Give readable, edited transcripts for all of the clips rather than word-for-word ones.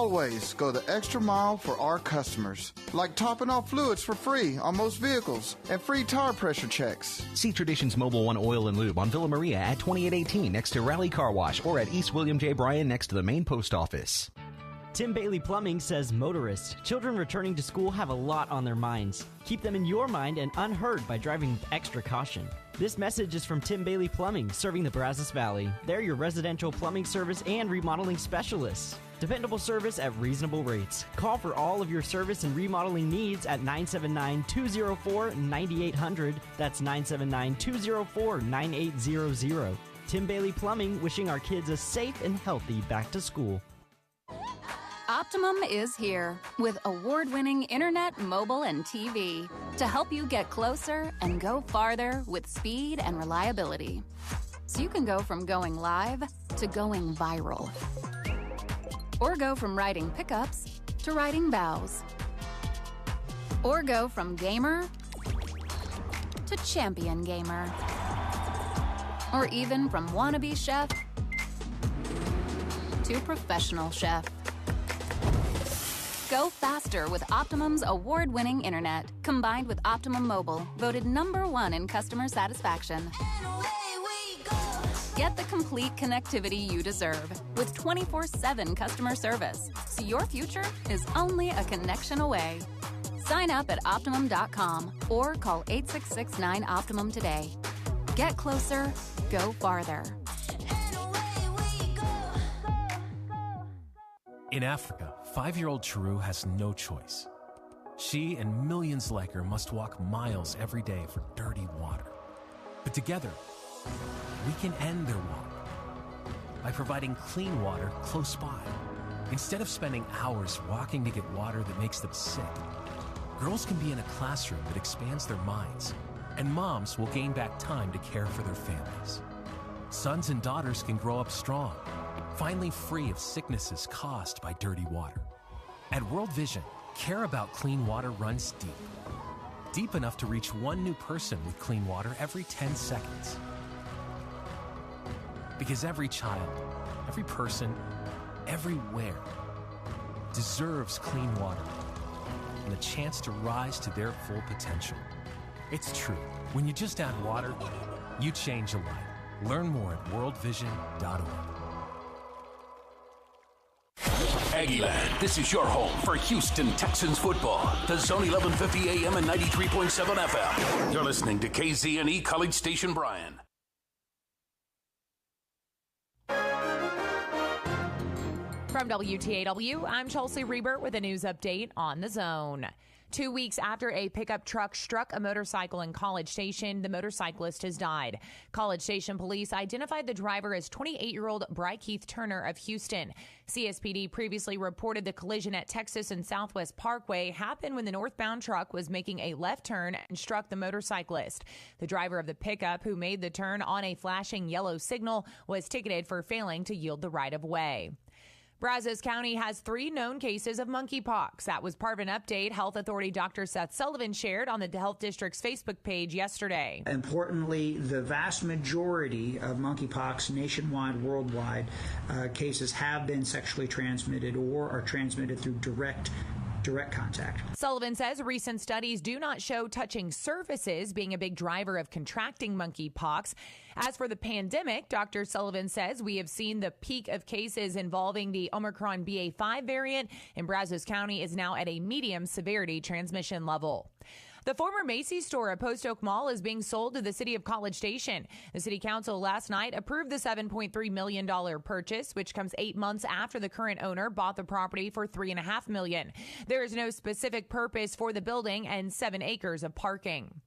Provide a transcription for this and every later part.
always go the extra mile for our customers, like topping off fluids for free on most vehicles and free tire pressure checks. See Traditions Mobile One Oil and Lube on Villa Maria at 2818 next to Raleigh Car Wash or at East William J. Bryan next to the main post office. Tim Bailey Plumbing says motorists, children returning to school have a lot on their minds. Keep them in your mind and unheard by driving with extra caution. This message is from Tim Bailey Plumbing, serving the Brazos Valley. They're your residential plumbing service and remodeling specialists. Dependable service at reasonable rates. Call for all of your service and remodeling needs at 979-204-9800. That's 979-204-9800. Tim Bailey Plumbing, wishing our kids a safe and healthy back to school. Optimum is here with award-winning internet, mobile, and TV to help you get closer and go farther with speed and reliability. So you can go from going live to going viral. Or go from riding pickups to riding bows. Or go from gamer to champion gamer. Or even from wannabe chef to professional chef. Go faster with Optimum's award-winning internet, combined with Optimum Mobile, voted #1 in customer satisfaction. Get the complete connectivity you deserve with 24/7 customer service, so your future is only a connection away. Sign up at Optimum.com or call 866-9-OPTIMUM today. Get closer, go farther. In Africa, 5-year-old Chiru has no choice. She and millions like her must walk miles every day for dirty water. But together, we can end their walk by providing clean water close by. Instead of spending hours walking to get water that makes them sick, girls can be in a classroom that expands their minds, and moms will gain back time to care for their families. Sons and daughters can grow up strong, finally free of sicknesses caused by dirty water. At World Vision, care about clean water runs deep. Deep enough to reach one new person with clean water every 10 seconds. Because every child, every person, everywhere deserves clean water and a chance to rise to their full potential. It's true. When you just add water, you change a life. Learn more at worldvision.org. Aggieland, this is your home for Houston Texans football. The Zone 1150 AM and 93.7 FM. You're listening to KZNE College Station Bryan. From WTAW, I'm Chelsea Reber with a news update on the Zone. 2 weeks after a pickup truck struck a motorcycle in College Station, the motorcyclist has died. College Station police identified the driver as 28-year-old Bry Keith Turner of Houston. CSPD previously reported the collision at Texas and Southwest Parkway happened when the northbound truck was making a left turn and struck the motorcyclist. The driver of the pickup, who made the turn on a flashing yellow signal, was ticketed for failing to yield the right-of-way. Brazos County has 3 known cases of monkeypox. That was part of an update Health Authority Dr. Seth Sullivan shared on the Health District's Facebook page yesterday. Importantly, the vast majority of monkeypox nationwide, worldwide, cases have been sexually transmitted or are transmitted through direct contact. Sullivan says recent studies do not show touching surfaces being a big driver of contracting monkeypox. As for the pandemic, Dr. Sullivan says we have seen the peak of cases involving the Omicron BA.5 variant, and Brazos County is now at a medium severity transmission level. The former Macy's store at Post Oak Mall is being sold to the city of College Station. The city council last night approved the $7.3 million purchase, which comes 8 months after the current owner bought the property for $3.5 million. There is no specific purpose for the building and 7 acres of parking.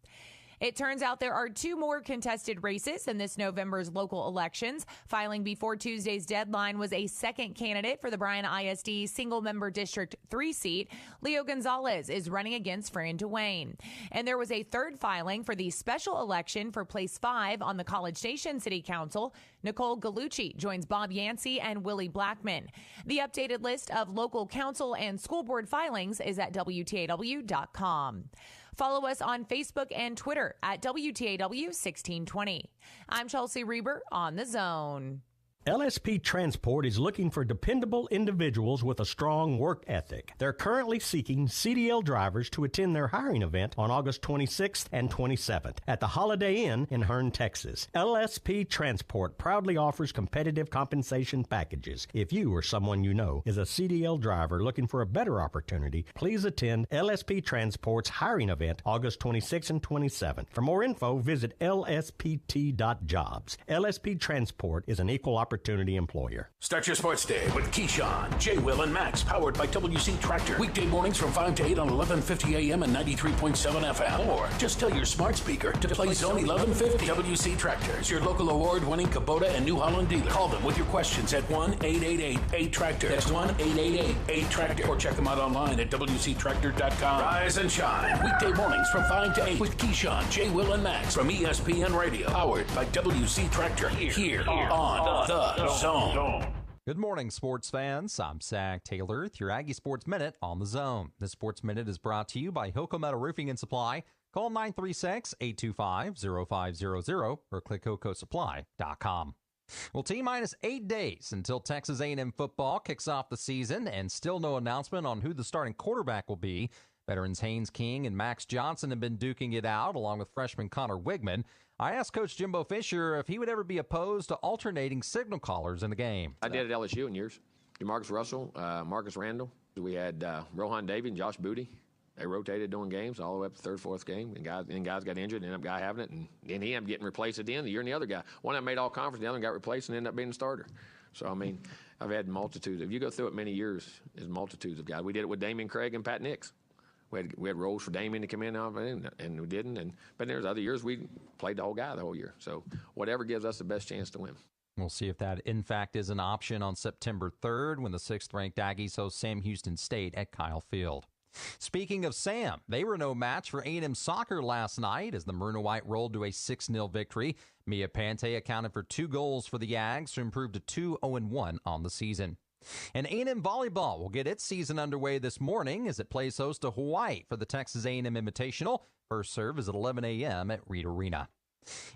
It turns out there are 2 more contested races in this November's local elections. Filing before Tuesday's deadline was a second candidate for the Bryan ISD single-member District 3 seat. Leo Gonzalez is running against Fran Duane. And there was a third filing for the special election for Place 5 on the College Station City Council. Nicole Gallucci joins Bob Yancey and Willie Blackman. The updated list of local council and school board filings is at WTAW.com. Follow us on Facebook and Twitter at WTAW 1620. I'm Chelsea Reber on The Zone. LSP Transport is looking for dependable individuals with a strong work ethic. They're currently seeking CDL drivers to attend their hiring event on August 26th and 27th at the Holiday Inn in Hearne, Texas. LSP Transport proudly offers competitive compensation packages. If you or someone you know is a CDL driver looking for a better opportunity, please attend LSP Transport's hiring event August 26th and 27th. For more info, visit lspt.jobs. LSP Transport is an equal opportunity employer. Start your sports day with Keyshawn, J. Will, and Max, powered by WC Tractor. Weekday mornings from 5 to 8 on 1150 AM and 93.7 FM. Or just tell your smart speaker to play Zone 1150. WC Tractors, your local award-winning Kubota and New Holland dealer. Call them with your questions at 1-888-8-TRACTOR. That's 1-888-8-TRACTOR. Or check them out online at WCTractor.com. Rise and shine. Weekday mornings from 5 to 8 with Keyshawn, J. Will, and Max from ESPN Radio. Powered by WC Tractor. Here on The Zone. Good morning, sports fans. I'm Zach Taylor with your Aggie Sports Minute on The Zone. This Sports Minute is brought to you by Hilco Metal Roofing and Supply. Call 936-825-0500 or click HilcoSupply.com. Well, T-minus 8 days until Texas A&M football kicks off the season, and still no announcement on who the starting quarterback will be. Veterans Haynes King and Max Johnson have been duking it out, along with freshman Connor Wigman. I asked Coach Jimbo Fisher if he would ever be opposed to alternating signal callers in the game. I did at LSU in years. Marcus Russell, Marcus Randall. We had Rohan Davey and Josh Booty. They rotated doing games all the way up to third, fourth game. And guys got injured, ended up guy having it, and then he ended up getting replaced at the end of the year. And the other guy, one that made all conference, the other one got replaced and ended up being the starter. So, I mean, I've had multitudes. If you go through it many years, there's multitudes of guys. We did it with Damian Craig and Pat Nix. We had roles for Damien to come in, and we didn't. But there's other years we played the whole guy the whole year. So whatever gives us the best chance to win. We'll see if that, in fact, is an option on September 3rd when the 6th-ranked Aggies host Sam Houston State at Kyle Field. Speaking of Sam, they were no match for A&M soccer last night as the Maroon and White rolled to a 6-0 victory. Mia Pante accounted for 2 goals for the Ags to improve to 2-0-1 on the season. And A&M volleyball will get its season underway this morning as it plays host to Hawaii for the Texas A&M Invitational. First serve is at 11 a.m. at Reed Arena.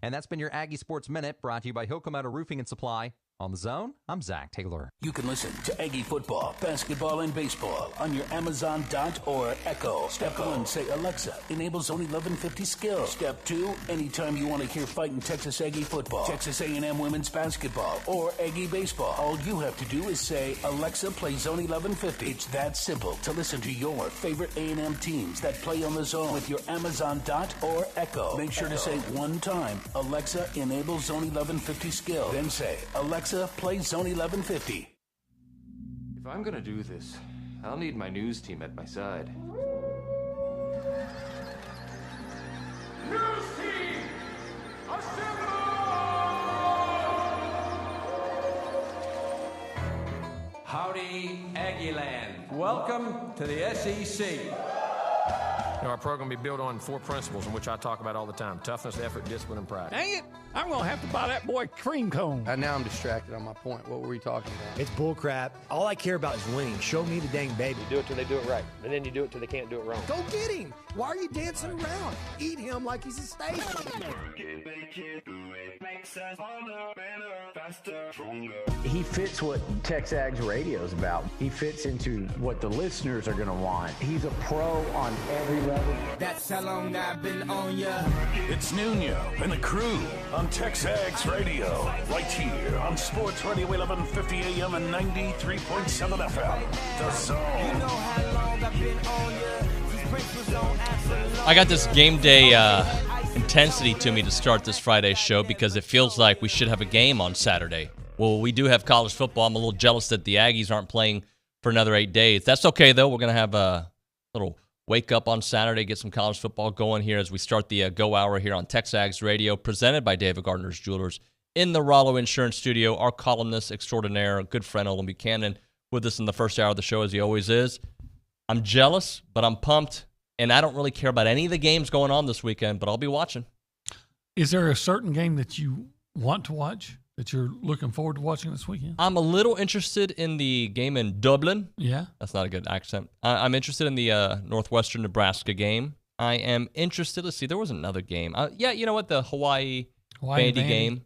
And that's been your Aggie Sports Minute, brought to you by Hilco Metal Roofing and Supply. On The Zone, I'm Zach Taylor. You can listen to Aggie football, basketball, and baseball on your Amazon Dot or Echo. Step 1, say, Alexa, enable Zone 1150 skill. Step 2, anytime you want to hear fighting Texas Aggie football, Texas A&M women's basketball, or Aggie baseball, all you have to do is say, Alexa, play Zone 1150. It's that simple to listen to your favorite A&M teams that play on The Zone with your Amazon Dot or Echo. Make sure to say one time, Alexa, enable Zone 1150 skill. Then say, Alexa, play Zone 1150. If I'm going to do this, I'll need my news team at my side. News team, assemble! Howdy, Aggieland. Welcome to the SEC. Our program will be built on 4 principles in which I talk about all the time: toughness, effort, discipline, and pride. Dang it! I'm going to have to buy that boy cream cone. Now I'm distracted on my point. What were we talking about? It's bullcrap. All I care about is winning. Show me the dang baby. You do it till they do it right, and then you do it till they can't do it wrong. Go get him! Why are you dancing around? Eat him like he's a steak. He fits what TexAgs radio is about. He fits into what the listeners are going to want. He's a pro on every level. That's how long I've been on ya. It's Nuño and the crew on TexAgs Radio, right here on Sports Radio 1150 AM and 93.7 FM. The Zone. You know how long I've been on ya. I got this game day intensity to me to start this Friday's show because it feels like we should have a game on Saturday. Well, we do have college football. I'm a little jealous that the Aggies aren't playing for another 8 days. That's okay, though. We're going to have a little wake up on Saturday, get some college football going here as we start the Go Hour here on TexAgs Radio, presented by David Gardner's Jewelers in the Rollo Insurance Studio. Our columnist extraordinaire, a good friend, Olin Buchanan, with us in the first hour of the show, as he always is. I'm jealous, but I'm pumped, and I don't really care about any of the games going on this weekend, but I'll be watching. Is there a certain game that you want to watch, that you're looking forward to watching this weekend? I'm a little interested in the game in Dublin. Yeah. That's not a good accent. I'm interested in the Northwestern Nebraska game. I am interested. Let's see, there was another game. Yeah, you know what? The Hawaii Vandy game.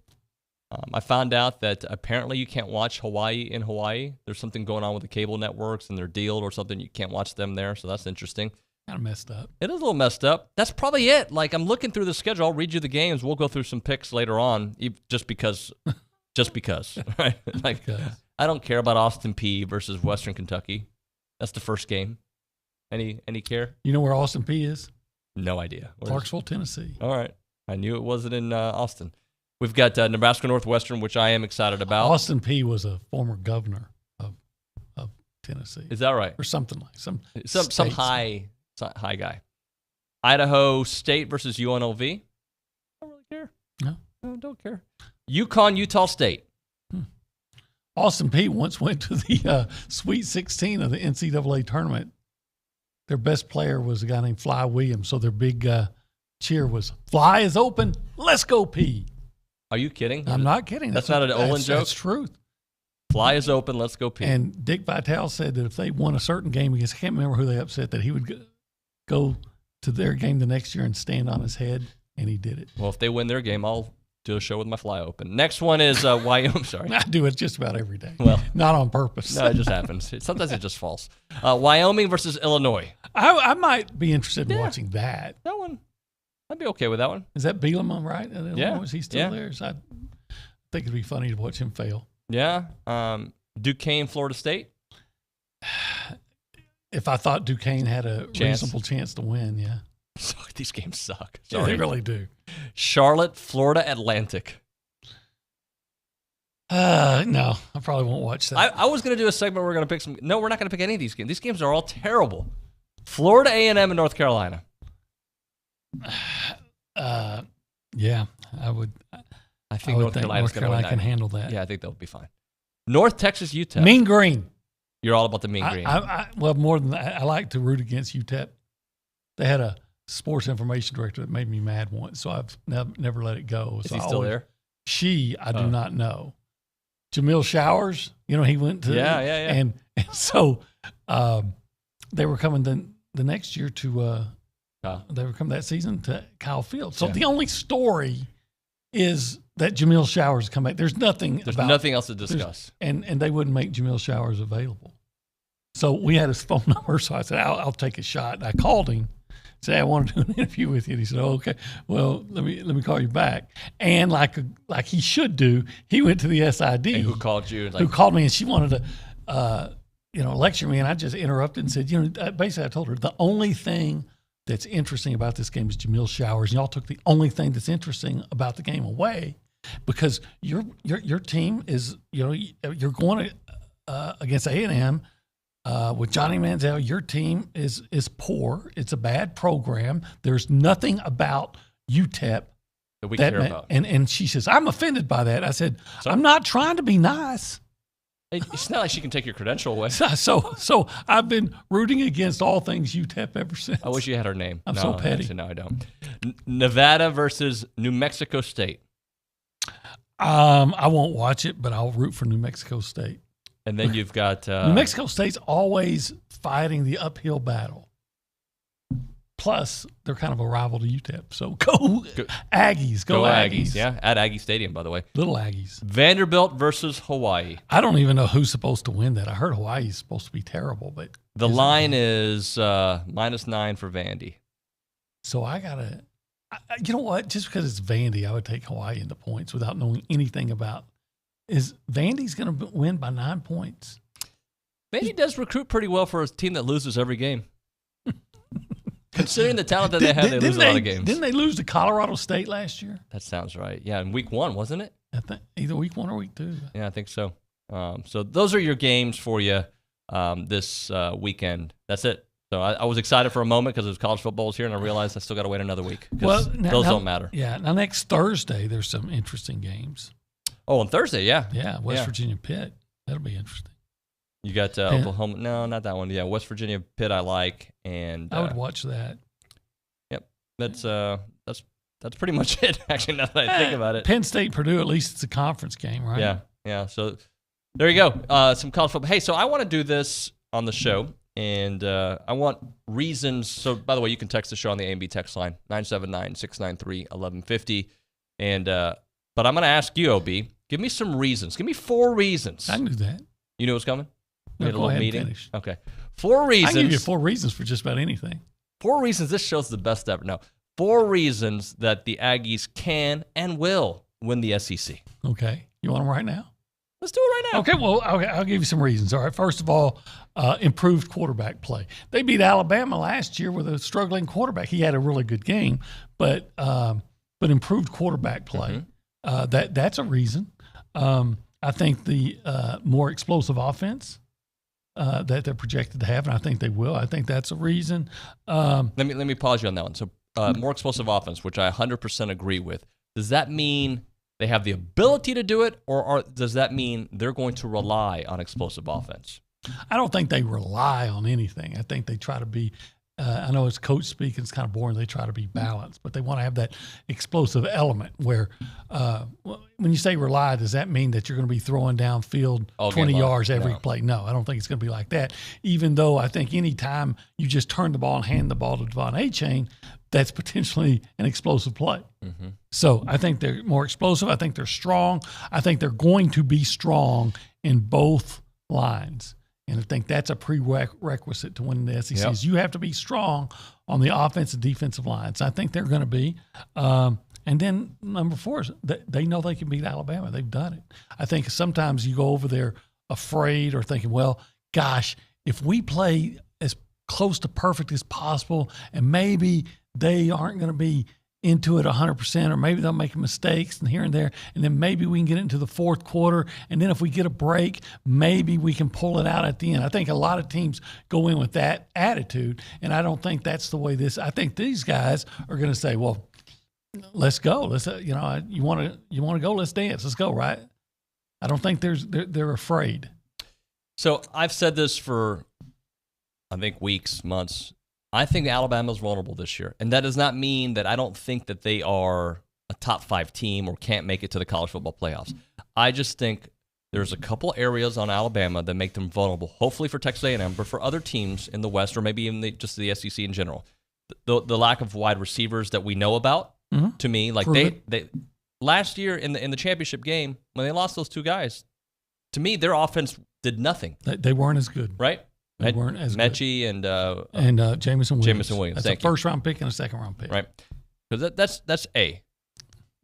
I found out that apparently you can't watch Hawaii in Hawaii. There's something going on with the cable networks and their deal or something. You can't watch them there, so that's interesting. Kind of messed up. It is a little messed up. That's probably it. Like, I'm looking through the schedule. I'll read you the games. We'll go through some picks later on, just because. Right? Like, I don't care about Austin Peay versus Western Kentucky. That's the first game. Any care? You know where Austin Peay is? No idea. Clarksville, Tennessee. All right. I knew it wasn't in Austin. We've got Nebraska Northwestern, which I am excited about. Austin Peay was a former governor of Tennessee. Is that right? Or something like some high guy. Idaho State versus UNLV. Don't really care. No, don't care. UConn, Utah State. Austin Peay once went to the Sweet 16 of the NCAA tournament. Their best player was a guy named Fly Williams, so their big cheer was, "Fly is open, let's go Peay." Are you kidding? I'm not kidding. That's not an Olin joke? That's truth. Fly is open, let's go Peay. And Dick Vitale said that if they won a certain game, because I can't remember who they upset, that he would go to their game the next year and stand on his head, and he did it. Well, if they win their game, I'll do a show with my fly open. Next one is Wyoming. Sorry. I do it just about every day. Well, not on purpose. No, it just happens. Sometimes it just falls. Wyoming versus Illinois. I might be interested in watching that. That one, I'd be okay with that one. Is that Bielema, right? Yeah. Is he still there? So I think it'd be funny to watch him fail. Yeah. Duquesne, Florida State. If I thought Duquesne had a reasonable chance to win, yeah. These games suck. Sorry. Yeah, they really do. Charlotte, Florida Atlantic. No, I probably won't watch that. I was going to do a segment where we're going to pick some. No, we're not going to pick any of these games. These games are all terrible. Florida A&M and North Carolina. Yeah, I would. I think North Carolina can handle that. Yeah, I think they'll be fine. North Texas, UTEP. Mean Green. You're all about the Mean Green. Well, more than that, I like to root against UTEP. They had a sports information director that made me mad once, so I've never let it go. Is he still there? I do not know. Jamil Showers, he went to. Yeah. And so they were coming the next year to. They were coming that season to Kyle Field. So the only story is that Jamil Showers come back. There's nothing else to discuss. And they wouldn't make Jamil Showers available. So we had his phone number. So I said, I'll take a shot. And I called him, said, I want to do an interview with you. And he said, oh, okay, well, let me call you back. And like he should do, he went to the SID. And who called you? Who called me, and she wanted to, lecture me. And I just interrupted and said, basically I told her the only thing that's interesting about this game is Jamil Showers. And y'all took the only thing that's interesting about the game away, because your team is, you're going against A&M with Johnny Manziel. Your team is poor. It's a bad program. There's nothing about UTEP that we care about. And she says, I'm offended by that. I said, I'm not trying to be nice. It's not like she can take your credential away. So I've been rooting against all things UTEP ever since. I wish you had her name. I'm so petty. Actually, no, I don't. Nevada versus New Mexico State. I won't watch it, but I'll root for New Mexico State. And then you've got New Mexico State's always fighting the uphill battle. Plus, they're kind of a rival to UTEP. So go Aggies. Go Aggies. Yeah, at Aggie Stadium, by the way. Little Aggies. Vanderbilt versus Hawaii. I don't even know who's supposed to win that. I heard Hawaii's supposed to be terrible, but the line is -9 for Vandy. So I gotta. You know what? Just because it's Vandy, I would take Hawaii in the points without knowing anything about. Is Vandy's going to win by 9 points? Vandy does recruit pretty well for a team that loses every game. Considering the talent that they have, they lose a lot of games. Didn't they lose to Colorado State last year? That sounds right. Yeah, in week 1, wasn't it? I think either week 1 or week 2. Yeah, I think so. So those are your games for you this weekend. That's it. So I was excited for a moment because it was college football here, and I realized I still got to wait another week because those don't matter. Yeah. Now next Thursday, there's some interesting games. Oh, on Thursday, yeah. Yeah, West Virginia Pitt. That'll be interesting. You got Oklahoma. No, not that one. Yeah, West Virginia Pitt I like, and I would watch that. Yep, that's pretty much it. Actually, now that I think about it, Penn State Purdue. At least it's a conference game, right? Yeah. So there you go. Some college football. Hey, so I want to do this on the show, and I want reasons. So by the way, you can text the show on the A&B text line 979-693-1150, and but I'm going to ask you, OB. Give me some reasons. Give me 4 reasons. I knew that. You knew it was coming? We No, had a go little ahead and meeting. finish. Okay. 4 reasons. I can give you 4 reasons for just about anything. 4 reasons. This show's the best ever. No. 4 reasons that the Aggies can and will win the SEC. Okay. You want them right now? Let's do it right now. Okay, well, I'll give you some reasons. All right, first of all, improved quarterback play. They beat Alabama last year with a struggling quarterback. He had a really good game, but improved quarterback play. That's a reason. I think the more explosive offense that they're projected to have, and I think they will. I think that's a reason. Let me pause you on that one. So more explosive offense, which I 100% agree with. Does that mean they have the ability to do it, or does that mean they're going to rely on explosive offense? I don't think they rely on anything. I think they try to be, I know it's coach speak, and it's kind of boring. They try to be balanced, but they want to have that explosive element where when you say rely, does that mean that you're going to be throwing downfield 20 yards every play? No, I don't think it's going to be like that, even though I think any time you just turn the ball and hand the ball to Devon Achane, that's potentially an explosive play. So I think they're more explosive. I think they're strong. I think they're going to be strong in both lines. And I think that's a prerequisite to winning the SEC. Yep. Is you have to be strong on the offensive defensive lines. I think they're going to be. And then number 4 is they know they can beat Alabama. They've done it. I think sometimes you go over there afraid or thinking, well, gosh, if we play as close to perfect as possible and maybe they aren't going to be into it 100%, or maybe they'll make mistakes and here and there, and then maybe we can get into the fourth quarter, and then if we get a break, maybe we can pull it out at the end. I think a lot of teams go in with that attitude, and I don't think that's the way I think these guys are going to say, well, let's go. Let's you want to go, let's dance. Let's go, right? I don't think they're afraid. So I've said this for, I think, weeks, months. I think Alabama's vulnerable this year. And that does not mean that I don't think that they are a top 5 team or can't make it to the college football playoffs. I just think there's a couple areas on Alabama that make them vulnerable, hopefully for Texas A&M, but for other teams in the West or maybe even just the SEC in general. The lack of wide receivers that we know about, to me, like they last year in the championship game, when they lost those 2 guys, to me, their offense did nothing. They weren't as good. Right? They weren't as Mechie good. And Jamison Williams. Jamison Williams. That's a first-round pick and a second-round pick. Right. Because that's A.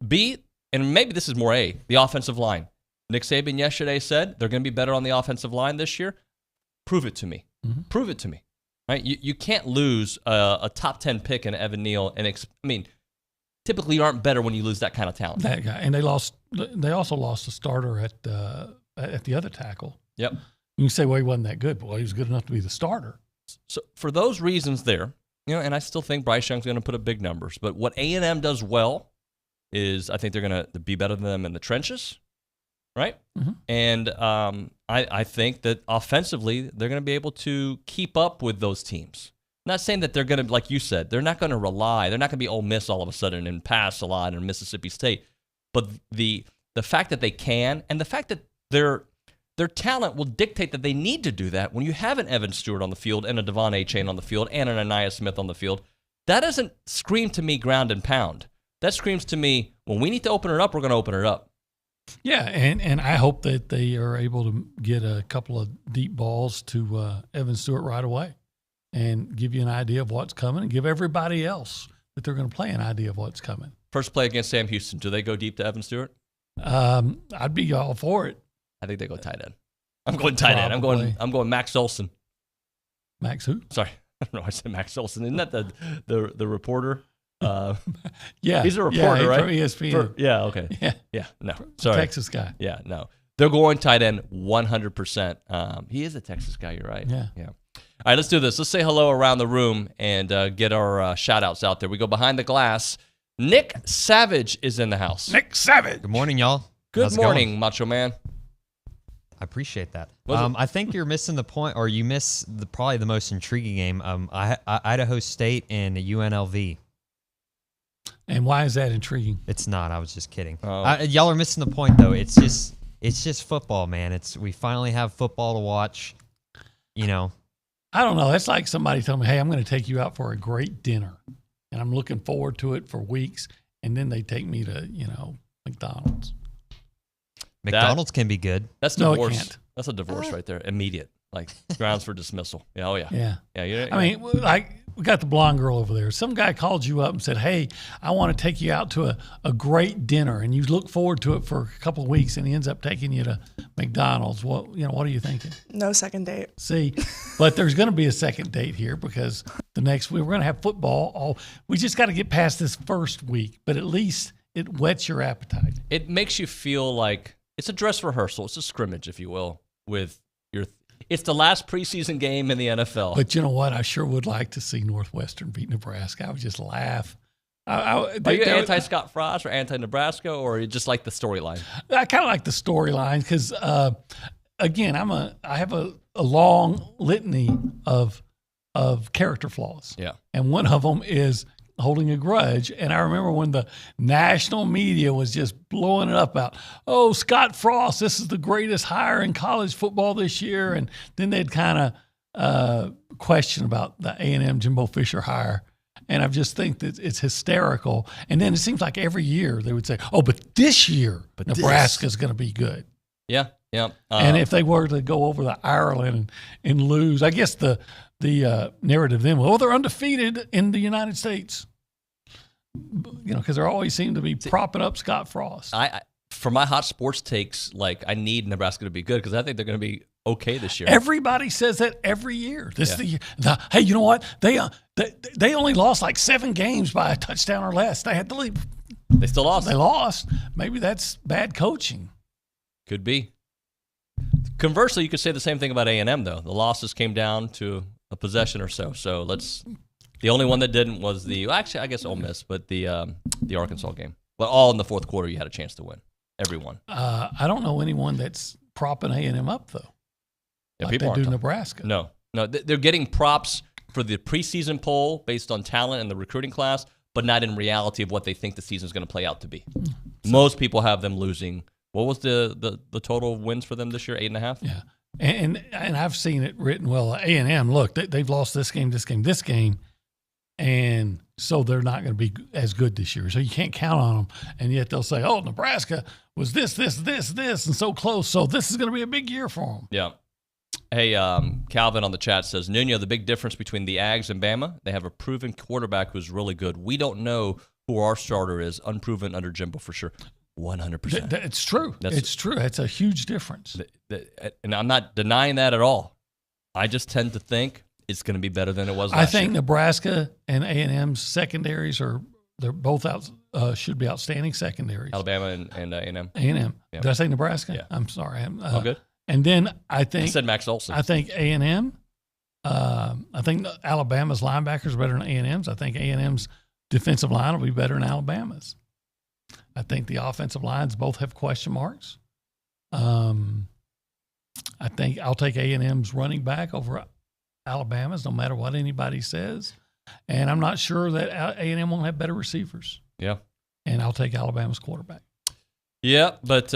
B, and maybe this is more A, the offensive line. Nick Saban yesterday said they're going to be better on the offensive line this year. Prove it to me. Prove it to me. Right? You can't lose a top 10 pick in Evan Neal. Typically you aren't better when you lose that kind of talent. That guy. And they also lost a starter at the other tackle. Yep. You can say, well, he wasn't that good, but he was good enough to be the starter. So for those reasons there, and I still think Bryce Young's going to put up big numbers, but what A&M does well is I think they're going to be better than them in the trenches, right? And I think that offensively they're going to be able to keep up with those teams. I'm not saying that they're going to, like you said, they're not going to rely. They're not going to be Ole Miss all of a sudden and pass a lot in Mississippi State. But the fact that they can, and the fact that their talent will dictate that they need to do that when you have an Evan Stewart on the field and a Devon Achane on the field and an Anaya Smith on the field. That doesn't scream to me ground and pound. That screams to me, when we need to open it up, we're going to open it up. Yeah, and I hope that they are able to get a couple of deep balls to Evan Stewart right away and give you an idea of what's coming and give everybody else that they're going to play an idea of what's coming. First play against Sam Houston, do they go deep to Evan Stewart? I'd be all for it. I think they go tight end. I'm going tight end. I'm going Max Olson. Max who? Sorry, I don't know. I said Max Olson. Isn't that the reporter? Yeah, he's a reporter, right? From ESPN. Yeah. Okay. Yeah. No, sorry. Texas guy. Yeah. No, they're going tight end 100%. He is a Texas guy. You're right. Yeah. All right, let's do this. Let's say hello around the room and get our shout outs out there. We go behind the glass. Nick Savage is in the house. Nick Savage. Good morning, y'all. Good morning, Macho Man. I appreciate that. I think you're missing the point, or you miss probably the most intriguing game. Idaho State and UNLV. And why is that intriguing? It's not. I was just kidding. Y'all are missing the point, though. It's just football, man. We finally have football to watch. I don't know. That's like somebody telling me, "Hey, I'm going to take you out for a great dinner," and I'm looking forward to it for weeks, and then they take me to McDonald's. McDonald's can be good. That's No, it divorce. can't. That's a divorce right there. Immediate. Like grounds for dismissal. Yeah. Oh yeah. Yeah. Yeah. I mean, like we got the blonde girl over there. Some guy called you up and said, "Hey, I want to take you out to a great dinner," and you look forward to it for a couple of weeks, and he ends up taking you to McDonald's. What are you thinking? No second date. See, but there's going to be a second date here because the next week we're going to have football. We just got to get past this first week, but at least it whets your appetite. It makes you feel like it's a dress rehearsal. It's a scrimmage, if you will, with your. It's the last preseason game in the NFL. But you know what? I sure would like to see Northwestern beat Nebraska. I would just laugh. Are you anti-Scott Frost or anti-Nebraska, or you just like the storyline? I kind of like the storyline because, again, I have a long litany of character flaws. Yeah, and one of them is holding a grudge. And I remember when the national media was just blowing it up about, oh, Scott Frost, this is the greatest hire in college football this year. And then they'd kind of question about the A&M Jimbo Fisher hire. And I just think that it's hysterical. And then it seems like every year they would say, oh, but this year Nebraska's going to be good. Yeah, yeah. And if they were to go over to Ireland and lose, I guess the narrative then, well, they're undefeated in the United States. Because they always seem to be propping up Scott Frost. For my hot sports takes, like I need Nebraska to be good because I think they're going to be okay this year. Everybody says that every year. Hey, you know what? They only lost like 7 games by a touchdown or less. They had to leave. They still lost. They lost. Maybe that's bad coaching. Could be. Conversely, you could say the same thing about A&M, though. The losses came down to a possession or so. So the only one that didn't was I guess Ole Miss, but the Arkansas game. But all in the fourth quarter, you had a chance to win. Everyone. I don't know anyone that's propping A&M up, though. Yeah, like people they do aren't. Nebraska. No. They're getting props for the preseason poll based on talent and the recruiting class, but not in reality of what they think the season is going to play out to be. Most people have them losing. What was the total wins for them this year? 8.5? Yeah. And I've seen it written, well, A&M, look, they've lost this game, and so they're not going to be as good this year. So you can't count on them. And yet they'll say, oh, Nebraska was this, and so close. So this is going to be a big year for them. Yeah. Hey, Calvin on the chat says, Nuño, the big difference between the Aggies and Bama, they have a proven quarterback who's really good. We don't know who our starter is, unproven under Jimbo for sure. 100%. It's true. It's true. It's a huge difference. And I'm not denying that at all. I just tend to think it's going to be better than it was last year. I think Nebraska and A&M's secondaries they're both should be outstanding secondaries. Alabama and A&M. A&M. Yeah. Did I say Nebraska? Yeah. I'm sorry. All good. And then I said Max Olson. I think A&M. I think Alabama's linebackers are better than A&M's. I think A&M's defensive line will be better than Alabama's. I think the offensive lines both have question marks. I think I'll take A&M's running back over Alabama's, no matter what anybody says. And I'm not sure that A&M won't have better receivers. Yeah. And I'll take Alabama's quarterback. Yeah, but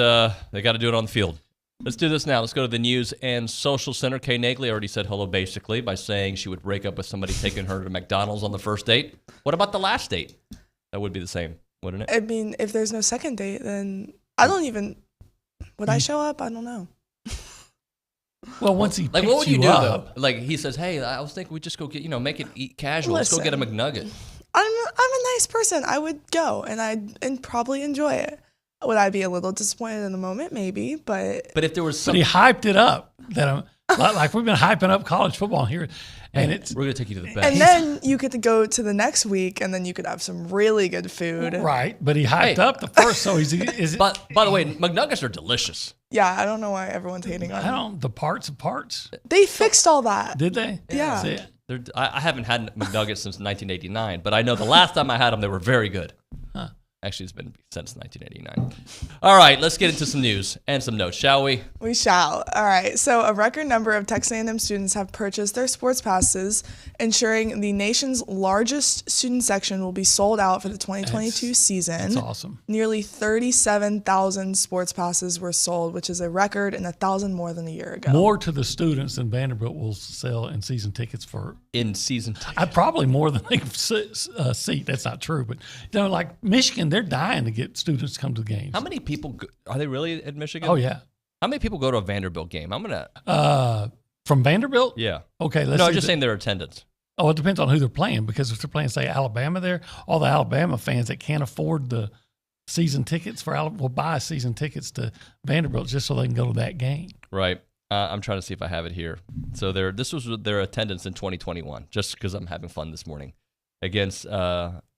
they got to do it on the field. Let's do this now. Let's go to the News and Social Center. Kay Nagley already said hello, basically, by saying she would break up with somebody taking her to McDonald's on the first date. What about the last date? That would be the same, wouldn't it? I mean, if there's no second date, then I don't even... Would I show up? I don't know. Well, once he like, picks what would you do up, though? Like he says, "Hey, I was thinking we just go get, make it eat casual. Let's go get a McNugget." I'm a nice person. I would go and probably enjoy it. Would I be a little disappointed in the moment? Maybe, but if there was but he hyped it up that like we've been hyping up college football here, and we're gonna take you to the best. And then you get to go to the next week, and then you could have some really good food. Right, but he hyped up the first, so he's. But by the way, McNuggets are delicious. Yeah, I don't know why everyone's hating on them. The parts of parts. They fixed all that. Did they? Yeah. I haven't had McNuggets since 1989, but I know the last time I had them, they were very good. Huh. Actually, it's been since 1989. All right, let's get into some news and some notes, shall we? We shall. All right. So a record number of Texas A&M students have purchased their sports passes, ensuring the nation's largest student section will be sold out for the 2022 season. That's awesome. Nearly 37,000 sports passes were sold, which is a record and 1,000 more than a year ago. More to the students than Vanderbilt will sell in season tickets for. In season tickets. Probably more than they seat. That's not true, but like Michigan they're dying to get students to come to the games. How many people are they really at Michigan? Oh, yeah. How many people go to a Vanderbilt game? I'm going to. From Vanderbilt? Yeah. Okay. No, I'm just saying their attendance. Oh, it depends on who they're playing, because if they're playing, say, Alabama there, all the Alabama fans that can't afford the season tickets will buy season tickets to Vanderbilt just so they can go to that game. Right. I'm trying to see if I have it here. So this was their attendance in 2021, just because I'm having fun this morning. Against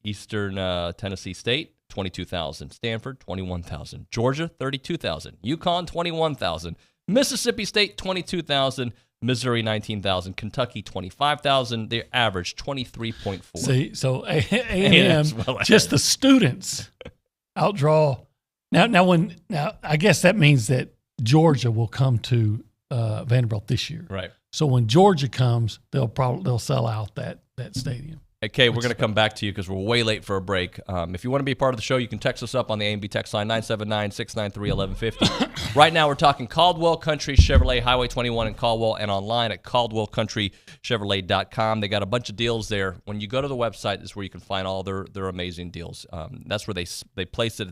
Eastern Tennessee State, 22,000. Stanford, 21,000. Georgia, 32,000. UConn, 21,000. Mississippi State, 22,000. Missouri, 19,000. Kentucky, 25,000. They average 23.4. See, so A&M, just the students outdraw. Now, I guess that means that Georgia will come to Vanderbilt this year. Right. So when Georgia comes, they'll sell out that stadium. Okay, we're going to come back to you because we're way late for a break. If you want to be a part of the show, you can text us up on the A&B text line, 979-693-1150. Right now, we're talking Caldwell Country Chevrolet, Highway 21 in Caldwell, and online at caldwellcountrychevrolet.com. They got a bunch of deals there. When you go to the website, is where you can find all their amazing deals. That's where they place it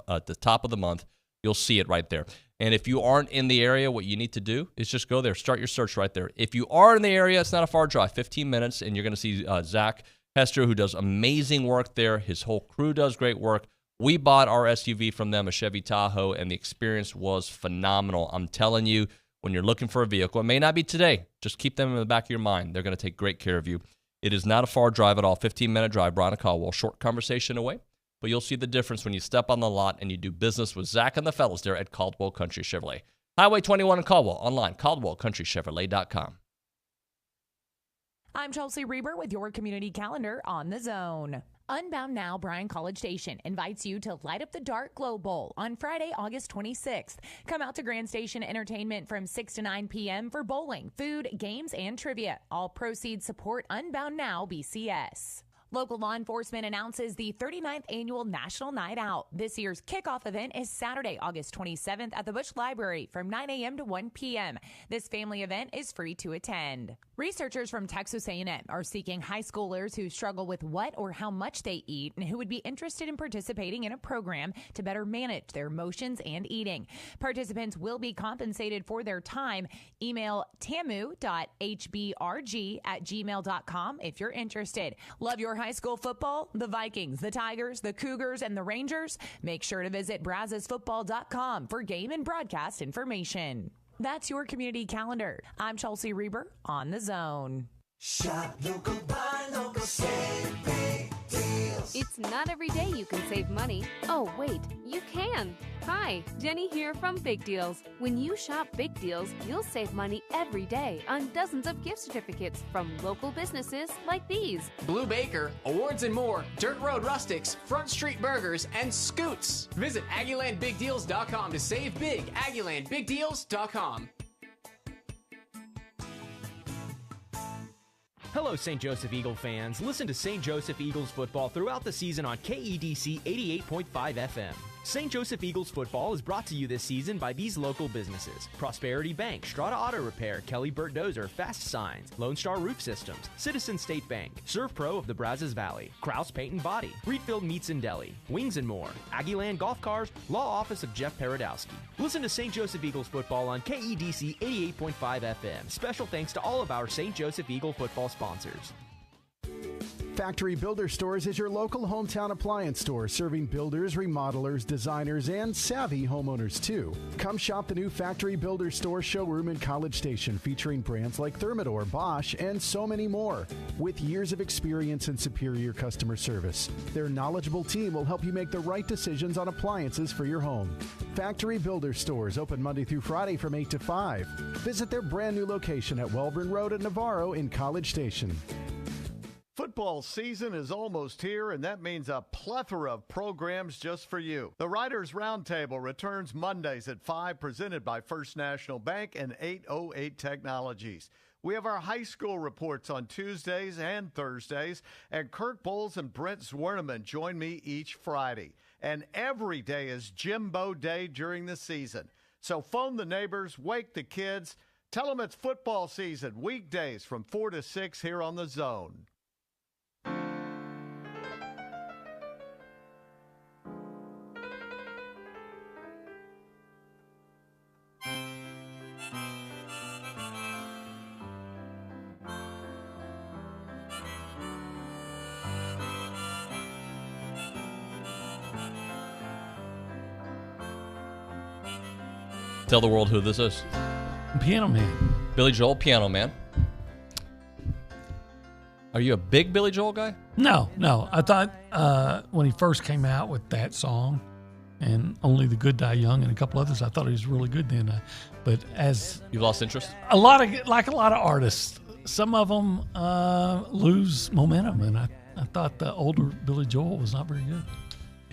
at the top of the month. You'll see it right there. And if you aren't in the area, what you need to do is just go there. Start your search right there. If you are in the area, it's not a far drive, 15 minutes, and you're going to see Zach Hester, who does amazing work there. His whole crew does great work. We bought our SUV from them, a Chevy Tahoe, and the experience was phenomenal. I'm telling you, when you're looking for a vehicle, it may not be today. Just keep them in the back of your mind. They're going to take great care of you. It is not a far drive at all, 15-minute drive, Brian and Caldwell, short conversation away. But you'll see the difference when you step on the lot and you do business with Zach and the fellas there at Caldwell Country Chevrolet. Highway 21 in Caldwell, online, caldwellcountrychevrolet.com. I'm Chelsea Reber with your community calendar on the Zone. Unbound Now Bryan College Station invites you to light up the Dark Glow Bowl on Friday, August 26th. Come out to Grand Station Entertainment from 6 to 9 p.m. for bowling, food, games, and trivia. All proceeds support Unbound Now BCS. Local law enforcement announces the 39th Annual National Night Out. This year's kickoff event is Saturday, August 27th at the Bush Library from 9 a.m. to 1 p.m. This family event is free to attend. Researchers from Texas A&M are seeking high schoolers who struggle with what or how much they eat and who would be interested in participating in a program to better manage their emotions and eating. Participants will be compensated for their time. Email tamu.hbrg@gmail.com if you're interested. Love your high school football? The Vikings, the Tigers, the Cougars, and the Rangers? Make sure to visit brazosfootball.com for game and broadcast information. That's your community calendar. I'm Chelsea Reber on the Zone. Shop local, buy local, save big deals. It's not every day you can save money. Oh, wait, you can. Hi, Jenny here from Big Deals. When you shop Big Deals, you'll save money every day on dozens of gift certificates from local businesses like these. Blue Baker, awards and more, Dirt Road Rustics, Front Street Burgers, and Scoots. Visit AggielandBigDeals.com to save big. AggielandBigDeals.com. Hello, St. Joseph Eagle fans. Listen to St. Joseph Eagles football throughout the season on KEDC 88.5 FM. St. Joseph Eagles football is brought to you this season by these local businesses: Prosperity Bank, Strata Auto Repair, Kelly Burt Dozer, Fast Signs, Lone Star Roof Systems, Citizen State Bank, Serve Pro of the Brazos Valley, Krause Paint and Body, Reedfield Meats and Deli, Wings and More, Aggieland Golf Cars, Law Office of Jeff Paradowski. Listen to St. Joseph Eagles football on KEDC 88.5 FM. Special thanks to all of our St. Joseph Eagle football sponsors. Factory Builder Stores is your local hometown appliance store, serving builders, remodelers, designers, and savvy homeowners too. Come shop the new Factory Builder Store showroom in College Station, featuring brands like Thermador, Bosch, and so many more. With years of experience and superior customer service, their knowledgeable team will help you make the right decisions on appliances for your home. Factory Builder Stores open Monday through Friday from 8 to 5. Visit their brand new location at Welborn Road at Navarro in College Station. Football season is almost here, and that means a plethora of programs just for you. The Writers' Roundtable returns Mondays at 5, presented by First National Bank and 808 Technologies. We have our high school reports on Tuesdays and Thursdays, and Kirk Bowles and Brent Zwerneman join me each Friday. And every day is Jimbo Day during the season. So phone the neighbors, wake the kids, tell them it's football season, weekdays from 4 to 6 here on The Zone. Tell the world who this is. Piano Man. Billy Joel, Piano Man. Are you a big Billy Joel guy? No. I thought when he first came out with that song and Only the Good Die Young and a couple others, I thought he was really good then. But as you've lost interest, a lot of artists, some of them lose momentum, and I thought the older Billy Joel was not very good.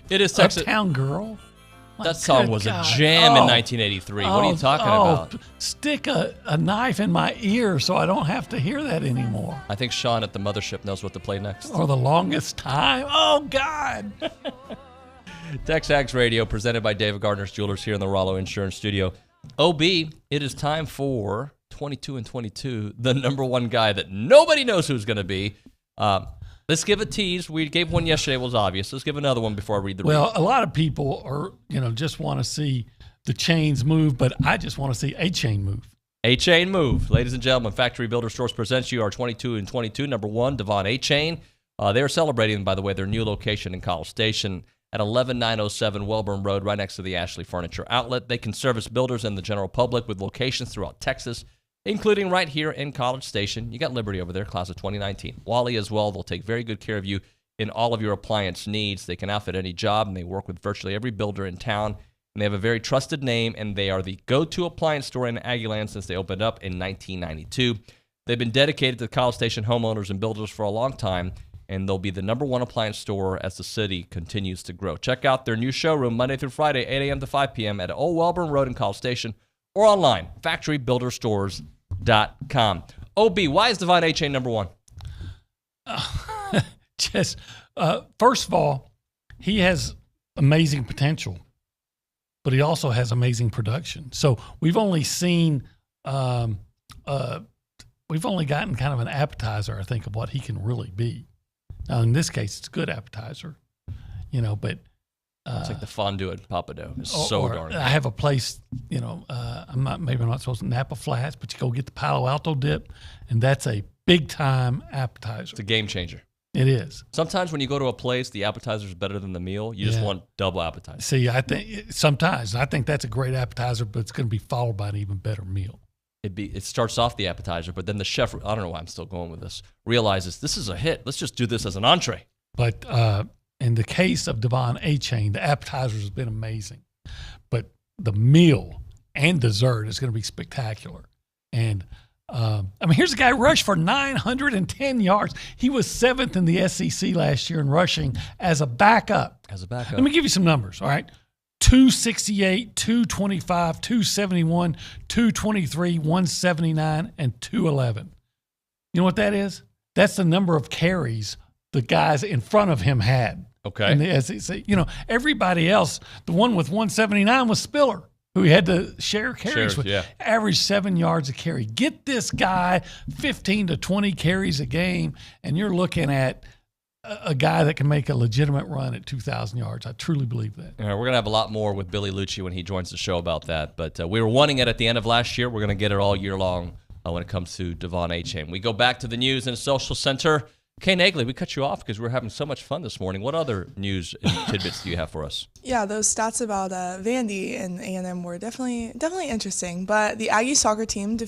It is Texas. Uptown Girl. That song was a jam in 1983. What are you talking about? Stick a knife in my ear so I don't have to hear that anymore. I think Sean at the mothership knows what to play next. Or The Longest Time. Oh, God. TexAgs Radio, presented by David Gardner's Jewelers here in the Rollo Insurance Studio. OB, it is time for 22 and 22, the number one guy that nobody knows who's going to be. Let's give a tease. We gave one yesterday. It was obvious. Let's give another one before I read the read. Well, a lot of people are, just want to see the chains move, but I just want to see a chain move. A chain move. Ladies and gentlemen, Factory Builder Stores presents you our 22 and 22, number one, Devon A Chain. They are celebrating, by the way, their new location in College Station at 11907 Welborn Road, right next to the Ashley Furniture Outlet. They can service builders and the general public with locations throughout Texas, including right here in College Station. You got Liberty over there, class of 2019. Wally as well. They'll take very good care of you in all of your appliance needs. They can outfit any job, and they work with virtually every builder in town. And they have a very trusted name, and they are the go-to appliance store in Aggieland since they opened up in 1992. They've been dedicated to College Station homeowners and builders for a long time, and they'll be the number one appliance store as the city continues to grow. Check out their new showroom Monday through Friday, 8 a.m. to 5 p.m. at Old Welborn Road in College Station, or online, factorybuilderstores.com. OB, why is Devon A Chain number one? First of all, he has amazing potential, but he also has amazing production. So we've only seen, we've only gotten kind of an appetizer, I think, of what he can really be. Now, in this case, it's a good appetizer, but it's like the fondue at Papado. It's so darn good. I have a place, I'm not supposed to Napa Flats, but you go get the Palo Alto dip, and that's a big time appetizer. It's a game changer. It is. Sometimes when you go to a place, the appetizer is better than the meal. You just want double appetizer. See, I think that's a great appetizer, but it's going to be followed by an even better meal. It starts off the appetizer, but then the chef, I don't know why I'm still going with this, realizes this is a hit. Let's just do this as an entree. But in the case of Devon A Chain, the appetizer has been amazing, but the meal and dessert is going to be spectacular. And here's a guy who rushed for 910 yards. He was 7th in the SEC last year in rushing as a backup. Let me give you some numbers, all right? 268, 225, 271, 223, 179, and 211. You know what that is? That's the number of carries the guys in front of him had. Okay. In the SEC. Everybody else, the one with 179 was Spiller, who he had to share carries with. Yeah. Average 7 yards a carry. Get this guy 15 to 20 carries a game, and you're looking at a guy that can make a legitimate run at 2,000 yards. I truly believe that. All right, we're going to have a lot more with Billy Lucci when he joins the show about that. But we were wanting it at the end of last year. We're going to get it all year long when it comes to Devon A Chain. We go back to the news and social center. Kay Nagley, we cut you off because we were having so much fun this morning. What other news and tidbits do you have for us? Yeah, those stats about Vandy and A&M were definitely interesting. But the Aggie soccer team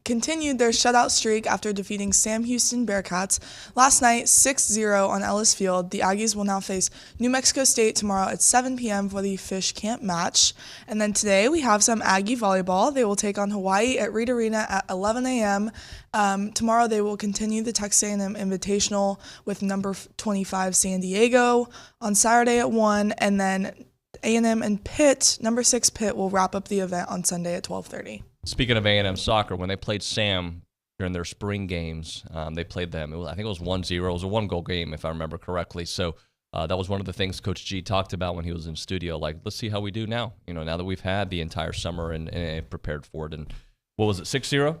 continued their shutout streak after defeating Sam Houston Bearcats last night 6-0 on Ellis Field. The Aggies will now face New Mexico State tomorrow at 7 p.m. for the Fish Camp match. And then today we have some Aggie volleyball. They will take on Hawaii at Reed Arena at 11 a.m. Tomorrow they will continue the Texas A&M Invitational with number 25 San Diego on Saturday at 1, and then A&M and Pitt, number 6 Pitt, will wrap up the event on Sunday at 12:30. Speaking of A&M soccer, when they played Sam during their spring games, they played them. I think it was 1-0. It was a one-goal game, if I remember correctly. So that was one of the things Coach G talked about when he was in studio. Like, let's see how we do now. Now that we've had the entire summer and prepared for it. And what was it, 6-0?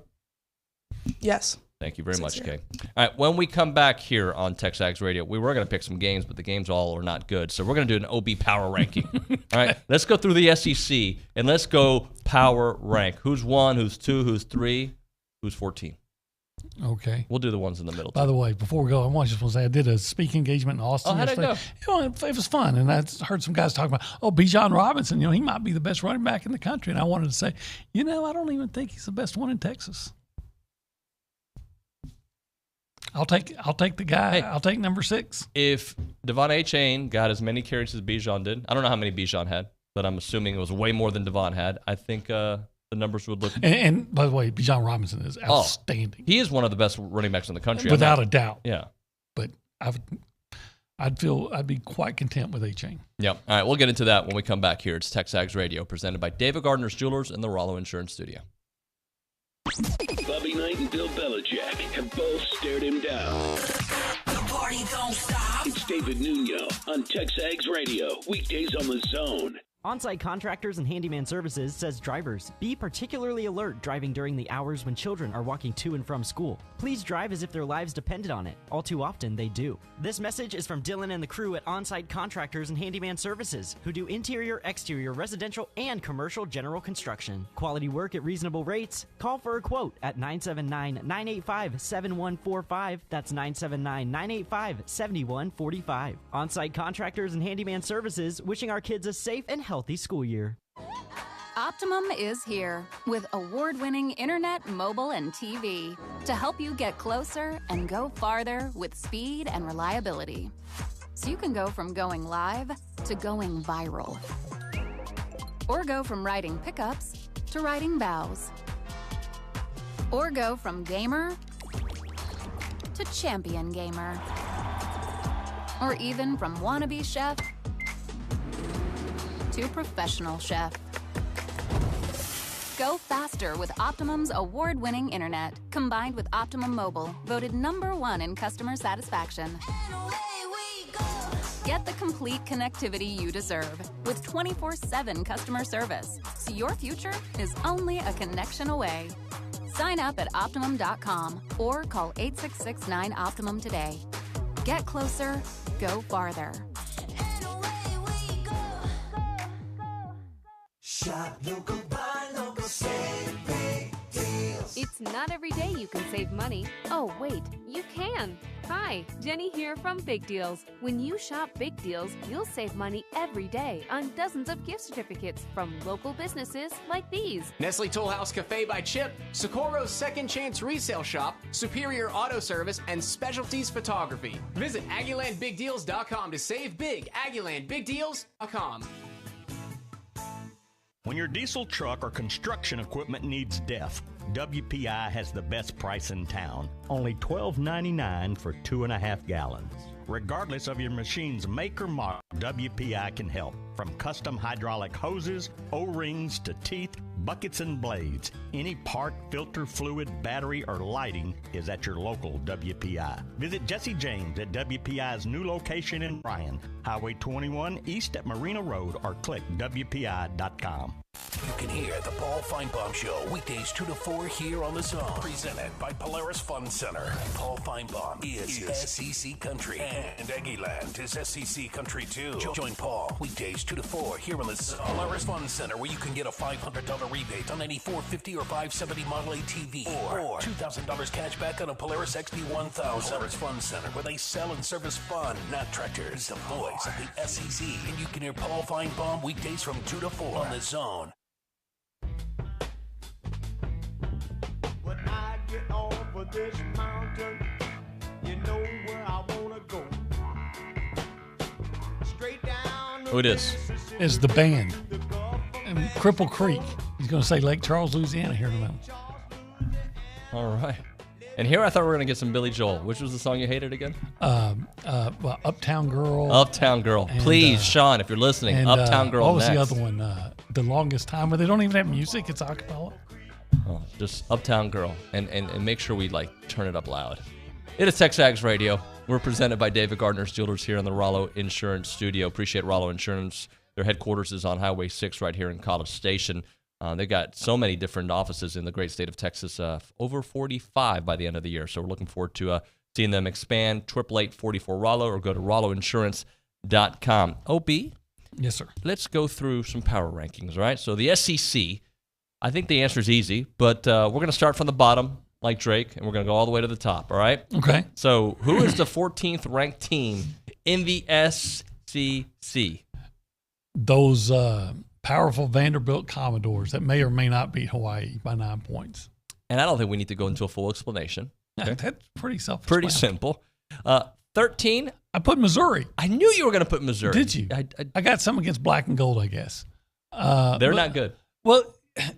Yes. Thank you very much, Kay. All right, when we come back here on TexAgs Radio, we were going to pick some games, but the games all are not good. So we're going to do an OB power ranking. All right, let's go through the SEC, and let's go power rank. Who's 1, who's 2, who's 3, who's 14? Okay. We'll do the ones in the middle. By the way, before we go, I just want to say I did a speaking engagement in Austin yesterday. It was fun, and I heard some guys talking about, Bijan Robinson, he might be the best running back in the country, and I wanted to say, I don't even think he's the best one in Texas. I'll take the guy. Hey, I'll take number 6. If Devon Achane got as many carries as Bijan did, I don't know how many Bijan had, but I'm assuming it was way more than Devon had. I think the numbers would look. And by the way, Bijan Robinson is outstanding. He is one of the best running backs in the country, without a doubt. Yeah, but I'd be quite content with Achane. Yeah. All right, we'll get into that when we come back here. It's TexAgs Radio, presented by David Gardner's Jewelers and the Rollo Insurance Studio. Bobby Knight and Bill Belichick have both stared him down. The party don't stop. It's David Nuño on TexAgs Radio, weekdays on the Zone. On-site Contractors and Handyman Services says drivers, be particularly alert driving during the hours when children are walking to and from school. Please drive as if their lives depended on it. All too often, they do. This message is from Dylan and the crew at On-site Contractors and Handyman Services, who do interior, exterior, residential, and commercial general construction. Quality work at reasonable rates. Call for a quote at 979-985-7145. That's 979-985-7145. On-site Contractors and Handyman Services, wishing our kids a safe and healthy school year. Optimum is here with award-winning internet, mobile, and TV to help you get closer and go farther with speed and reliability. So you can go from going live to going viral. Or go from riding pickups to riding bows. Or go from gamer to champion gamer. Or even from wannabe chef to professional chef. Go faster with Optimum's award-winning internet, combined with Optimum Mobile, voted #1 in customer satisfaction. Get the complete connectivity you deserve with 24/7 customer service, so your future is only a connection away. Sign up at Optimum.com or call 866-9-OPTIMUM today. Get closer, go farther. Shop local, buy local, save big deals. It's not every day you can save money. Oh, wait, you can. Hi, Jenny here from Big Deals. When you shop Big Deals, you'll save money every day on dozens of gift certificates from local businesses like these. Nestle Toll House Cafe by Chip, Socorro's Second Chance Resale Shop, Superior Auto Service, and Specialties Photography. Visit AggielandBigDeals.com to save big. AggielandBigDeals.com. When your diesel truck or construction equipment needs DEF, WPI has the best price in town. Only $12.99 for 2.5 gallons. Regardless of your machine's make or model, WPI can help. From custom hydraulic hoses, O-rings to teeth, buckets and blades. Any part, filter, fluid, battery, or lighting is at your local WPI. Visit Jesse James at WPI's new location in Bryan, Highway 21 east at Marina Road, or click WPI.com. You can hear the Paul Feinbaum Show weekdays 2 to 4 here on the Zone. Presented by Polaris Fun Center. Paul Feinbaum is SEC Country, and Aggieland is SEC Country too. Join Paul weekdays 2 to 4 here on the Zone. Polaris Fun Center, where you can get a $500 rebate on any 450 or 570 Model A TV, or $2,000 cash back on a Polaris XP1000. Polaris Fun Center, where they sell and service fun, not tractors. The voice of the SEC, and you can hear Paul Feinbaum weekdays from 2 to 4 on the Zone. When I get over this mountain, you know where I wanna go. Straight down. Who it is? Is the band. And Cripple Creek. He's going to say Lake Charles, Louisiana here in a minute. All right. And here I thought we were going to get some Billy Joel. Which was the song you hated again? Well, Uptown Girl. Uptown Girl. And, please, Sean, if you're listening, and, Uptown Girl what was next. the other one? The Longest Time, where they don't even have music. It's a cappella. Oh, just Uptown Girl. And make sure we, turn it up loud. It is TexAgs Radio. We're presented by David Gardner's Jewelers here in the Rollo Insurance Studio. Appreciate Rollo Insurance. Their headquarters is on Highway 6 right here in College Station. They've got so many different offices in the great state of Texas, over 45 by the end of the year. So we're looking forward to seeing them expand. 888-44-ROLLO, or go to rolloinsurance.com. OB? Yes, sir. Let's go through some power rankings, right? So the SEC, I think the answer is easy, but we're going to start from the bottom like Drake, and we're going to go all the way to the top, all right? Okay. So who is the 14th ranked team in the SEC? Those powerful Vanderbilt Commodores that may or may not beat Hawaii by 9 points. And I don't think we need to go into a full explanation. Okay? That's pretty self-explanatory. Pretty simple. 13. I put Missouri. I knew you were going to put Missouri. Did you? I got some against Black and Gold, I guess. They're not good. Well,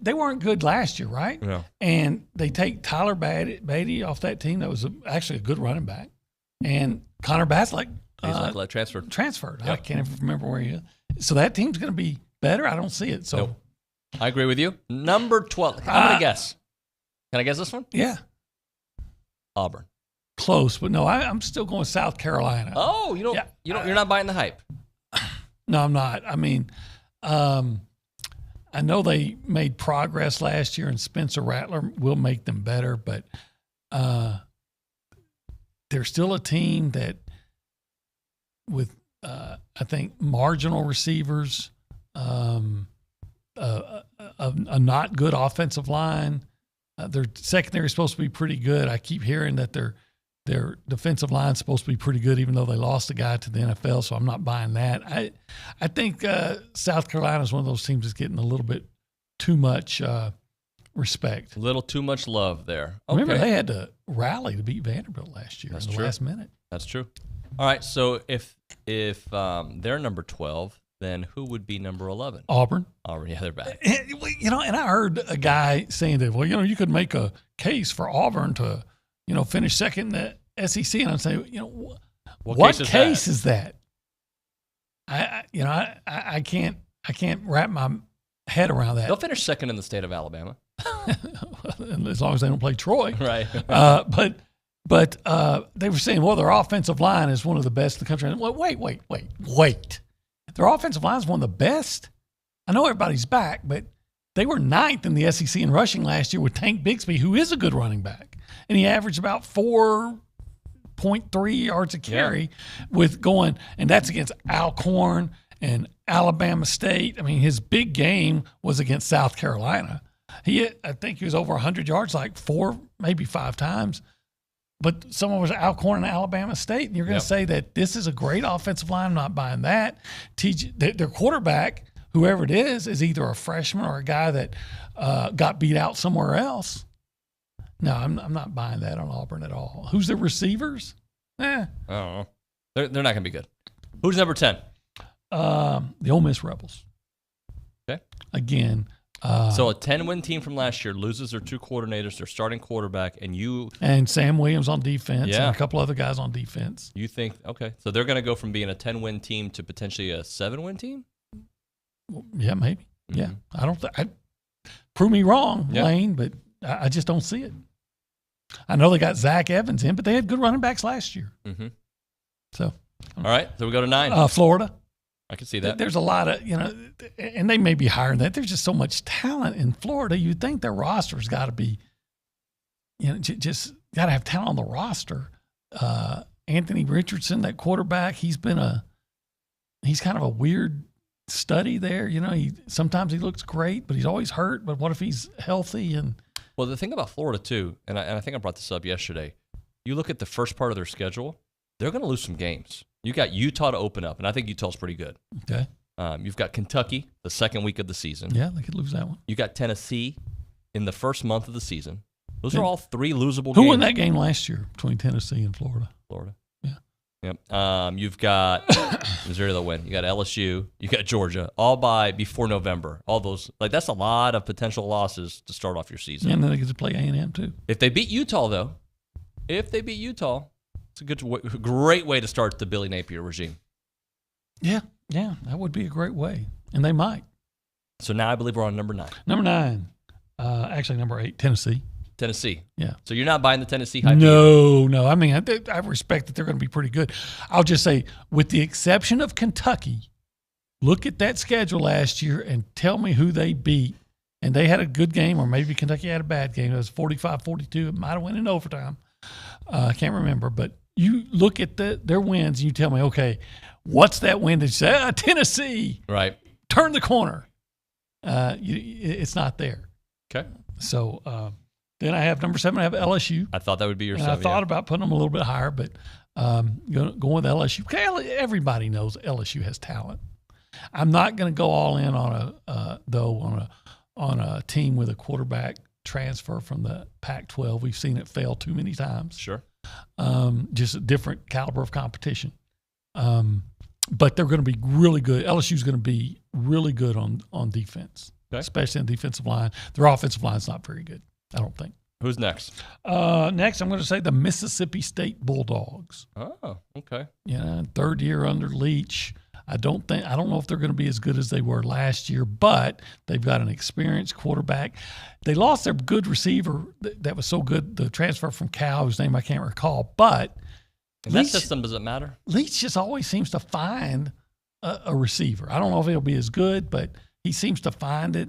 they weren't good last year, right? Yeah. And they take Tyler Beatty off that team. That was actually a good running back. And Connor Baslick transferred. Yep. I can't even remember where he is. So that team's going to be better? I don't see it. So Nope. I agree with you. Number 12. I'm going to guess. Can I guess this one? Yeah. Auburn. Close, but no, I'm still going South Carolina. Oh, you're not buying the hype. No, I'm not. I mean, I know they made progress last year, and Spencer Rattler will make them better, but they're still a team that, with I think marginal receivers, a not good offensive line. Their secondary is supposed to be pretty good. I keep hearing that their defensive line is supposed to be pretty good, even though they lost a guy to the NFL. So I'm not buying that. I think South Carolina is one of those teams that's getting a little bit too much respect. A little too much love there. Okay. Remember, they had to rally to beat Vanderbilt last year in the last minute. That's true. All right. So if they're number 12, then who would be number 11? Auburn. Auburn, yeah, they're back. And I heard a guy saying that, you could make a case for Auburn to, finish second in the SEC. And I'm saying, what case is that? I can't wrap my head around that. They'll finish second in the state of Alabama. As long as they don't play Troy. Right. But they were saying, their offensive line is one of the best in the country. Well, wait. Their offensive line is one of the best. I know everybody's back, but they were 9th in the SEC in rushing last year with Tank Bigsby, who is a good running back. And he averaged about 4.3 yards a carry and that's against Alcorn and Alabama State. I mean, his big game was against South Carolina. I think he was over 100 yards like 4, maybe 5 times. But someone was Alcorn and Alabama State, and you're going to say that this is a great offensive line. I'm not buying that. Their quarterback, whoever it is either a freshman or a guy that got beat out somewhere else. No, I'm not buying that on Auburn at all. Who's their receivers? I don't know. They're not going to be good. Who's number 10? The Ole Miss Rebels. Okay. Again. So a 10-win team from last year loses their 2 coordinators, their starting quarterback, and Sam Williams on defense, and a couple other guys on defense. You think so they're going to go from being a 10-win team to potentially a 7-win team? Yeah, maybe. Mm-hmm. Yeah, I don't. Prove me wrong, Lane, but I just don't see it. I know they got Zach Evans in, but they had good running backs last year. Mm-hmm. So, all right, so we go to 9. Florida. I can see that. There's a lot of, and they may be higher than that. There's just so much talent in Florida. You'd think their roster's got to be, just got to have talent on the roster. Anthony Richardson, that quarterback, he's kind of a weird study there. Sometimes he looks great, but he's always hurt. But what if he's healthy? Well, the thing about Florida too, and I think I brought this up yesterday. You look at the first part of their schedule; they're going to lose some games. You got Utah to open up, and I think Utah's pretty good. Okay. You've got Kentucky the second week of the season. Yeah, they could lose that one. You got Tennessee in the first month of the season. Those are all 3 losable games. Who won that game last year between Tennessee and Florida? Florida. Yeah. Yep. You've got Missouri to win. You got LSU. You got Georgia. All before November. All those that's a lot of potential losses to start off your season. Yeah, and then they get to play A&M too. If they beat Utah, though, it's a great way to start the Billy Napier regime. Yeah, that would be a great way, and they might. So now I believe we're on number 9. Number 9, actually number 8, Tennessee. Tennessee. Yeah. So you're not buying the Tennessee hype? No. I mean, I respect that they're going to be pretty good. I'll just say, with the exception of Kentucky, look at that schedule last year and tell me who they beat. And they had a good game, or maybe Kentucky had a bad game. It was 45-42. It might have went in overtime. I can't remember, but you look at their wins and you tell me, okay, what's that win that you say, Tennessee, right? Turn the corner. It's not there. Okay. So Then I have number 7. I have LSU. I thought that would be your and 7. I thought about putting them a little bit higher, but going with LSU. Everybody knows LSU has talent. I'm not going to go all in on a team with a quarterback transfer from the Pac-12. We've seen it fail too many times. Sure. Just a different caliber of competition. But they're going to be really good. LSU's going to be really good on defense, especially on the defensive line. Their offensive line is not very good, I don't think. Who's next? Next, I'm going to say the Mississippi State Bulldogs. Oh, okay. Yeah, third year under Leach. I don't know if they're going to be as good as they were last year, but they've got an experienced quarterback. They lost their good receiver that was so good, the transfer from Cal, whose name I can't recall. But in that system, does it matter? Leach just always seems to find a receiver. I don't know if he'll be as good, but he seems to find it.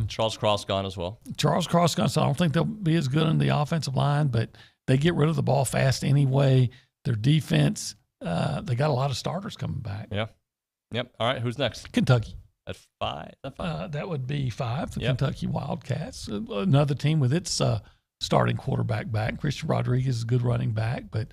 Charles Cross gone as well. Charles Cross gone, so I don't think they'll be as good on the offensive line, but they get rid of the ball fast anyway. Their defense, they got a lot of starters coming back. Yeah. Yep. All right. Who's next? Kentucky. At 5? That would be 5, the Kentucky Wildcats. Another team with its starting quarterback back. Christian Rodriguez is a good running back, but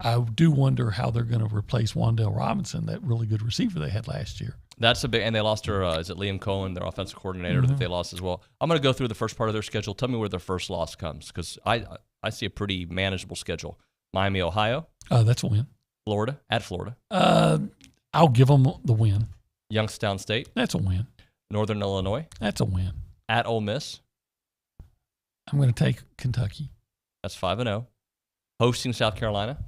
I do wonder how they're going to replace Wan'Dale Robinson, that really good receiver they had last year. That's a big, and they lost their, is it Liam Cohen, their offensive coordinator, that they lost as well. I'm going to go through the first part of their schedule. Tell me where their first loss comes, because I see a pretty manageable schedule. Miami, Ohio. That's a win. Florida, at Florida. I'll give them the win. Youngstown State. That's a win. Northern Illinois. That's a win. At Ole Miss. I'm going to take Kentucky. That's 5-0. Hosting South Carolina.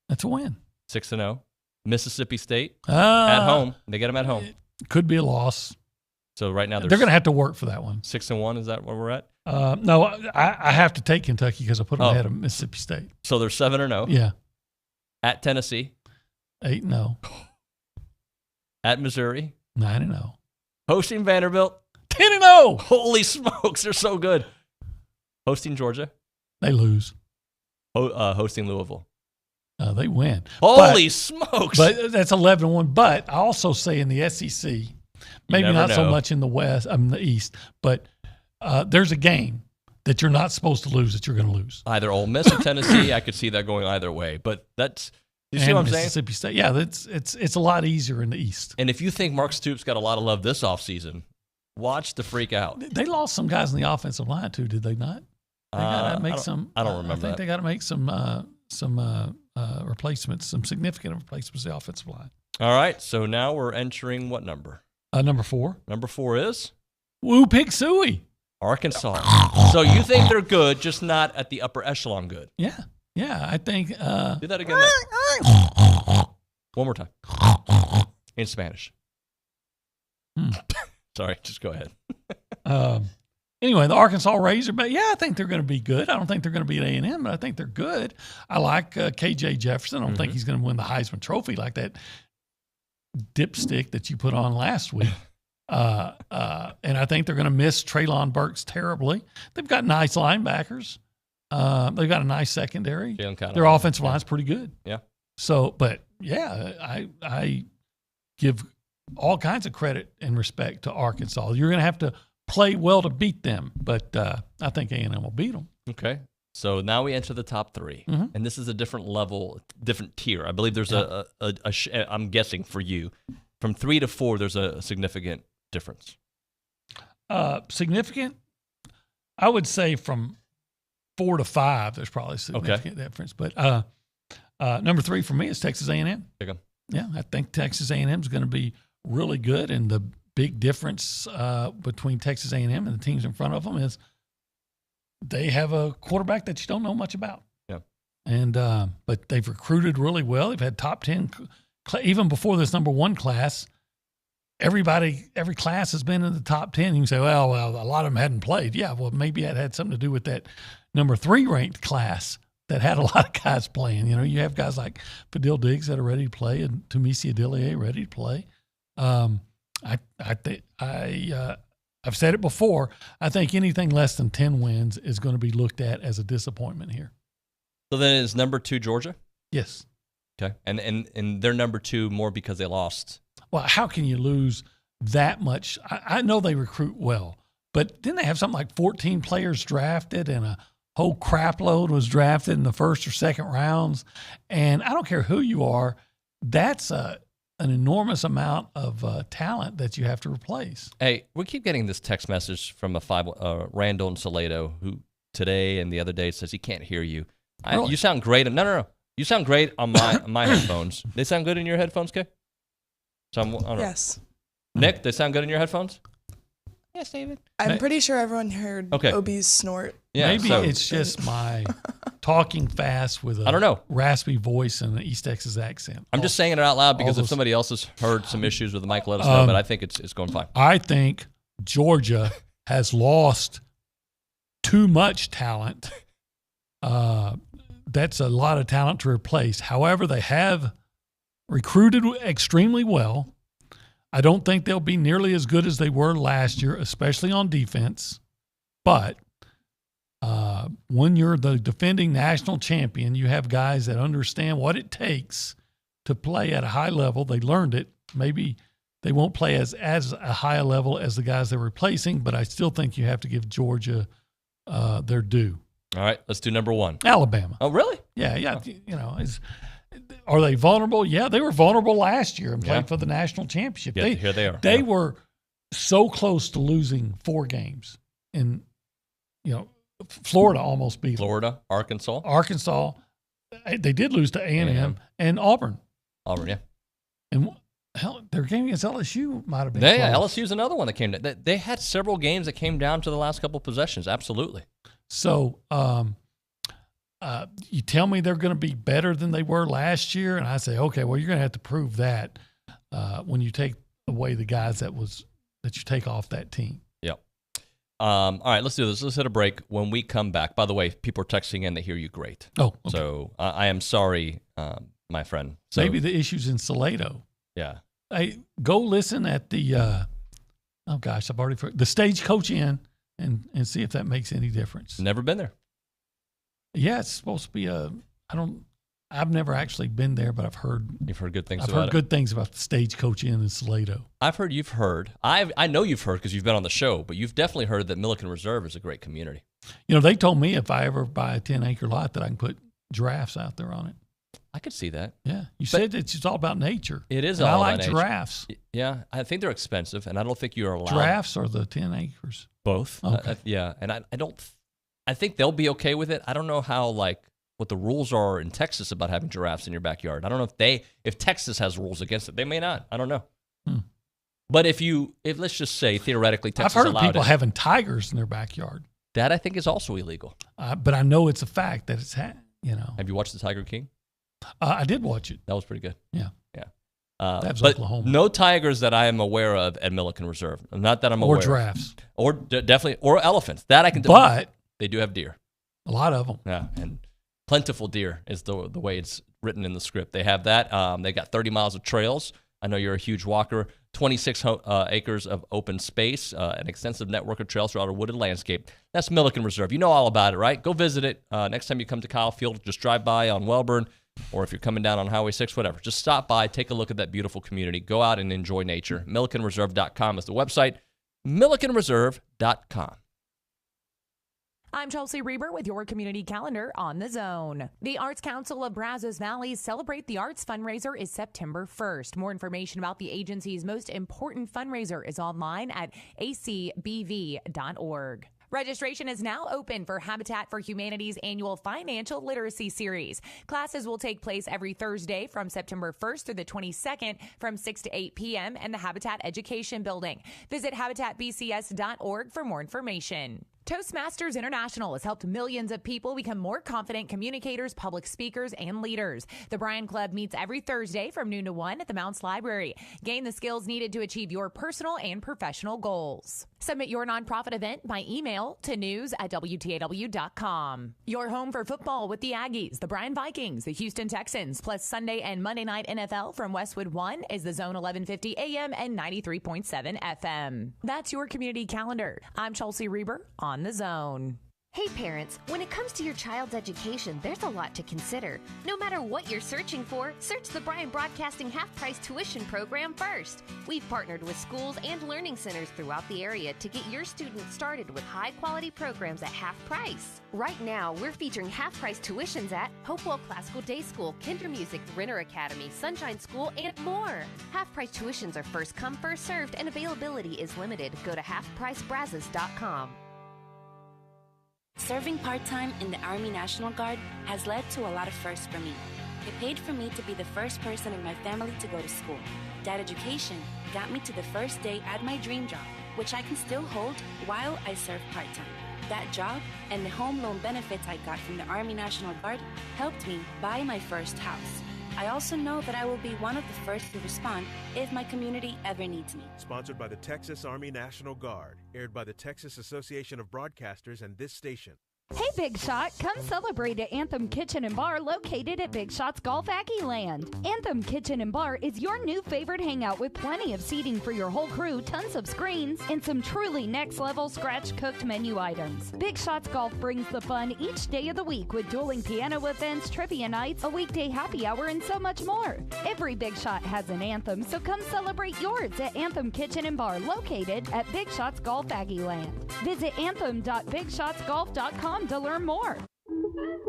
That's a win. 6-0. Mississippi State at home. They get them at home. Could be a loss. So right now they're going to have to work for that one. 6-1. Is that where we're at? No, I have to take Kentucky because I put them ahead of Mississippi State. So they're 7-0. Yeah. At Tennessee. 8-0. At Missouri. 9-0. Hosting Vanderbilt. 10-0. Holy smokes, they're so good. Hosting Georgia. They lose. Hosting Louisville. They win. Holy smokes. But that's 11-1. But I also say in the SEC, maybe not so much in the West, the East, but there's a game that you're not supposed to lose that you're going to lose. Either Ole Miss or Tennessee. I could see that going either way. But that's, you see what I'm saying? Mississippi State. Yeah, it's a lot easier in the East. And if you think Mark Stoops got a lot of love this offseason, watch the freak out. They lost some guys in the offensive line too, did they not? They got to make some. I don't remember. I think they got to make some replacements, some significant replacements to the offensive line. All right, so now we're entering what number? Number 4. Number 4 is? Woo Pig Suey. Arkansas. So you think they're good, just not at the upper echelon good? Yeah, I think. Do that again. One more time. In Spanish. Sorry, just go ahead. Anyway, the Arkansas Razorback, I think they're going to be good. I don't think they're going to beat A&M, but I think they're good. I like KJ Jefferson. I don't think he's going to win the Heisman Trophy like that dipstick that you put on last week. And I think they're going to miss Treylon Burks terribly. They've got nice linebackers. They've got a nice secondary. Their offensive line's pretty good. Yeah. So, but I give all kinds of credit and respect to Arkansas. You're going to have to play well to beat them, but I think A&M will beat them. Okay. So now we enter the top 3, and this is a different level, different tier. I believe there's I'm guessing for you, from 3 to 4, there's a significant difference. Significant? I would say from 4 to 5, there's probably a significant difference. But number 3 for me is Texas A&M. Pick 'em. Yeah, I think Texas A&M is going to be really good, and the big difference between Texas A&M and the teams in front of them is they have a quarterback that you don't know much about. Yeah. And but they've recruited really well. They've had top 10 even before this number 1 class. Every class has been in the top 10. You can say, well, a lot of them hadn't played. Yeah, well, maybe that had something to do with that number 3 ranked class that had a lot of guys playing. You know, you have guys like Fadil Diggs that are ready to play and Tumisi Adilier ready to play. I've said it before. I think anything less than 10 wins is going to be looked at as a disappointment here. So then is number 2 Georgia? Yes. Okay. And they're number 2 more because they lost. Well, how can you lose that much? I know they recruit well, But didn't they have something like 14 players drafted and a whole crap load was drafted in the first or second rounds? And I don't care who you are, that's an enormous amount of talent that you have to replace. Hey, we keep getting this text message from Randall in Salado, who today and the other day says he can't hear you. Really? You sound great. No. You sound great on my headphones. They sound good in your headphones, Kay? I don't know. Yes. Nick, they sound good in your headphones? Yes, David. I'm pretty sure everyone heard OB's snort. Yeah, maybe it's just my talking fast with a raspy voice and an East Texas accent. I'm just saying it out loud because if somebody else has heard some issues with the mic, let us know. But I think it's going fine. I think Georgia has lost too much talent. That's a lot of talent to replace. However, they have recruited extremely well. I don't think they'll be nearly as good as they were last year, especially on defense. But when you're the defending national champion, you have guys that understand what it takes to play at a high level. They learned it. Maybe they won't play as a high a level as the guys they're replacing, but I still think you have to give Georgia their due. All right, let's do number one. Alabama. Oh, really? Yeah. You know, are they vulnerable? Yeah, they were vulnerable last year and played for the national championship. Yeah, here they are. They were so close to losing 4 games. And, Florida almost beat them. Florida, Arkansas. They did lose to A&M and Auburn. Auburn, yeah. And their game against LSU might have been close. LSU's another one that came down. They had several games that came down to the last couple of possessions. Absolutely. So you tell me they're going to be better than they were last year, and I say, okay, well, you're going to have to prove that when you take away the guys that you take off that team. Yep. All right, let's do this. Let's hit a break. When we come back, by the way, people are texting in. They hear you great. Oh, okay. So I am sorry, my friend. So, maybe the issue's in Salado. Yeah. Hey, go listen at the I've already forgot, the Stagecoach Inn and see if that makes any difference. Never been there. Yeah, it's supposed to be I've never actually been there, but I've heard. You've heard good things I've about heard good things about the Stagecoach Inn in Salado. I've heard you've heard. I know you've heard because you've been on the show, but you've definitely heard that Milliken Reserve is a great community. They told me if I ever buy a 10-acre lot that I can put giraffes out there on it. I could see that. Yeah. You said it's all about nature. It is and all I about like nature. giraffes. Yeah. I think they're expensive, and I don't think you're allowed. Giraffes or the 10 acres? Both. Okay. Yeah. And I think they'll be okay with it. I don't know how, what the rules are in Texas about having giraffes in your backyard. I don't know if Texas has rules against it. They may not. I don't know. But if let's just say theoretically Texas I've heard of allowed people it, having tigers in their backyard. That I think is also illegal. But I know it's a fact that it's Have you watched The Tiger King? I did watch it. That was pretty good. Yeah. Yeah. That was but Oklahoma. No tigers that I am aware of at Milliken Reserve. Not that I'm aware of. Or giraffes. Or definitely, or elephants. That I can do. But they do have deer. A lot of them. Yeah. And plentiful deer is the way it's written in the script. They have that. They got 30 miles of trails. I know you're a huge walker. 26 acres of open space, an extensive network of trails throughout a wooded landscape. That's Milliken Reserve. You know all about it, right? Go visit it. Next time you come to Kyle Field, just drive by on Welborn, or if you're coming down on Highway 6, whatever. Just stop by, take a look at that beautiful community. Go out and enjoy nature. MillikenReserve.com is the website. MillikenReserve.com. I'm Chelsea Reber with your community calendar on The Zone. The Arts Council of Brazos Valley Celebrate the Arts fundraiser is September 1st. More information about the agency's most important fundraiser is online at acbv.org. Registration is now open for Habitat for Humanity's annual Financial Literacy Series. Classes will take place every Thursday from September 1st through the 22nd from 6 to 8 p.m. in the Habitat Education Building. Visit habitatbcs.org for more information. Toastmasters International has helped millions of people become more confident communicators, public speakers, and leaders. The Bryan Club meets every Thursday from noon to 1 at the Mounts Library. Gain the skills needed to achieve your personal and professional goals. Submit your nonprofit event by email to news@WTAW.com. Your home for football with the Aggies, the Bryan Vikings, the Houston Texans, plus Sunday and Monday night NFL from Westwood One is the Zone 1150 AM and 93.7 FM. That's your community calendar. I'm Chelsea Reber on The Zone. Hey parents, when it comes to your child's education, there's a lot to consider. No matter what you're searching for, search the Bryan Broadcasting half-price tuition program first. We've partnered with schools and learning centers throughout the area to get your students started with high-quality programs at half price. Right now, we're featuring half-price tuitions at Hopewell Classical Day School, Kinder Music, Renner Academy, Sunshine School, and more. Half-price tuitions are first come, first served, and availability is limited. Go to halfpricebrazos.com. Serving part-time in the Army National Guard has led to a lot of firsts for me. It paid for me to be the first person in my family to go to school. That education got me to the first day at my dream job, which I can still hold while I serve part-time. That job and the home loan benefits I got from the Army National Guard helped me buy my first house. I also know that I will be one of the first to respond if my community ever needs me. Sponsored by the Texas Army National Guard. Aired by the Texas Association of Broadcasters and this station. Hey, Big Shot, come celebrate at Anthem Kitchen and Bar located at Big Shot's Golf Aggie Land. Anthem Kitchen and Bar is your new favorite hangout with plenty of seating for your whole crew, tons of screens, and some truly next-level scratch-cooked menu items. Big Shot's Golf brings the fun each day of the week with dueling piano events, trivia nights, a weekday happy hour, and so much more. Every Big Shot has an anthem, so come celebrate yours at Anthem Kitchen and Bar located at Big Shot's Golf Aggie Land. Visit anthem.bigshotsgolf.com to learn more.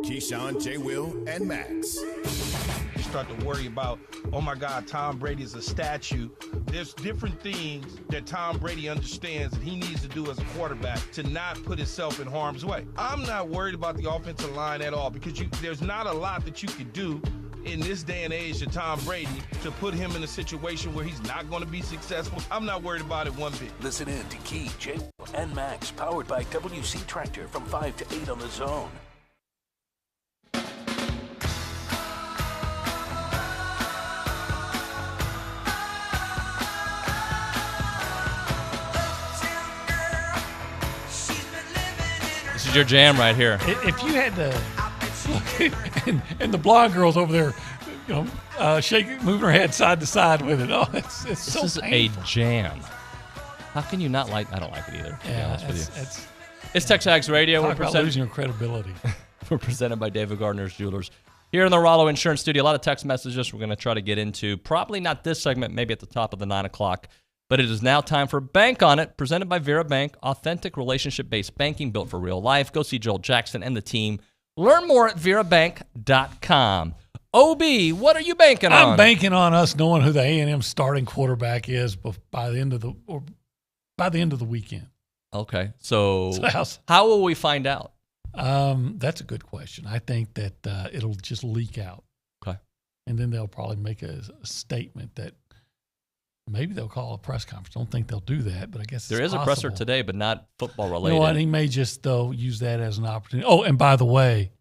Keyshawn, J. Will, and Max. You start to worry about, oh my God, Tom Brady is a statue. There's different things that Tom Brady understands that he needs to do as a quarterback to not put himself in harm's way. I'm not worried about the offensive line at all because there's not a lot that you can do in this day and age to Tom Brady to put him in a situation where he's not going to be successful. I'm not worried about it one bit. Listen in to Key, J, and Max, powered by WC Tractor from 5 to 8 on the Zone. This is your jam right here. If you had to and the blonde girl's over there, moving her head side to side with it. Oh, it's so This is painful. a jam. How can you not like? I don't like it either. To be Yeah, honest with you. it's It's TexAgs Radio. talk about losing your credibility. We're presented by David Gardner's Jewelers. Here in the Rollo Insurance Studio, a lot of text messages we're going to try to get into. Probably not this segment, maybe at the top of the 9 o'clock. But it is now time for Bank on It, presented by Vera Bank. Authentic relationship-based banking built for real life. Go see Joel Jackson and the team. Learn more at verabank.com. OB, what are you banking on? I'm banking on us knowing who the A&M starting quarterback is by the end of the weekend. Okay, so So how will we find out? That's a good question. I think that it'll just leak out. Okay. And then they'll probably make a statement that maybe they'll call a press conference. Don't think they'll do that, but I guess There it's is a presser possible. today, but not football You related. know what? He may just, though, use that as an opportunity. Oh, and by the way,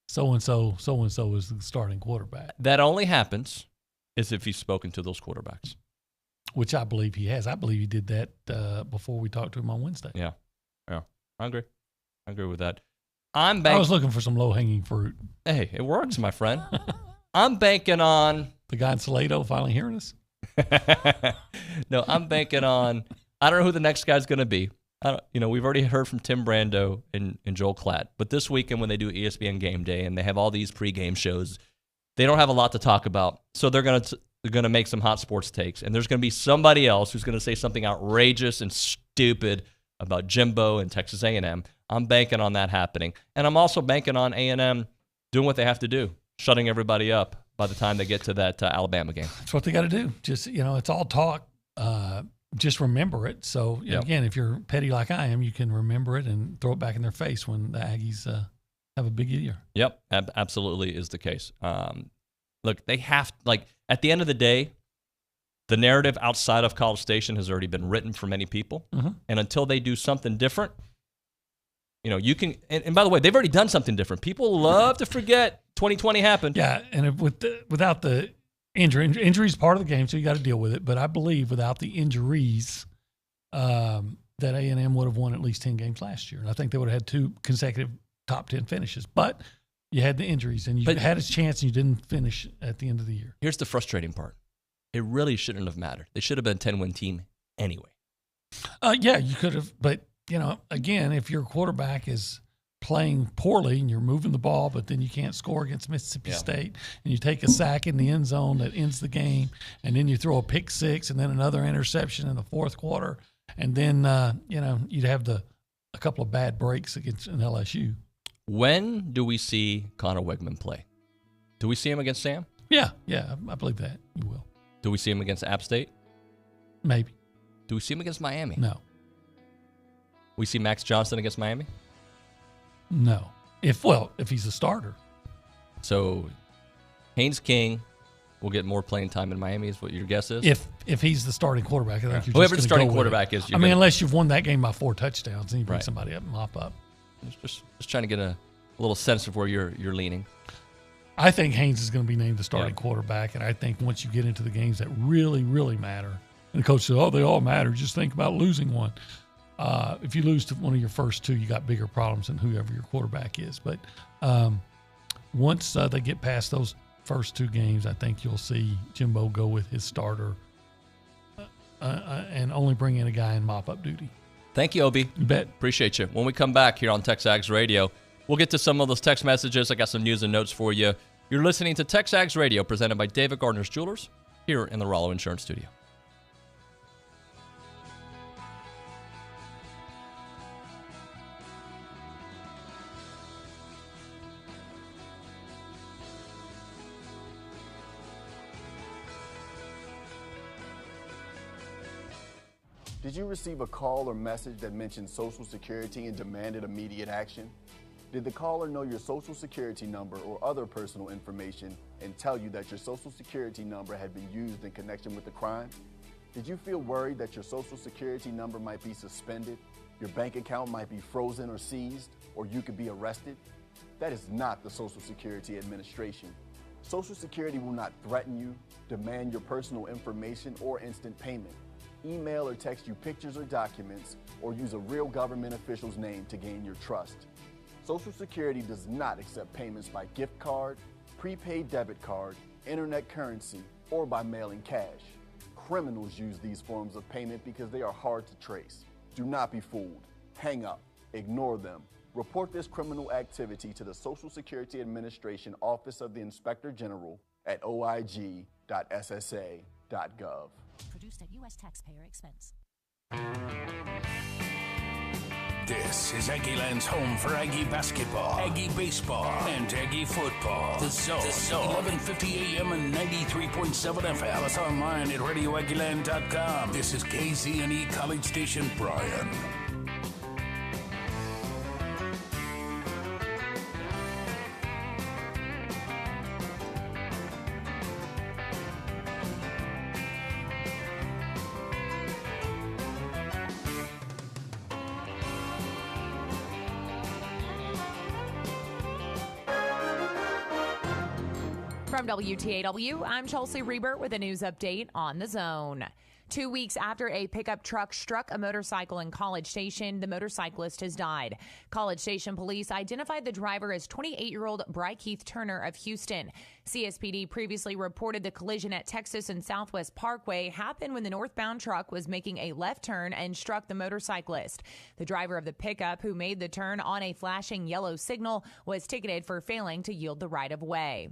so-and-so is the starting quarterback. That only happens is if he's spoken to those quarterbacks. Which I believe he has. I believe he did that before we talked to him on Wednesday. Yeah. I agree with that. I was looking for some low-hanging fruit. Hey, it works, my friend. I'm banking on the guy in Salado finally hearing us. No, I'm banking on. I don't know who the next guy's going to be. We've already heard from Tim Brando and Joel Klatt, but this weekend when they do ESPN Game Day and they have all these pregame shows, they don't have a lot to talk about. So they're going to make some hot sports takes, and there's going to be somebody else who's going to say something outrageous and stupid about Jimbo and Texas A&M. I'm banking on that happening, and I'm also banking on A&M doing what they have to do, shutting everybody up by the time they get to that Alabama game. That's what they got to do. Just, it's all talk. Just remember it. So, again, if you're petty like I am, you can remember it and throw it back in their face when the Aggies have a big year. Yep, absolutely is the case. Look, they have, at the end of the day, the narrative outside of College Station has already been written for many people. Mm-hmm. And until they do something different, you can, and by the way, they've already done something different. People love to forget 2020 happened. Yeah, and without the injuries part of the game, so you got to deal with it. But I believe without the injuries, that A&M would have won at least 10 games last year. And I think they would have had 2 consecutive top 10 finishes. But you had the injuries, and you had a chance, and you didn't finish at the end of the year. Here's the frustrating part. It really shouldn't have mattered. They should have been a 10-win team anyway. Yeah, you could have. But, again, if your quarterback is playing poorly and you're moving the ball, but then you can't score against Mississippi State, and you take a sack in the end zone that ends the game, and then you throw a pick six and then another interception in the fourth quarter, and then you'd have a couple of bad breaks against an LSU. When do we see Connor Wegman play? Do we see him against Sam? Yeah, I believe that you will. Do we see him against App State? Maybe. Do we see him against Miami? No. We see Max Johnson against Miami? No. If he's a starter. So Haynes King will get more playing time in Miami is what your guess is? If he's the starting quarterback, I think you're whoever just the starting go quarterback is. Unless you've won that game by 4 touchdowns, and you bring somebody up and mop up. Just trying to get a little sense of where you're leaning. I think Haynes is going to be named the starting quarterback, and I think once you get into the games that really, really matter, and the coach says, they all matter, just think about losing one. If you lose to one of your first 2, you got bigger problems than whoever your quarterback is. But once they get past those first 2 games, I think you'll see Jimbo go with his starter and only bring in a guy in mop-up duty. Thank you, Obi. You bet. Appreciate you. When we come back here on TexAgs Radio, we'll get to some of those text messages. I got some news and notes for you. You're listening to TexAgs Radio, presented by David Gardner's Jewelers, here in the Rollo Insurance Studio. Did you receive a call or message that mentioned Social Security and demanded immediate action? Did the caller know your Social Security number or other personal information and tell you that your Social Security number had been used in connection with the crime? Did you feel worried that your Social Security number might be suspended, your bank account might be frozen or seized, or you could be arrested? That is not the Social Security Administration. Social Security will not threaten you, demand your personal information, or instant payment. Email or text you pictures or documents, or use a real government official's name to gain your trust. Social Security does not accept payments by gift card, prepaid debit card, internet currency, or by mailing cash. Criminals use these forms of payment because they are hard to trace. Do not be fooled. Hang up. Ignore them. Report this criminal activity to the Social Security Administration Office of the Inspector General at oig.ssa.gov. Produced at U.S. taxpayer expense. This is Aggieland's home for Aggie basketball, Aggie baseball, and Aggie football. The Zone. 1150 AM and 93.7 FM. Tell us online at radioaggieland.com. This is KZNE College Station, Bryan. From WTAW, I'm Chelsea Reber with a news update on The Zone. 2 weeks after a pickup truck struck a motorcycle in College Station, the motorcyclist has died. College Station police identified the driver as 28-year-old Bry Keith Turner of Houston. CSPD previously reported the collision at Texas and Southwest Parkway happened when the northbound truck was making a left turn and struck the motorcyclist. The driver of the pickup, who made the turn on a flashing yellow signal, was ticketed for failing to yield the right-of-way.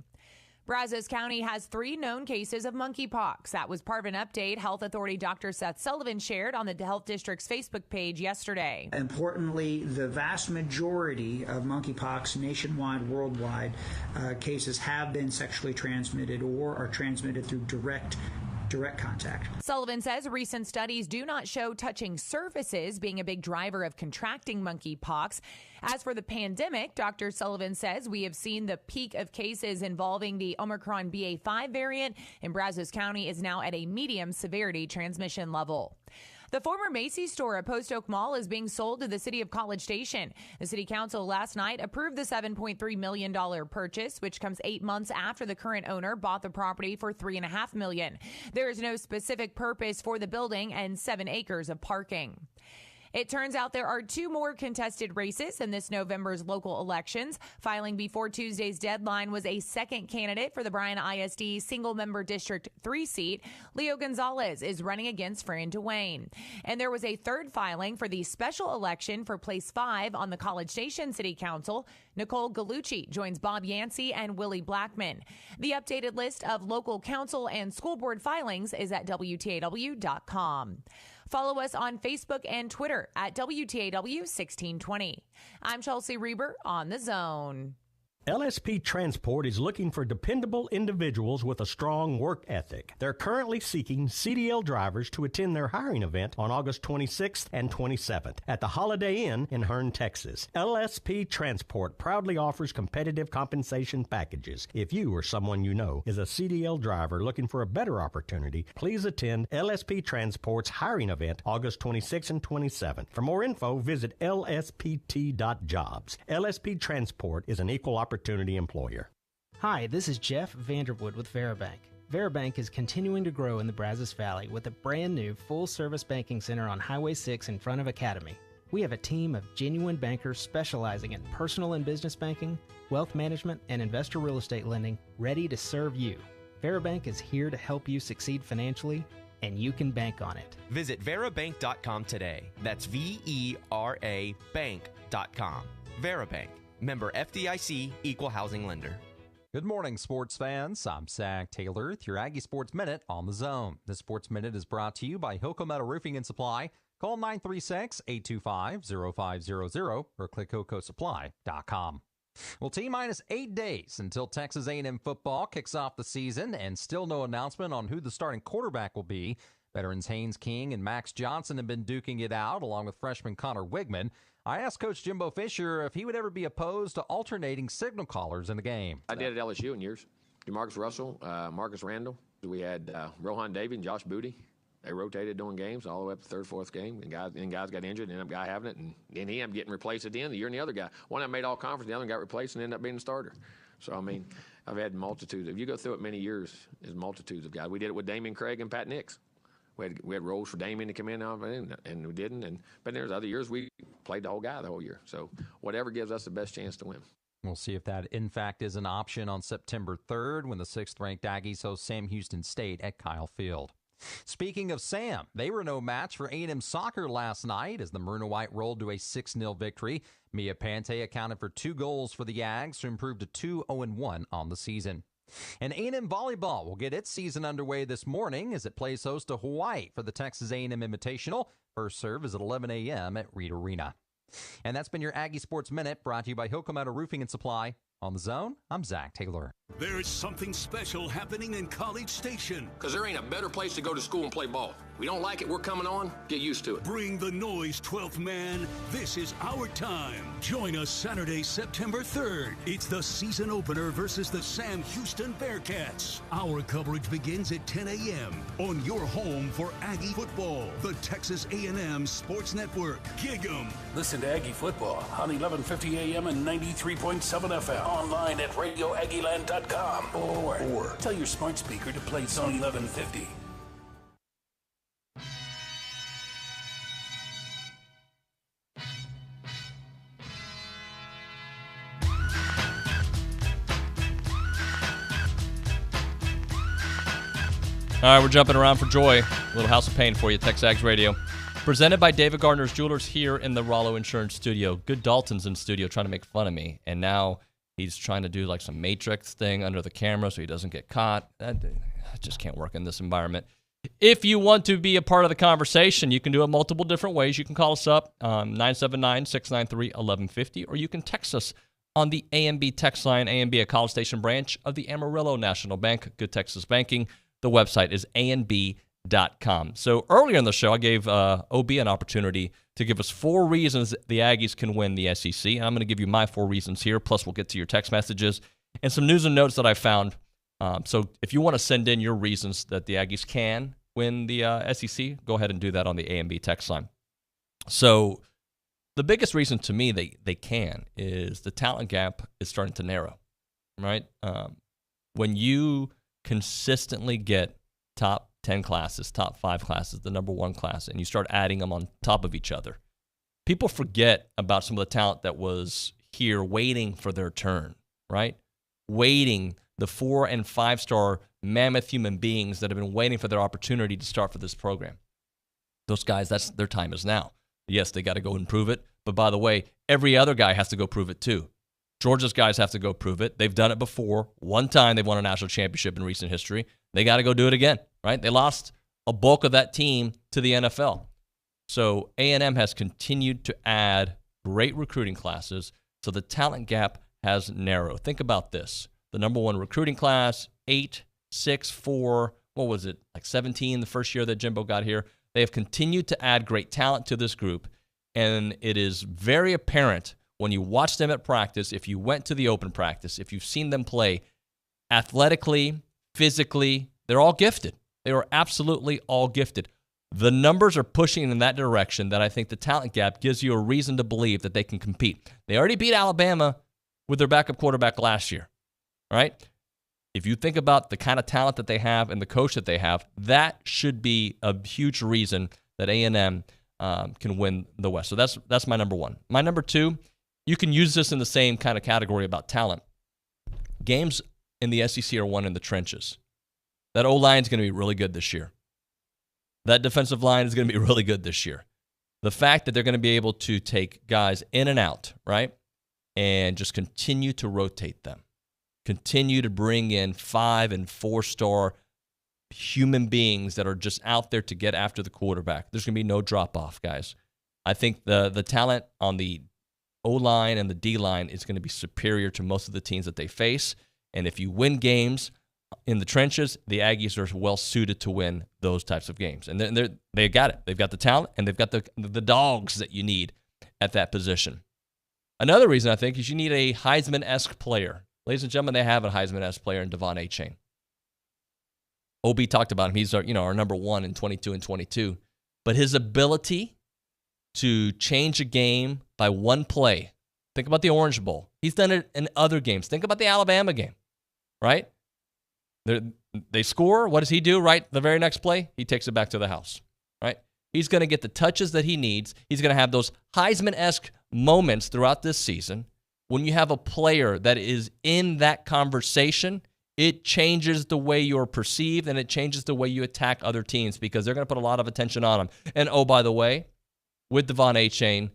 Brazos County has 3 known cases of monkeypox. That was part of an update Health Authority Dr. Seth Sullivan shared on the Health District's Facebook page yesterday. Importantly, the vast majority of monkeypox nationwide, worldwide, cases have been sexually transmitted or are transmitted through direct contact. Sullivan says recent studies do not show touching surfaces being a big driver of contracting monkeypox. As for the pandemic, Dr. Sullivan says we have seen the peak of cases involving the Omicron BA.5 variant, and Brazos County is now at a medium severity transmission level. The former Macy's store at Post Oak Mall is being sold to the city of College Station. The city council last night approved the $7.3 million purchase, which comes 8 months after the current owner bought the property for $3.5 million. There is no specific purpose for the building and 7 acres of parking. It turns out there are 2 more contested races in this November's local elections. Filing before Tuesday's deadline was a second candidate for the Bryan ISD single-member District 3 seat. Leo Gonzalez is running against Fran Duane. And there was a third filing for the special election for Place 5 on the College Station City Council. Nicole Gallucci joins Bob Yancey and Willie Blackman. The updated list of local council and school board filings is at WTAW.com. Follow us on Facebook and Twitter at WTAW1620. I'm Chelsea Reber on The Zone. LSP Transport is looking for dependable individuals with a strong work ethic. They're currently seeking CDL drivers to attend their hiring event on August 26th and 27th at the Holiday Inn in Hearne, Texas. LSP Transport proudly offers competitive compensation packages. If you or someone you know is a CDL driver looking for a better opportunity, please attend LSP Transport's hiring event August 26th and 27th. For more info, visit lspt.jobs. LSP Transport is an equal opportunity employer. Hi, this is Jeff Vanderwood with Veribank. Veribank is continuing to grow in the Brazos Valley with a brand new full-service banking center on Highway 6 in front of Academy. We have a team of genuine bankers specializing in personal and business banking, wealth management, and investor real estate lending ready to serve you. Veribank is here to help you succeed financially, and you can bank on it. Visit Verabank.com today. That's VERA Bank.com. Verabank. Member FDIC, Equal Housing Lender. Good morning, sports fans. I'm Zach Taylor with your Aggie Sports Minute on The Zone. This Sports Minute is brought to you by Hilco Metal Roofing and Supply. Call 936-825-0500 or click HilcoSupply.com. Well, T-minus 8 days until Texas A&M football kicks off the season, and still no announcement on who the starting quarterback will be. Veterans Haynes King and Max Johnson have been duking it out, along with freshman Connor Wigman. I asked Coach Jimbo Fisher if he would ever be opposed to alternating signal callers in the game. I did at LSU in years. DeMarcus Russell, Marcus Randall. We had Rohan Davey and Josh Booty. They rotated doing games all the way up to third, fourth game. And guys got injured, and ended up guy having it. And then he ended up getting replaced at the end of the year, and the other guy. One of them made all conference, the other one got replaced and ended up being the starter. So, I mean, I've had multitudes. If you go through it many years, there's multitudes of guys. We did it with Damian Craig and Pat Nix. We had roles for Damien to come in, and we didn't. But there's other years we played the whole guy the whole year. So whatever gives us the best chance to win. We'll see if that, in fact, is an option on September 3rd when the 6th-ranked Aggies host Sam Houston State at Kyle Field. Speaking of Sam, they were no match for A&M soccer last night as the Maroon and White rolled to a 6-0 victory. Mia Pante accounted for 2 goals for the Ags to improve to 2-0-1 on the season. And A&M volleyball will get its season underway this morning as it plays host to Hawaii for the Texas A&M Invitational. First serve is at 11 a.m. at Reed Arena. And that's been your Aggie Sports Minute, brought to you by Hilco Metal Roofing and Supply. On The Zone, I'm Zach Taylor. There's something special happening in College Station. Because there ain't a better place to go to school and play ball. We don't like it, we're coming on. Get used to it. Bring the noise, 12th man. This is our time. Join us Saturday, September 3rd. It's the season opener versus the Sam Houston Bearcats. Our coverage begins at 10 a.m. on your home for Aggie football, the Texas A&M Sports Network. Gig 'em. Listen to Aggie football on 1150 a.m. and 93.7 FM. Online at RadioAggieland.com or tell your smart speaker to play Zone 1150. All right, we're jumping around for joy. A little House of Pain for you, TexAgs Radio. Presented by David Gardner's Jewelers here in the Rollo Insurance Studio. Good Dalton's in studio trying to make fun of me, and now he's trying to do like some Matrix thing under the camera so he doesn't get caught. That just can't work in this environment. If you want to be a part of the conversation, you can do it multiple different ways. You can call us up, 979-693-1150, or you can text us on the AMB text line. AMB, a College Station branch of the Amarillo National Bank. Good Texas Banking. The website is anb.com. So earlier in the show, I gave OB an opportunity to give us 4 reasons the Aggies can win the SEC. And I'm going to give you my 4 reasons here, plus we'll get to your text messages and some news and notes that I found. So if you want to send in your reasons that the Aggies can win the SEC, go ahead and do that on the AMB text line. So the biggest reason to me they can is the talent gap is starting to narrow, right? When you consistently get top 10 classes, top 5 classes, the number 1 class, and you start adding them on top of each other, people forget about some of the talent that was here waiting for their turn, right? Waiting, the 4- and 5-star mammoth human beings that have been waiting for their opportunity to start for this program. Those guys, that's their time is now. Yes, they got to go and prove it. But by the way, every other guy has to go prove it too. Georgia's guys have to go prove it. They've done it before. One time they won a national championship in recent history. They got to go do it again, right? They lost a bulk of that team to the NFL. So A&M has continued to add great recruiting classes, so the talent gap has narrowed. Think about this. The number one recruiting class, 8, 6, 4, what was it, like 17 the first year that Jimbo got here. They have continued to add great talent to this group, and it is very apparent when you watch them at practice, if you went to the open practice, if you've seen them play, athletically, physically, they're all gifted. They are absolutely all gifted. The numbers are pushing in that direction that I think the talent gap gives you a reason to believe that they can compete. They already beat Alabama with their backup quarterback last year, right? If you think about the kind of talent that they have and the coach that they have, that should be a huge reason that A&M can win the West. So that's my number one. My number two, you can use this in the same kind of category about talent. Games in the SEC are won in the trenches. That O-line is going to be really good this year. That defensive line is going to be really good this year. The fact that they're going to be able to take guys in and out, right, and just continue to rotate them, continue to bring in 5- and 4-star human beings that are just out there to get after the quarterback. There's going to be no drop-off, guys. I think the talent on the O-line and the D-line is going to be superior to most of the teams that they face. And if you win games in the trenches, the Aggies are well suited to win those types of games. And they got it. They've got the talent, and they've got the dogs that you need at that position. Another reason, I think, is you need a Heisman-esque player. Ladies and gentlemen, they have a Heisman-esque player in Devon Achane. OB talked about him. He's our number one in 22 and 22. But his ability to change a game by one play. Think about the Orange Bowl. He's done it in other games. Think about the Alabama game, right? They score. What does he do right the very next play? He takes it back to the house, right? He's going to get the touches that he needs. He's going to have those Heisman-esque moments throughout this season. When you have a player that is in that conversation, it changes the way you're perceived, and it changes the way you attack other teams because they're going to put a lot of attention on him. And, oh, by the way, with Devon Achane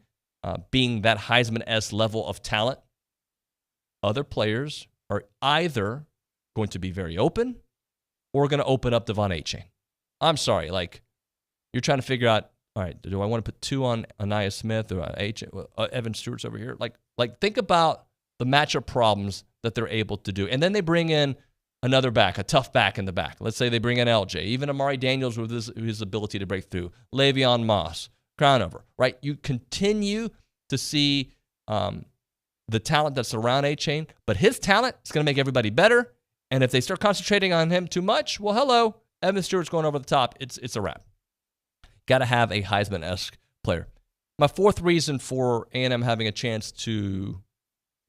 being that Heisman-esque level of talent, other players are either going to be very open or going to open up Devon Achane. I'm sorry, you're trying to figure out, all right, do I want to put 2 on Anaya Smith or Evan Stewart's over here? Think about the matchup problems that they're able to do. And then they bring in another back, a tough back in the back. Let's say they bring in LJ, even Amari Daniels with his ability to break through, Le'Veon Moss, Crownover, right? You continue to see the talent that's around Achane, but his talent is going to make everybody better. And if they start concentrating on him too much, well, hello, Evan Stewart's going over the top. It's a wrap. Got to have a Heisman-esque player. My fourth reason for A&M having a chance to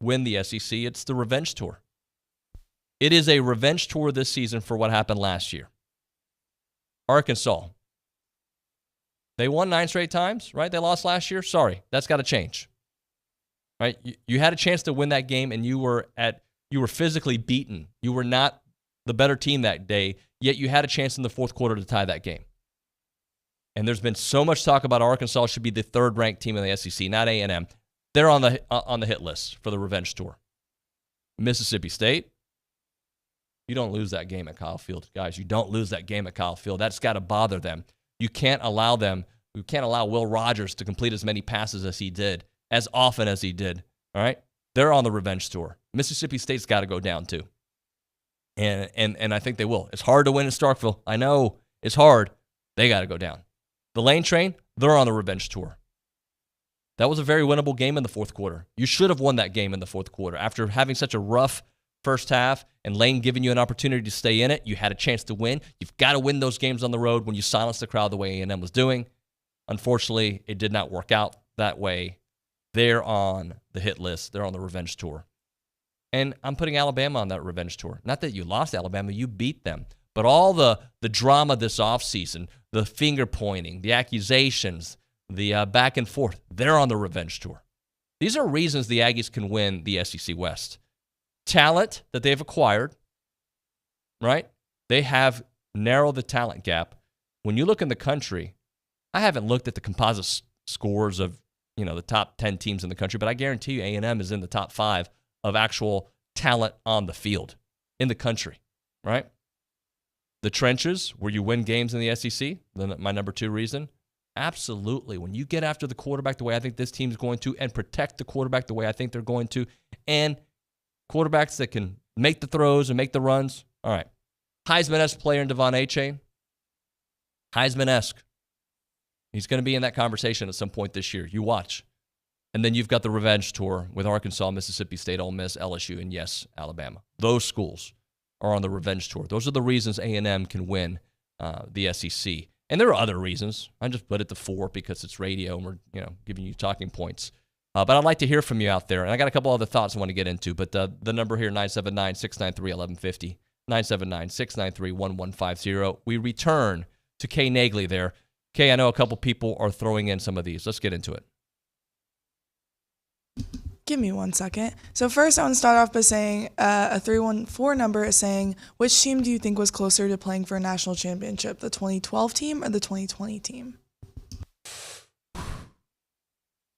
win the SEC, it's the revenge tour. It is a revenge tour this season for what happened last year. Arkansas. They won 9 straight times, right? They lost last year. Sorry, that's got to change. Right? You had a chance to win that game, and you were physically beaten. You were not the better team that day, yet you had a chance in the fourth quarter to tie that game. And there's been so much talk about Arkansas should be the third-ranked team in the SEC, not A&M. They're on the hit list for the revenge tour. Mississippi State, you don't lose that game at Kyle Field. Guys, you don't lose that game at Kyle Field. That's got to bother them. You can't allow Will Rogers to complete as many passes as he did, as often as he did. All right? They're on the revenge tour. Mississippi State's got to go down too. And I think they will. It's hard to win in Starkville. I know it's hard. They got to go down. The Lane Train, they're on the revenge tour. That was a very winnable game in the fourth quarter. You should have won that game in the fourth quarter. After having such a rough first half and Lane giving you an opportunity to stay in it, you had a chance to win. You've got to win those games on the road when you silence the crowd the way A&M was doing. Unfortunately, it did not work out that way. They're on the hit list. They're on the revenge tour. And I'm putting Alabama on that revenge tour. Not that you lost Alabama, you beat them. But all the drama this offseason, the finger pointing, the accusations, the back and forth. They're on the revenge tour. These are reasons the Aggies can win the SEC West. Talent that they've acquired, right? They have narrowed the talent gap. When you look in the country, I haven't looked at the composite scores of, the top 10 teams in the country, but I guarantee you A&M is in the top 5 of actual talent on the field in the country, right? The trenches, where you win games in the SEC, my number 2 reason, absolutely. When you get after the quarterback the way I think this team is going to and protect the quarterback the way I think they're going to, and quarterbacks that can make the throws and make the runs, all right. Heisman-esque player in Devon Achane, Heisman-esque. He's going to be in that conversation at some point this year. You watch. And then you've got the revenge tour with Arkansas, Mississippi State, Ole Miss, LSU, and yes, Alabama. Those schools are on the revenge tour. Those are the reasons A&M can win the SEC. And there are other reasons. I just put it to 4 because it's radio and we're giving you talking points. But I'd like to hear from you out there. And I got a couple other thoughts I want to get into. But the number here, 979-693-1150, 979-693-1150. We return to Kay Nagley there. Kay, I know a couple people are throwing in some of these. Let's get into it. Give me 1 second. So first, I want to start off by saying a 314 number is saying, which team do you think was closer to playing for a national championship, the 2012 team or the 2020 team?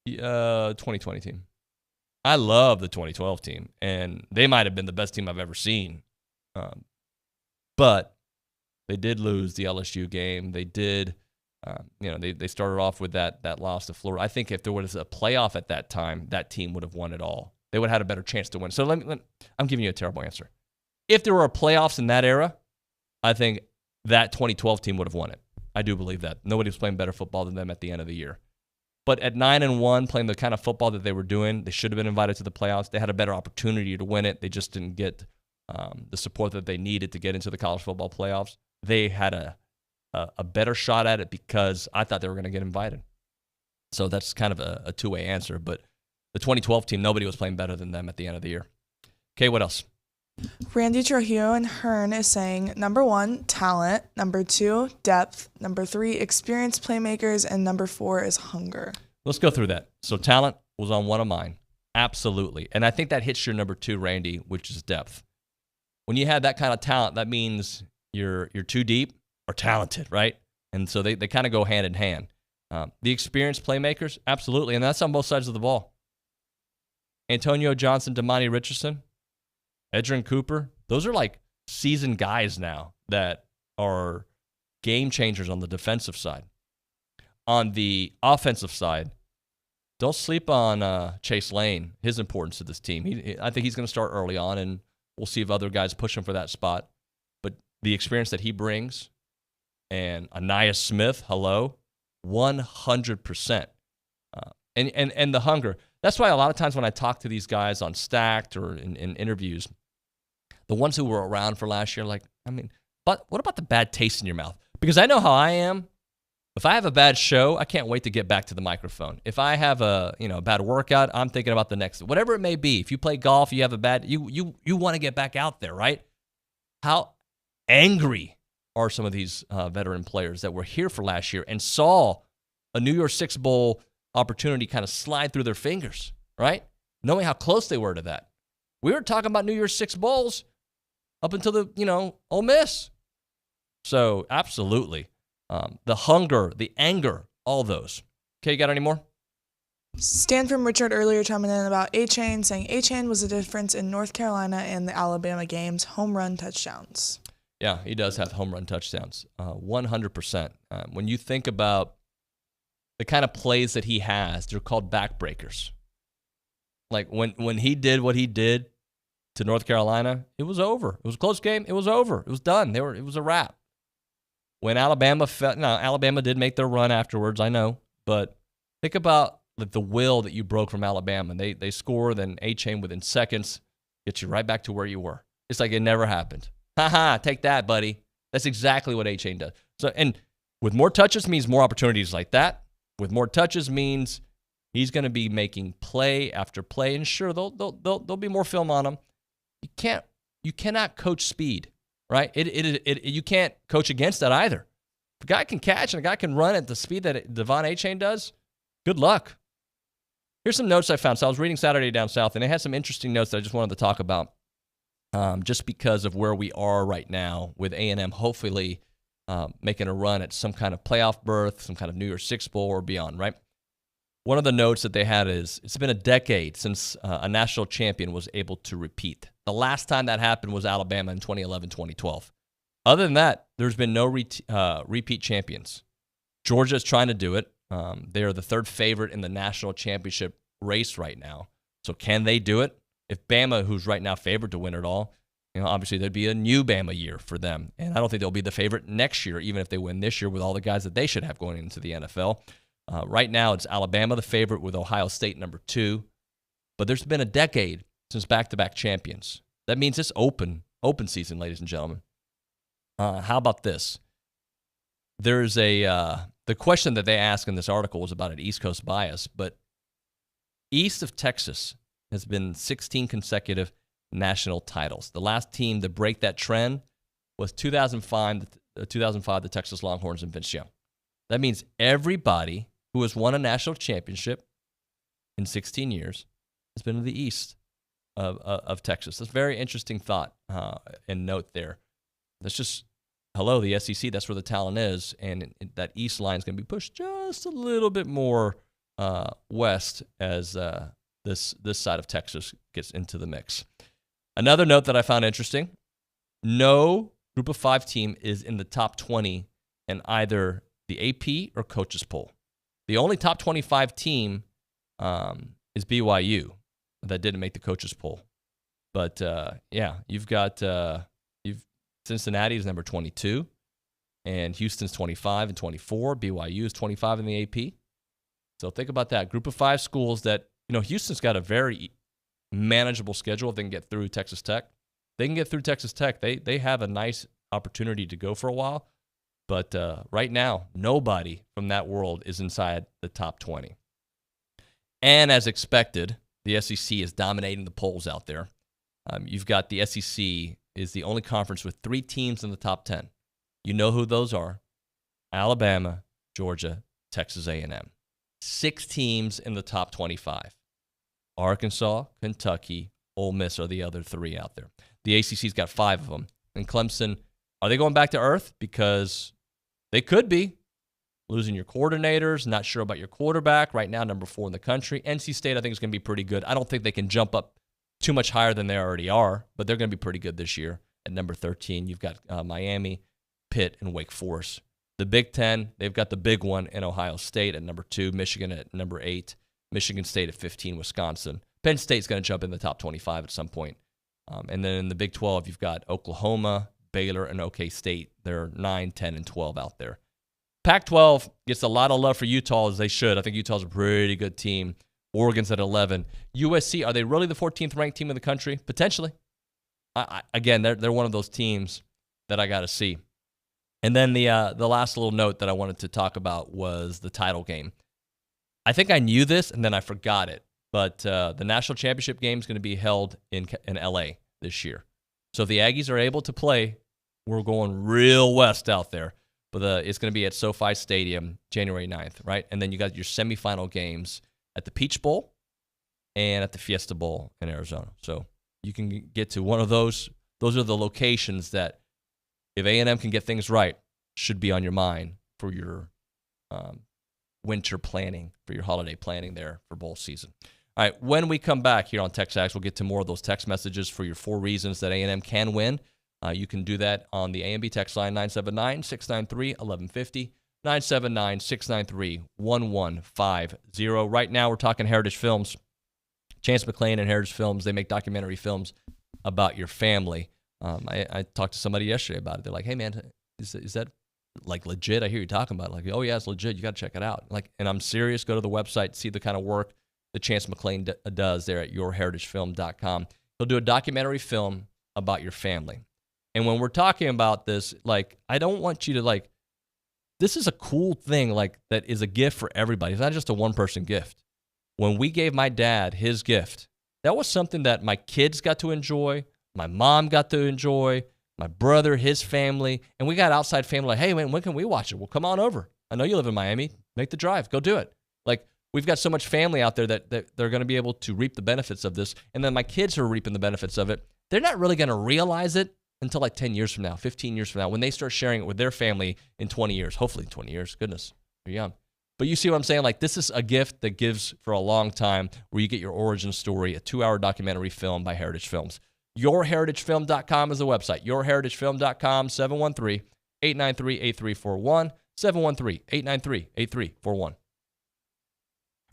2020 team. I love the 2012 team, and they might have been the best team I've ever seen. But they did lose the LSU game. They did. They started off with that loss to Florida. I think if there was a playoff at that time, that team would have won it all. They would have had a better chance to win. So I'm giving you a terrible answer. If there were playoffs in that era, I think that 2012 team would have won it. I do believe that. Nobody was playing better football than them at the end of the year. But at 9-1, playing the kind of football that they were doing, they should have been invited to the playoffs. They had a better opportunity to win it. They just didn't get the support that they needed to get into the college football playoffs. They had a better shot at it because I thought they were going to get invited. So that's kind of a two-way answer. But the 2012 team, nobody was playing better than them at the end of the year. Okay, what else? Randy Trujillo and Hearn is saying, number 1, talent. Number 2, depth. Number 3, experienced playmakers. And number 4 is hunger. Let's go through that. So talent was on one of mine. Absolutely. And I think that hits your number 2, Randy, which is depth. When you have that kind of talent, that means you're too deep or talented, right? And so they kind of go hand in hand. The experienced playmakers, absolutely. And that's on both sides of the ball. Antonio Johnson, Damani Richardson, Edgerrin Cooper, those are like seasoned guys now that are game changers on the defensive side. On the offensive side, don't sleep on Chase Lane, his importance to this team. I think he's going to start early on, and we'll see if other guys push him for that spot. But the experience that he brings, and Anaya Smith, 100%. And the hunger. That's why a lot of times when I talk to these guys on Stacked or in interviews, the ones who were around for last year, but what about the bad taste in your mouth? Because I know how I am. If I have a bad show, I can't wait to get back to the microphone. If I have a bad workout, I'm thinking about the next, whatever it may be. If you play golf, you have a bad, you want to get back out there, right? How angry are some of these veteran players that were here for last year and saw a New Year's Six Bowl opportunity kind of slide through their fingers, right? Knowing how close they were to that. We were talking about New Year's Six Bowls up until the, Ole Miss. So absolutely. The hunger, the anger, all those. Okay, you got any more? Stan from Richard earlier chiming in about A-Chain, saying A-Chain was the difference in North Carolina and the Alabama games, home run touchdowns. Yeah, he does have home run touchdowns, 100%. When you think about the kind of plays that he has, they're called backbreakers. Like when he did what he did to North Carolina, it was over. It was a close game. It was over. It was done. It was a wrap. When Alabama Alabama did make their run afterwards, I know, but think about the will that you broke from Alabama. They score, then A-Chain within seconds gets you right back to where you were. It's like it never happened. Ha, take that, buddy. That's exactly what A-Chain does. So, and with more touches means more opportunities like that. With more touches means he's going to be making play after play. And sure, there'll be more film on him. You cannot coach speed, right? You can't coach against that either. If a guy can catch and a guy can run at the speed that Devon Achane does, good luck. Here's some notes I found. So I was reading Saturday Down South, and they had some interesting notes that I just wanted to talk about just because of where we are right now with A&M hopefully making a run at some kind of playoff berth, some kind of New Year's Six Bowl or beyond, right? One of the notes that they had is it's been a decade since a national champion was able to repeat. The last time that happened was Alabama in 2011-2012. Other than that, there's been no repeat champions. Georgia is trying to do it. They are the third favorite in the national championship race right now. So can they do it? If Bama, who's right now favored to win it all, obviously there'd be a new Bama year for them. And I don't think they'll be the favorite next year, even if they win this year with all the guys that they should have going into the NFL. Right now, it's Alabama the favorite with Ohio State number 2. But there's been a decade since back-to-back champions. That means it's open season, ladies and gentlemen. How about this? There's the question that they ask in this article was about an East Coast bias, but east of Texas has been 16 consecutive national titles. The last team to break that trend was 2005, the Texas Longhorns and Vince Young. That means everybody who has won a national championship in 16 years has been in the east of Texas. That's a very interesting thought and note there. That's just, hello, the SEC, that's where the talent is, and that east line is going to be pushed just a little bit more west as this side of Texas gets into the mix. Another note that I found interesting, no Group of 5 team is in the top 20 in either the AP or coaches poll. The only top 25 team is BYU that didn't make the coaches poll. But, you've got Cincinnati is number 22, and Houston's 25 and 24. BYU is 25 in the AP. So think about that. Group of 5 schools that, Houston's got a very manageable schedule if they can get through Texas Tech. They can get through Texas Tech. They have a nice opportunity to go for a while. But right now, nobody from that world is inside the top 20. And as expected, the SEC is dominating the polls out there. You've got the SEC is the only conference with 3 teams in the top 10. You know who those are. Alabama, Georgia, Texas A&M. 6 teams in the top 25. Arkansas, Kentucky, Ole Miss are the other 3 out there. The ACC's got 5 of them. And Clemson, are they going back to earth? Because they could be. Losing your coordinators, not sure about your quarterback. Right now, number 4 in the country. NC State, I think, is going to be pretty good. I don't think they can jump up too much higher than they already are, but they're going to be pretty good this year. At number 13, you've got Miami, Pitt, and Wake Forest. The Big Ten, they've got the big one in Ohio State at number 2, Michigan at number 8, Michigan State at 15, Wisconsin. Penn State's going to jump in the top 25 at some point. And then in the Big 12, you've got Oklahoma, Baylor, and OK State. They're 9, 10, and 12 out there. Pac-12 gets a lot of love for Utah, as they should. I think Utah's a pretty good team. Oregon's at 11. USC, are they really the 14th ranked team in the country? Potentially. Again, they're one of those teams that I got to see. And then the last little note that I wanted to talk about was the title game. I think I knew this, and then I forgot it. But the national championship game is going to be held in L.A. this year. So if the Aggies are able to play, we're going real west out there. But it's going to be at SoFi Stadium January 9th, right? And then you got your semifinal games at the Peach Bowl and at the Fiesta Bowl in Arizona. So you can get to one of those. Those are the locations that, if A&M can get things right, should be on your mind for your winter planning, for your holiday planning there for bowl season. All right, when we come back here on TexAgs, we'll get to more of those text messages for your 4 reasons that A&M can win. You can do that on the A&B text line, 979-693-1150, 979-693-1150. Right now, we're talking Heritage Films. Chance McClain and Heritage Films, they make documentary films about your family. I talked to somebody yesterday about it. They're like, hey, man, is that like legit? I hear you talking about it. Like, oh, yeah, it's legit. You got to check it out. Like, and I'm serious. Go to the website, see the kind of work that Chance McClain does there at yourheritagefilm.com. He'll do a documentary film about your family. And when we're talking about this, like, I don't want you to, like, this is a cool thing, like, that is a gift for everybody. It's not just a one-person gift. When we gave my dad his gift, that was something that my kids got to enjoy, my mom got to enjoy, my brother, his family, and we got outside family like, hey, man, when can we watch it? Well, come on over. I know you live in Miami. Make the drive. Go do it. Like, we've got so much family out there that they're going to be able to reap the benefits of this. And then my kids are reaping the benefits of it. They're not really going to realize it until like 10 years from now, 15 years from now, when they start sharing it with their family in 20 years, hopefully 20 years. Goodness, you're young. But you see what I'm saying? Like, this is a gift that gives for a long time, where you get your origin story, a 2-hour documentary film by Heritage Films. YourHeritageFilm.com is the website. YourHeritageFilm.com, 713-893-8341, 713-893-8341.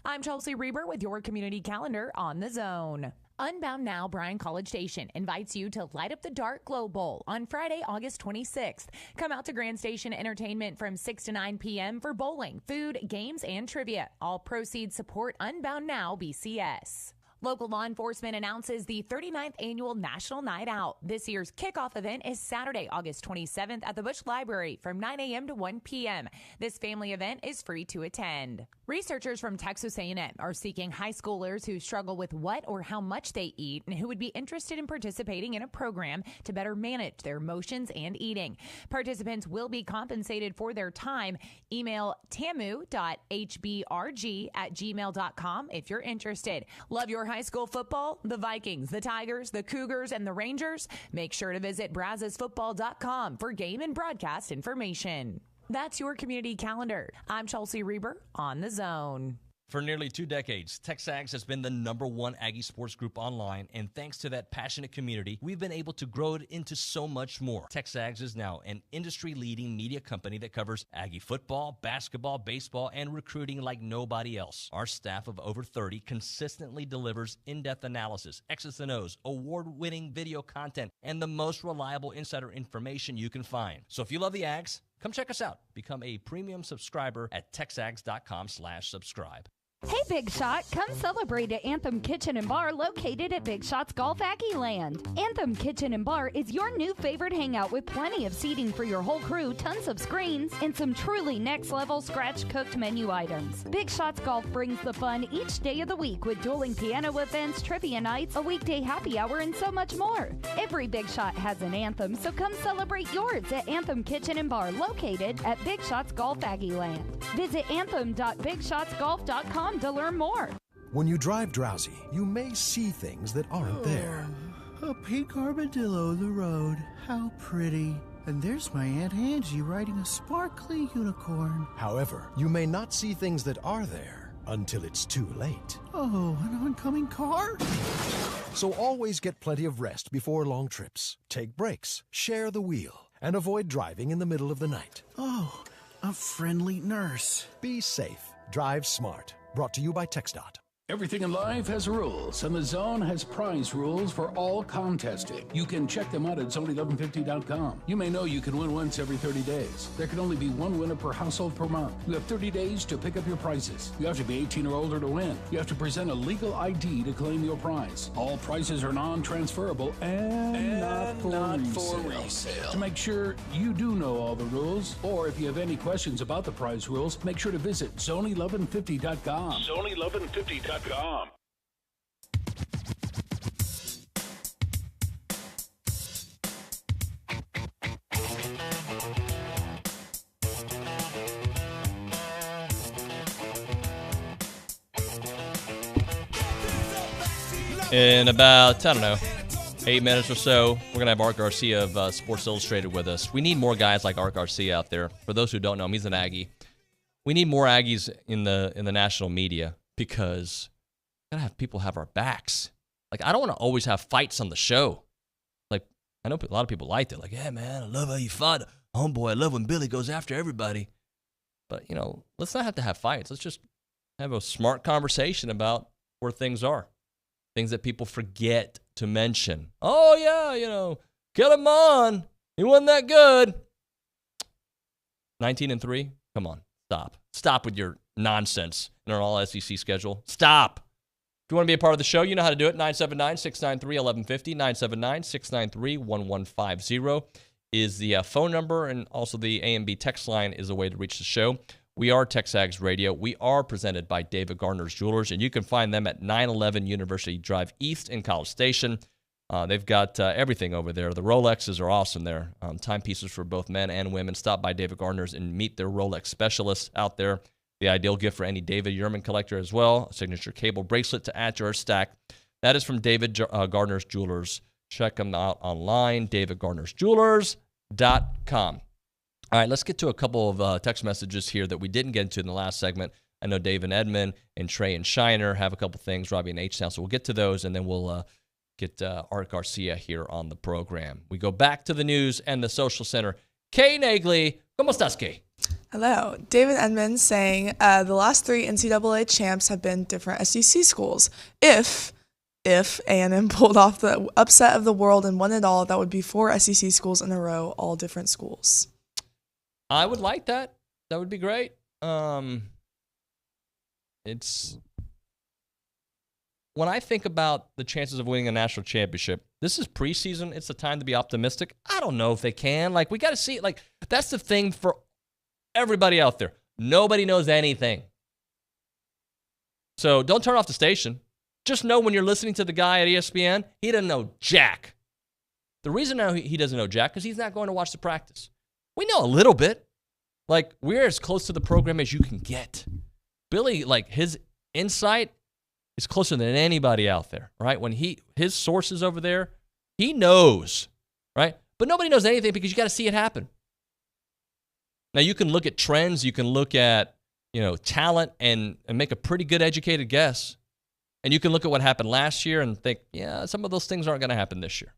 I'm Chelsea Reber with your community calendar on the Zone. Unbound Now Bryan College Station invites you to light up the Dark Glow Bowl on Friday, August 26th. Come out to Grand Station Entertainment from 6 to 9 p.m. for bowling, food, games, and trivia. All proceeds support Unbound Now BCS. Local law enforcement announces the 39th Annual National Night Out. This year's kickoff event is Saturday, August 27th at the Bush Library from 9 a.m. to 1 p.m. This family event is free to attend. Researchers from Texas A&M are seeking high schoolers who struggle with what or how much they eat and who would be interested in participating in a program to better manage their emotions and eating. Participants will be compensated for their time. Email tamu.hbrg@gmail.com if you're interested. Love your high school football? The Vikings, the Tigers, the Cougars, and the Rangers? Make sure to visit brazosfootball.com for game and broadcast information. That's your community calendar. I'm Chelsea Reber on the Zone. For nearly 2 decades, TexAgs has been the #1 Aggie sports group online, and thanks to that passionate community, we've been able to grow it into so much more. TexAgs is now an industry-leading media company that covers Aggie football, basketball, baseball, and recruiting like nobody else. Our staff of over 30 consistently delivers in-depth analysis, X's and O's, award-winning video content, and the most reliable insider information you can find. So if you love the Ags, come check us out. Become a premium subscriber at texags.com/subscribe. Hey, Big Shot, come celebrate at Anthem Kitchen and Bar located at Big Shot's Golf Aggie Land. Anthem Kitchen and Bar is your new favorite hangout with plenty of seating for your whole crew, tons of screens, and some truly next-level scratch-cooked menu items. Big Shots Golf brings the fun each day of the week with dueling piano events, trivia nights, a weekday happy hour, and so much more. Every Big Shot has an anthem, so come celebrate yours at Anthem Kitchen and Bar located at Big Shots Golf Aggie Land. Visit anthem.bigshotsgolf.com to learn more. When you drive drowsy, you may see things that aren't there. A pink armadillo in the road. How pretty. And there's my Aunt Angie riding a sparkly unicorn. However, you may not see things that are there until it's too late. Oh, an oncoming car? So always get plenty of rest before long trips. Take breaks, share the wheel, and avoid driving in the middle of the night. Oh, a friendly nurse. Be safe. Drive smart. Brought to you by TxDOT. Everything in life has rules, and the Zone has prize rules for all contesting. You can check them out at zone1150.com. You may know you can win once every 30 days. There can only be one winner per household per month. You have 30 days to pick up your prizes. You have to be 18 or older to win. You have to present a legal ID to claim your prize. All prizes are non-transferable and not for resale. To make sure you do know all the rules, or if you have any questions about the prize rules, make sure to visit zone1150.com. Zone1150.com. In about, 8 minutes or so, we're going to have Art Garcia of Sports Illustrated with us. We need more guys like Art Garcia out there. For those who don't know him, he's an Aggie. We need more Aggies in the national media because we got to have people have our backs. Like, I don't want to always have fights on the show. Like, I know a lot of people liked it. Like, yeah, man, I love how you fought. Homeboy, I love when Billy goes after everybody. But, let's not have to have fights. Let's just have a smart conversation about where things are. Things that people forget to mention. Oh, yeah, get him on. He wasn't that good. 19-3? Come on, stop. Stop with your nonsense in our all-SEC schedule. Stop. If you want to be a part of the show, you know how to do it. 979-693-1150, 979-693-1150 is the phone number, and also the A&B text line is a way to reach the show. We are TexAgs Radio. We are presented by David Gardner's Jewelers, and you can find them at 911 University Drive East in College Station. They've got everything over there. The Rolexes are awesome there. Timepieces for both men and women. Stop by David Gardner's and meet their Rolex specialists out there. The ideal gift for any David Yurman collector as well. A signature cable bracelet to add to our stack. That is from David Gardner's Jewelers. Check them out online, davidgardnersjewelers.com. All right, let's get to a couple of text messages here that we didn't get into in the last segment. I know Dave and Edmond and Trey and Shiner have a couple things, Robbie and H-Town, so we'll get to those, and then we'll get Art Garcia here on the program. We go back to the news and the social center. Kay Nagley, ¿cómo estás, Kay? Hello. David Edmond saying the last 3 NCAA champs have been different SEC schools. If A&M pulled off the upset of the world and won it all, that would be 4 SEC schools in a row, all different schools. I would like that. That would be great. It's when I think about the chances of winning a national championship, this is preseason. It's the time to be optimistic. I don't know if they can. Like, we got to see it. Like, that's the thing for everybody out there. Nobody knows anything. So don't turn off the station. Just know when you're listening to the guy at ESPN, he doesn't know jack. The reason now he doesn't know jack because he's not going to watch the practice. We know a little bit. Like, we're as close to the program as you can get. Billy, like, his insight is closer than anybody out there, right? When his sources over there, he knows, right? But nobody knows anything because you got to see it happen. Now, you can look at trends, you can look at, talent and make a pretty good educated guess. And you can look at what happened last year and think, yeah, some of those things aren't going to happen this year.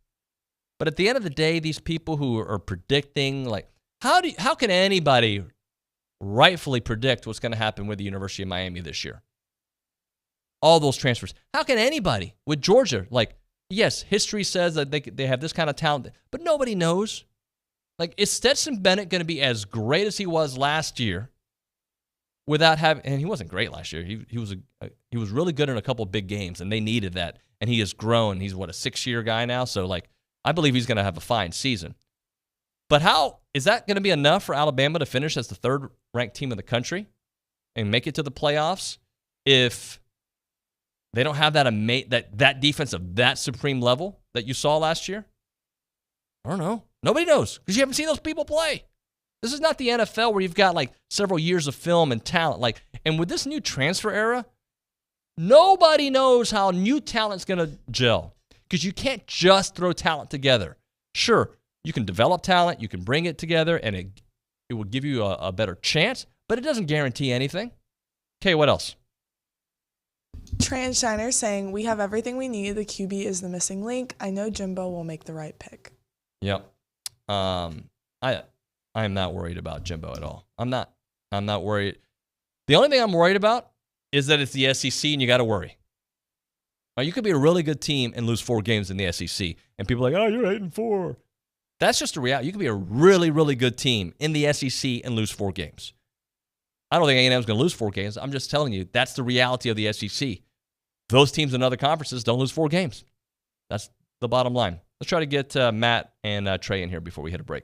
But at the end of the day, these people who are predicting, like, how can anybody rightfully predict what's going to happen with the University of Miami this year? All those transfers. How can anybody with Georgia, like, yes, history says that they have this kind of talent, but nobody knows. Like, is Stetson Bennett going to be as great as he was last year without having, and he wasn't great last year. He was really good in a couple of big games, and they needed that. And he has grown. He's, a 6-year guy now? So, like, I believe he's going to have a fine season. But how is that going to be enough for Alabama to finish as the 3rd-ranked team in the country and make it to the playoffs if they don't have that defense of that supreme level that you saw last year? I don't know. Nobody knows because you haven't seen those people play. This is not the NFL where you've got like several years of film and talent. And with this new transfer era, nobody knows how new talent's going to gel because you can't just throw talent together. Sure, you can develop talent, you can bring it together, and it will give you a better chance, but it doesn't guarantee anything. Okay, what else? Trey and Shiner saying, we have everything we need. The QB is the missing link. I know Jimbo will make the right pick. Yep. I am not worried about Jimbo at all. I'm not worried. The only thing I'm worried about is that it's the SEC and you got to worry. Now, you could be a really good team and lose 4 games in the SEC, and people are like, oh, you're 8-4. That's just a reality. You could be a really, really good team in the SEC and lose 4 games. I don't think A&M's going to lose 4 games. I'm just telling you, that's the reality of the SEC. Those teams in other conferences don't lose 4 games. That's the bottom line. Let's try to get Matt and Trey in here before we hit a break.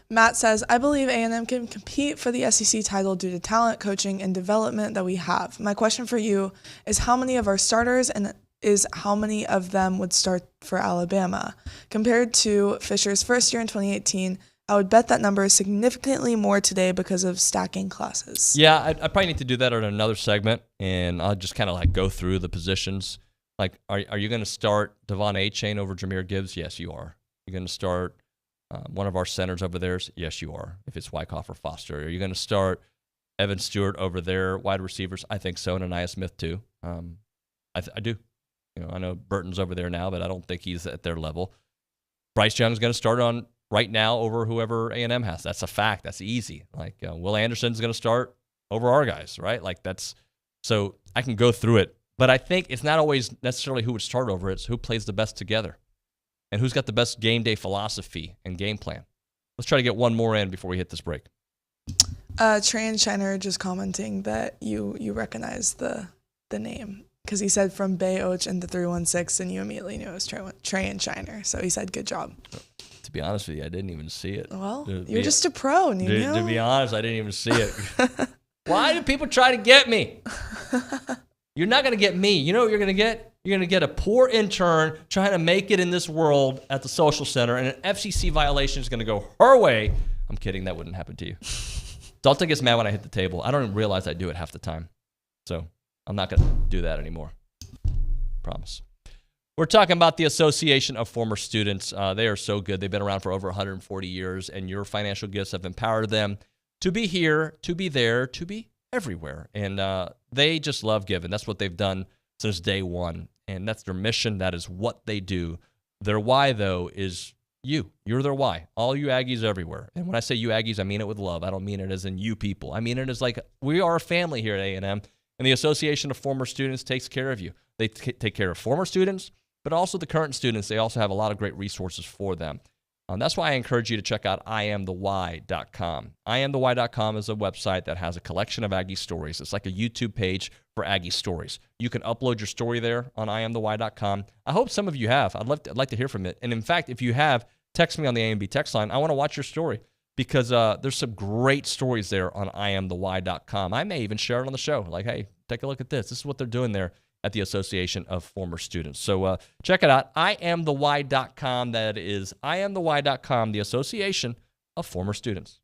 Matt says, I believe A&M can compete for the SEC title due to talent, coaching, and development that we have. My question for you is how many of our starters and is how many of them would start for Alabama? Compared to Fisher's first year in 2018, I would bet that number is significantly more today because of stacking classes. Yeah, I probably need to do that on another segment, and I'll just kind of like go through the positions. Like, are you going to start Devon A-Chain over Jahmyr Gibbs? Yes, you are. You're going to start one of our centers over there? Yes, you are, if it's Wyckoff or Foster. Are you going to start Evan Stewart over their wide receivers? I think so, and Anaya Smith too. I do. I know Burton's over there now, but I don't think he's at their level. Bryce Young's going to start on right now over whoever A&M has. That's a fact. That's easy. Like, Will Anderson's going to start over our guys, right? Like, that's so I can go through it. But I think it's not always necessarily who would start over. It's who plays the best together and who's got the best game day philosophy and game plan. Let's try to get one more in before we hit this break. Trey and Shiner just commenting that you recognize the name because he said from Bay Oach and the 316, and you immediately knew it was Trey and Shiner. So he said, good job. To be honest with you, I didn't even see it. Well, you're just a pro, Nuño. To be honest, I didn't even see it. Why do people try to get me? You're not going to get me. You know what you're going to get? You're going to get a poor intern trying to make it in this world at the social center, and an FCC violation is going to go her way. I'm kidding. That wouldn't happen to you. Dalton gets mad when I hit the table. I don't even realize I do it half the time. So I'm not going to do that anymore. Promise. We're talking about the Association of Former Students. They are so good. They've been around for over 140 years, and your financial gifts have empowered them to be here, to be there, to be everywhere. And they just love giving. That's what they've done since day one. And that's their mission. That is what they do. Their why, though, is you. You're their why. All you Aggies everywhere. And when I say you Aggies, I mean it with love. I don't mean it as in you people. I mean it as like we are a family here at A&M. And the Association of Former Students takes care of you. They take care of former students, but also the current students. They also have a lot of great resources for them. That's why I encourage you to check out IamTheWhy.com. IamTheWhy.com is a website that has a collection of Aggie stories. It's like a YouTube page for Aggie stories. You can upload your story there on IamTheWhy.com. I hope some of you have. I'd like to hear from it. And in fact, if you have, text me on the AMB text line. I want to watch your story because there's some great stories there on IamTheWhy.com. I may even share it on the show. Like, hey, take a look at this. This is what they're doing there at the Association of Former Students. So check it out, IamTheWhy.com. That is IamTheWhy.com, the Association of Former Students.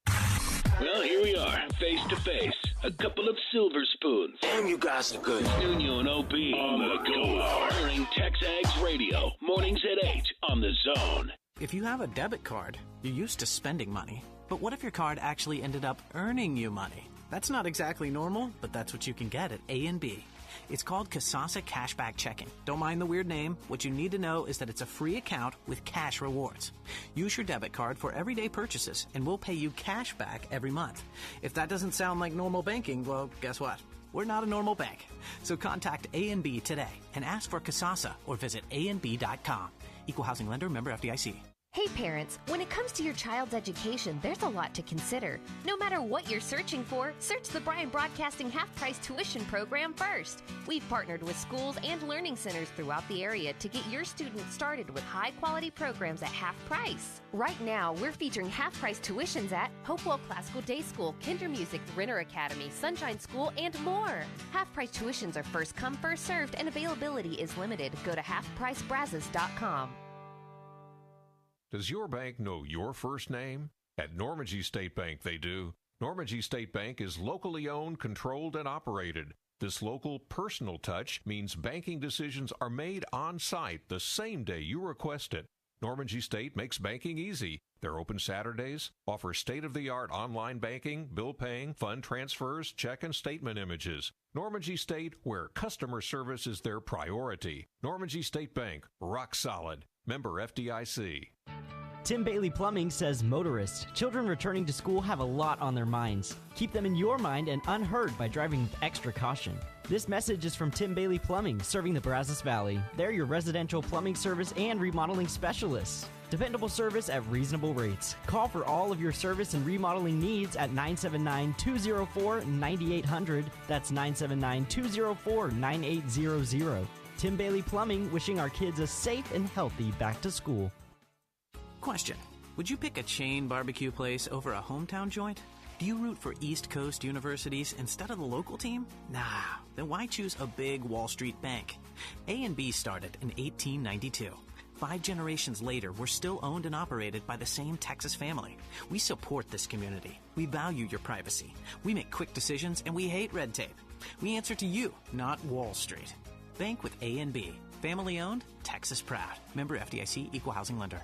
Well, here we are, face to face. A couple of silver spoons. Damn, you guys are good. Nuño and OB on the go hour. During TexAgs Radio, mornings at 8 on the Zone. If you have a debit card, you're used to spending money. But what if your card actually ended up earning you money? That's not exactly normal, but that's what you can get at A&B. It's called Kasasa Cashback Checking. Don't mind the weird name. What you need to know is that it's a free account with cash rewards. Use your debit card for everyday purchases, and we'll pay you cash back every month. If that doesn't sound like normal banking, well, guess what? We're not a normal bank. So contact A&B today and ask for Kasasa or visit ANB.com. Equal housing lender, member FDIC. Hey parents, when it comes to your child's education, there's a lot to consider. No matter what you're searching for, search the Bryan Broadcasting Half-Price Tuition Program first. We've partnered with schools and learning centers throughout the area to get your students started with high-quality programs at half price. Right now, we're featuring half-price tuitions at Hopewell Classical Day School, Kinder Music, Renner Academy, Sunshine School, and more. Half-price tuitions are first come, first served, and availability is limited. Go to halfpricebrazos.com. Does your bank know your first name? At Normandy State Bank, they do. Normandy State Bank is locally owned, controlled, and operated. This local personal touch means banking decisions are made on site the same day you request it. Normandy State makes banking easy. They're open Saturdays, offer state-of-the-art online banking, bill paying, fund transfers, check and statement images. Normandy State, where customer service is their priority. Normandy State Bank, rock solid. Member FDIC. Tim Bailey Plumbing says motorists, children returning to school have a lot on their minds. Keep them in your mind and unheard by driving with extra caution. This message is from Tim Bailey Plumbing, serving the Brazos Valley. They're your residential plumbing service and remodeling specialists. Dependable service at reasonable rates. Call for all of your service and remodeling needs at 979-204-9800. That's 979-204-9800. Tim Bailey Plumbing, wishing our kids a safe and healthy back to school. Question: would you pick a chain barbecue place over a hometown joint? Do you root for East Coast universities instead of the local team? Nah, then why choose a big Wall Street bank? A&B started in 1892. 5 generations later, we're still owned and operated by the same Texas family. We support this community. We value your privacy. We make quick decisions, and we hate red tape. We answer to you, not Wall Street. Bank with A&B. Family owned, Texas proud. Member FDIC, equal housing lender.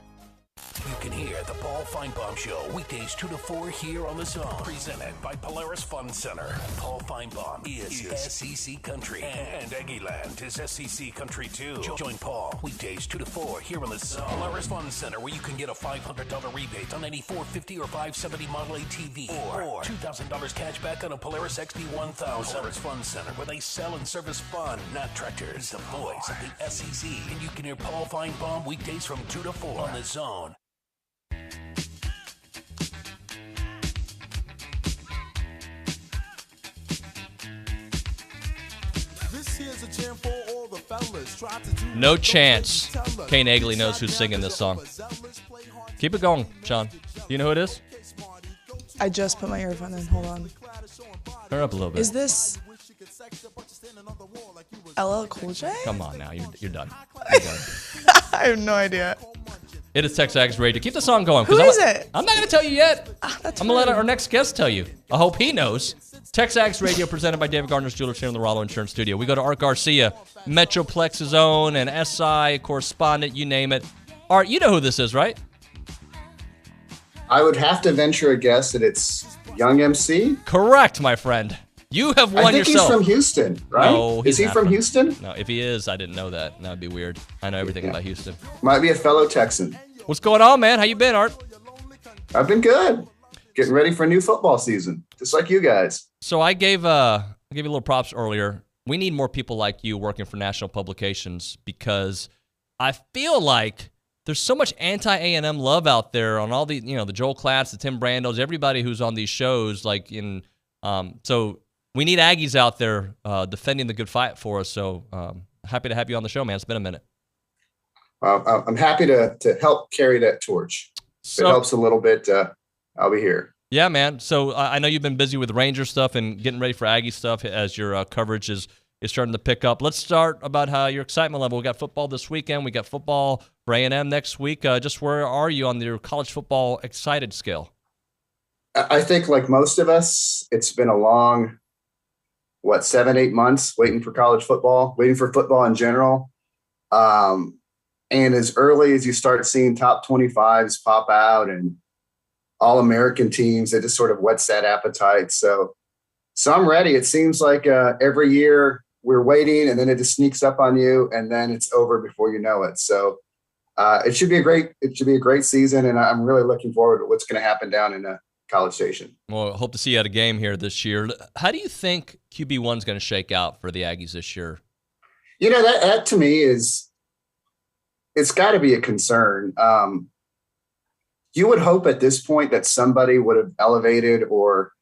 You can hear the Paul Feinbaum Show weekdays 2 to 4 here on the Zone. Presented by Polaris Fund Center. Paul Feinbaum is SEC Country, and Aggie Land is SEC Country too. Join Paul weekdays 2 to 4 here on the Zone. Polaris Fund Center, where you can get a $500 rebate on any 450 or 570 Model A TV, or $2,000 cash back on a Polaris XD1000. Polaris Fund Center, where they sell and service fun, not tractors. The voice of the SEC, and you can hear Paul Feinbaum weekdays from 2 to 4 on the Zone. No chance. Kane Agley knows who's singing this song. Keep it going, Sean. Do you know who it is? I just put my earphone in. Hold on. Turn it up a little bit. Is this LL Cool J? Come on now. You're done. I have no idea. It is TexAgs Radio. Keep the song going. Who is it? I'm not going to tell you yet. That's I'm going to let our next guest tell you. I hope he knows. TexAgs Radio presented by David Gardner's Jewelers here in the Rollo Insurance Studio. We go to Art Garcia, Metroplex's own and SI correspondent, you name it. Art, you know who this is, right? I would have to venture a guess that it's Young MC. Correct, my friend. You have won yourself. I think he's from Houston, right? No, is he from Houston? No, if he is, I didn't know that. That would be weird. I know everything about Houston. Might be a fellow Texan. What's going on, man? How you been, Art? I've been good. Getting ready for a new football season, just like you guys. So I gave you a little props earlier. We need more people like you working for national publications because I feel like there's so much anti-A&M love out there on all the, the Joel Klatz, the Tim Brandos, everybody who's on these shows. So we need Aggies out there defending the good fight for us. So happy to have you on the show, man. It's been a minute. Well, I'm happy to help carry that torch. If it helps a little bit, I'll be here. Yeah, man. So I know you've been busy with Ranger stuff and getting ready for Aggie stuff as your coverage is starting to pick up. Let's start about how your excitement level. We got football this weekend. We got football for A&M next week. Just where are you on your college football excited scale? I think like most of us, it's been a long, 7-8 months waiting for college football, waiting for football in general. And as early as you start seeing top 25s pop out and all-American teams, it just sort of whets that appetite. So I'm ready. It seems like every year we're waiting and then it just sneaks up on you and then it's over before you know it. So it should be a great season. And I'm really looking forward to what's going to happen down in College Station. Well, hope to see you at a game here this year. How do you think QB1 is going to shake out for the Aggies this year? That to me it's got to be a concern. You would hope at this point that somebody would have elevated or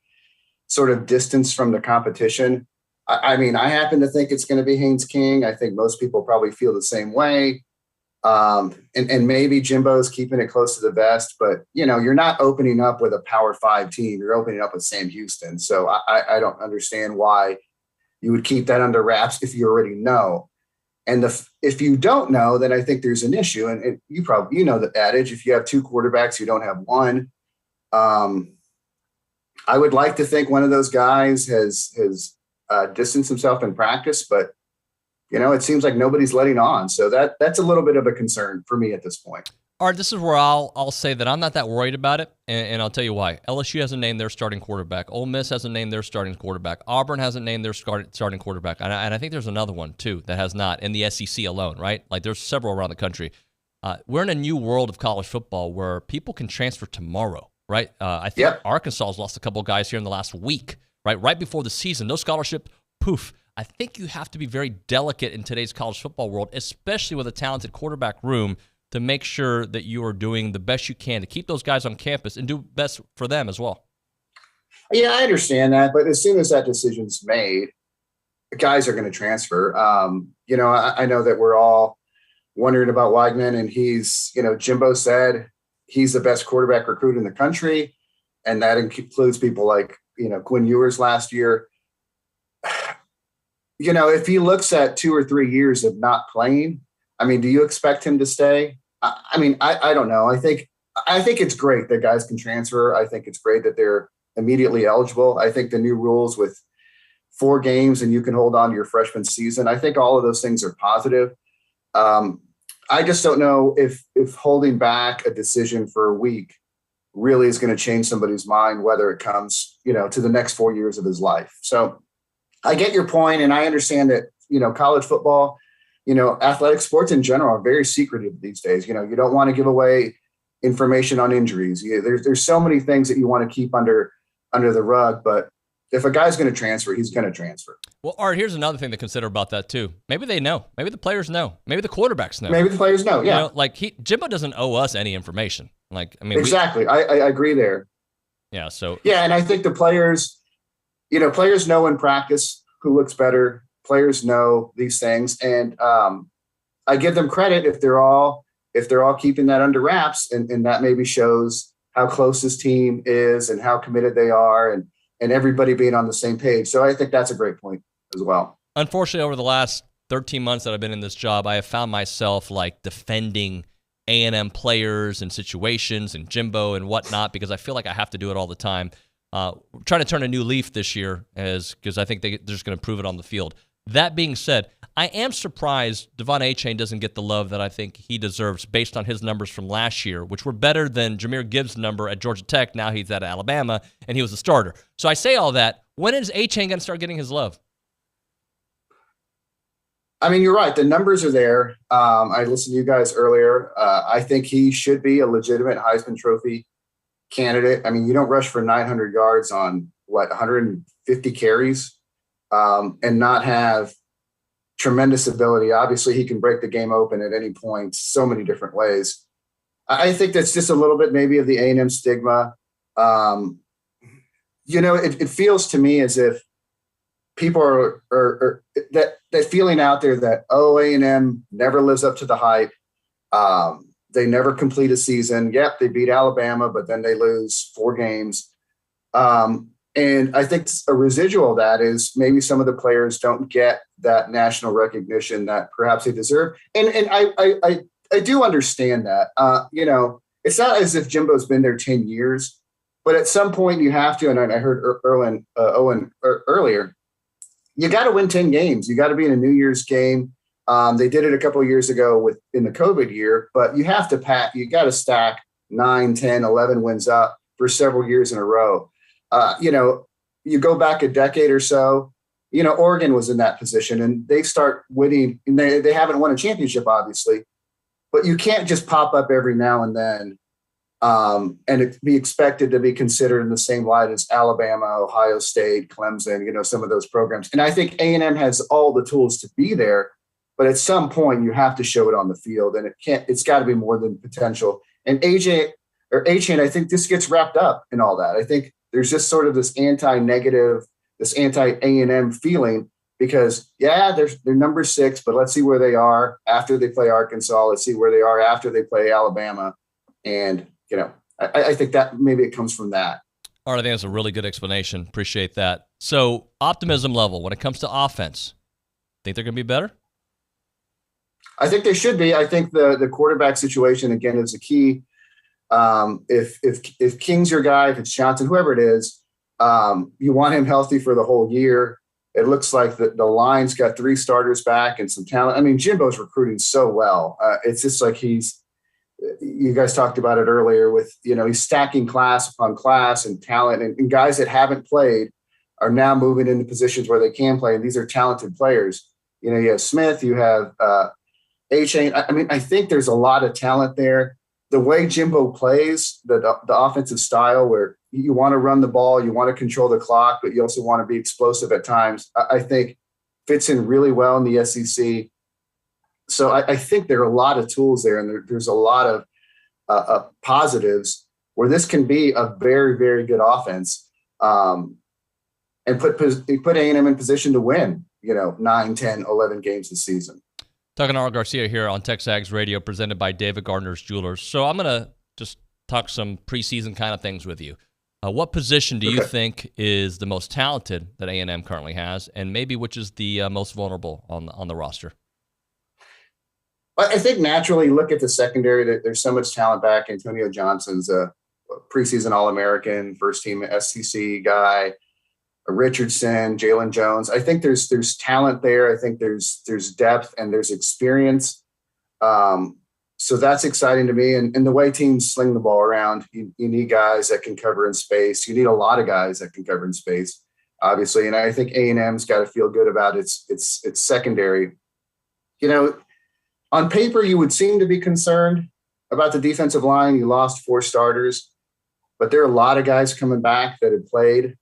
sort of distanced from the competition. I mean, I happen to think it's going to be Haynes King. I think most people probably feel the same way. And maybe Jimbo's keeping it close to the vest, but you're not opening up with a Power 5 team. You're opening up with Sam Houston. So I don't understand why you would keep that under wraps if you already know. And if you don't know, then I think there's an issue. And you probably, the adage, if you have two quarterbacks, you don't have one. I would like to think one of those guys has distanced himself in practice, but it seems like nobody's letting on. So that's a little bit of a concern for me at this point. Art, this is where I'll say that I'm not that worried about it, and I'll tell you why. LSU hasn't named their starting quarterback. Ole Miss hasn't named their starting quarterback. Auburn hasn't named their starting quarterback. And I think there's another one, too, that has not, in the SEC alone, right? Like, there's several around the country. We're in a new world of college football where people can transfer tomorrow, right? I think Arkansas has lost a couple of guys here in the last week, right before the season. No scholarship, poof. I think you have to be very delicate in today's college football world, especially with a talented quarterback room, to make sure that you are doing the best you can to keep those guys on campus and do best for them as well. Yeah, I understand that. But as soon as that decision's made, the guys are going to transfer. I know that we're all wondering about Weigman, and he's, Jimbo said he's the best quarterback recruit in the country. And that includes people like, Quinn Ewers last year. If he looks at 2 or 3 years of not playing, I mean, do you expect him to stay? I don't know. I think it's great that guys can transfer. I think it's great that they're immediately eligible. I think the new rules with 4 games and you can hold on to your freshman season, I think all of those things are positive. I just don't know if holding back a decision for a week really is going to change somebody's mind, whether it comes, to the next 4 years of his life. So I get your point, and I understand that, college football, athletic sports in general are very secretive these days. You don't want to give away information on injuries. There's so many things that you want to keep under the rug, but if a guy's going to transfer, he's going to transfer. Well, Art, here's another thing to consider about that too. Maybe they know. Maybe the players know. Maybe the quarterbacks know. Maybe the players know. Yeah. Jimbo doesn't owe us any information. Exactly. I agree there. Yeah. So. Yeah, and I think the players, players know in practice who looks better. Players know these things, and I give them credit if they're all keeping that under wraps, and that maybe shows how close this team is and how committed they are, and everybody being on the same page. So I think that's a great point as well. Unfortunately, over the last 13 months that I've been in this job, I have found myself defending A&M players and situations and Jimbo and whatnot, because I feel like I have to do it all the time. Trying to turn a new leaf this year because I think they're just going to prove it on the field. That being said, I am surprised Devon Achane doesn't get the love that I think he deserves based on his numbers from last year, which were better than Jahmyr Gibbs' number at Georgia Tech. Now he's at Alabama, and he was a starter. So I say all that. When is Achane going to start getting his love? I mean, you're right. The numbers are there. I listened to you guys earlier. I think he should be a legitimate Heisman Trophy candidate. I mean, you don't rush for 900 yards on, 150 carries and not have tremendous ability. Obviously, he can break the game open at any point so many different ways. I think that's just a little bit maybe of the A&M stigma. It feels to me as if people are that feeling out there that, A&M never lives up to the hype. They never complete a season. Yep, they beat Alabama, but then they lose 4 games. And I think a residual of that is maybe some of the players don't get that national recognition that perhaps they deserve. And I do understand that. It's not as if Jimbo's been there 10 years, but at some point you have to, and I heard Owen earlier, you got to win 10 games. You got to be in a New Year's game. They did it a couple of years ago in the COVID year, but you have to you got to stack 9, 10, 11 wins up for several years in a row. You go back a decade or so, Oregon was in that position and they start winning, and they haven't won a championship, obviously, but you can't just pop up every now and then and be expected to be considered in the same light as Alabama, Ohio State, Clemson, some of those programs. And I think A&M has all the tools to be there, but at some point you have to show it on the field, and it's got to be more than potential. And Achane, I think this gets wrapped up in all that. I think there's just sort of this anti-negative, this anti-A&M feeling because, they're number 6, but let's see where they are after they play Arkansas. Let's see where they are after they play Alabama. And, I think that maybe it comes from that. All right, I think that's a really good explanation. Appreciate that. So optimism level when it comes to offense, think they're going to be better? I think they should be. I think the quarterback situation, again, is a key. If King's your guy, if it's Johnson, whoever it is, you want him healthy for the whole year. It looks like the line's got 3 starters back and some talent. I mean, Jimbo's recruiting so well. It's just like you guys talked about it earlier with, he's stacking class upon class and talent, and guys that haven't played are now moving into positions where they can play. And these are talented players. You have Smith, you have Achane. I mean, I think there's a lot of talent there. The way Jimbo plays, the offensive style where you want to run the ball, you want to control the clock, but you also want to be explosive at times, I think fits in really well in the SEC. So I think there are a lot of tools there, and there's a lot of positives where this can be a very, very good offense and put A&M in position to win, 9, 10, 11 games this season. Talking to Art Garcia here on TexAgs Radio, presented by David Gardner's Jewelers. So I'm going to just talk some preseason kind of things with you. What position do you think is the most talented that A&M currently has, and maybe which is the most vulnerable on the roster? I think naturally look at the secondary. There's so much talent back. Antonio Johnson's a preseason All-American, first-team SEC guy. Richardson, Jalen Jones. I think there's talent there. I think there's depth and there's experience. So that's exciting to me. And the way teams sling the ball around, you need guys that can cover in space. You need a lot of guys that can cover in space, obviously. And I think A&M's got to feel good about its secondary. On paper, you would seem to be concerned about the defensive line. You lost 4 starters, but there are a lot of guys coming back that had played.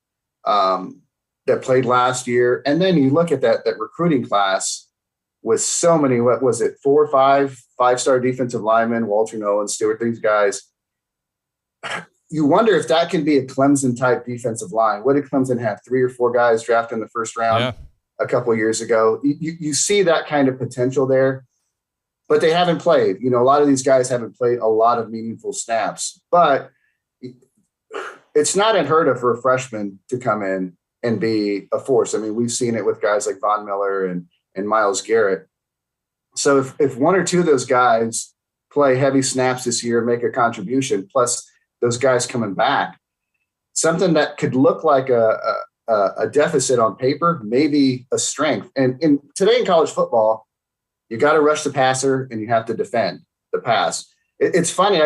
That played last year. And then you look at that recruiting class with so many, 4 or 5 5-star defensive linemen, Walter Nolan, Stewart, these guys. You wonder if that can be a Clemson type defensive line. What did Clemson have? 3 or 4 guys drafted in the first round a couple of years ago. You see that kind of potential there, but they haven't played. A lot of these guys haven't played a lot of meaningful snaps, but it's not unheard of for a freshman to come in and be a force. I mean, we've seen it with guys like Von Miller and Myles Garrett. So if 1 or 2 of those guys play heavy snaps this year and make a contribution, plus those guys coming back, something that could look like a deficit on paper, maybe a strength. And today in college football, you got to rush the passer and you have to defend the pass. It's funny.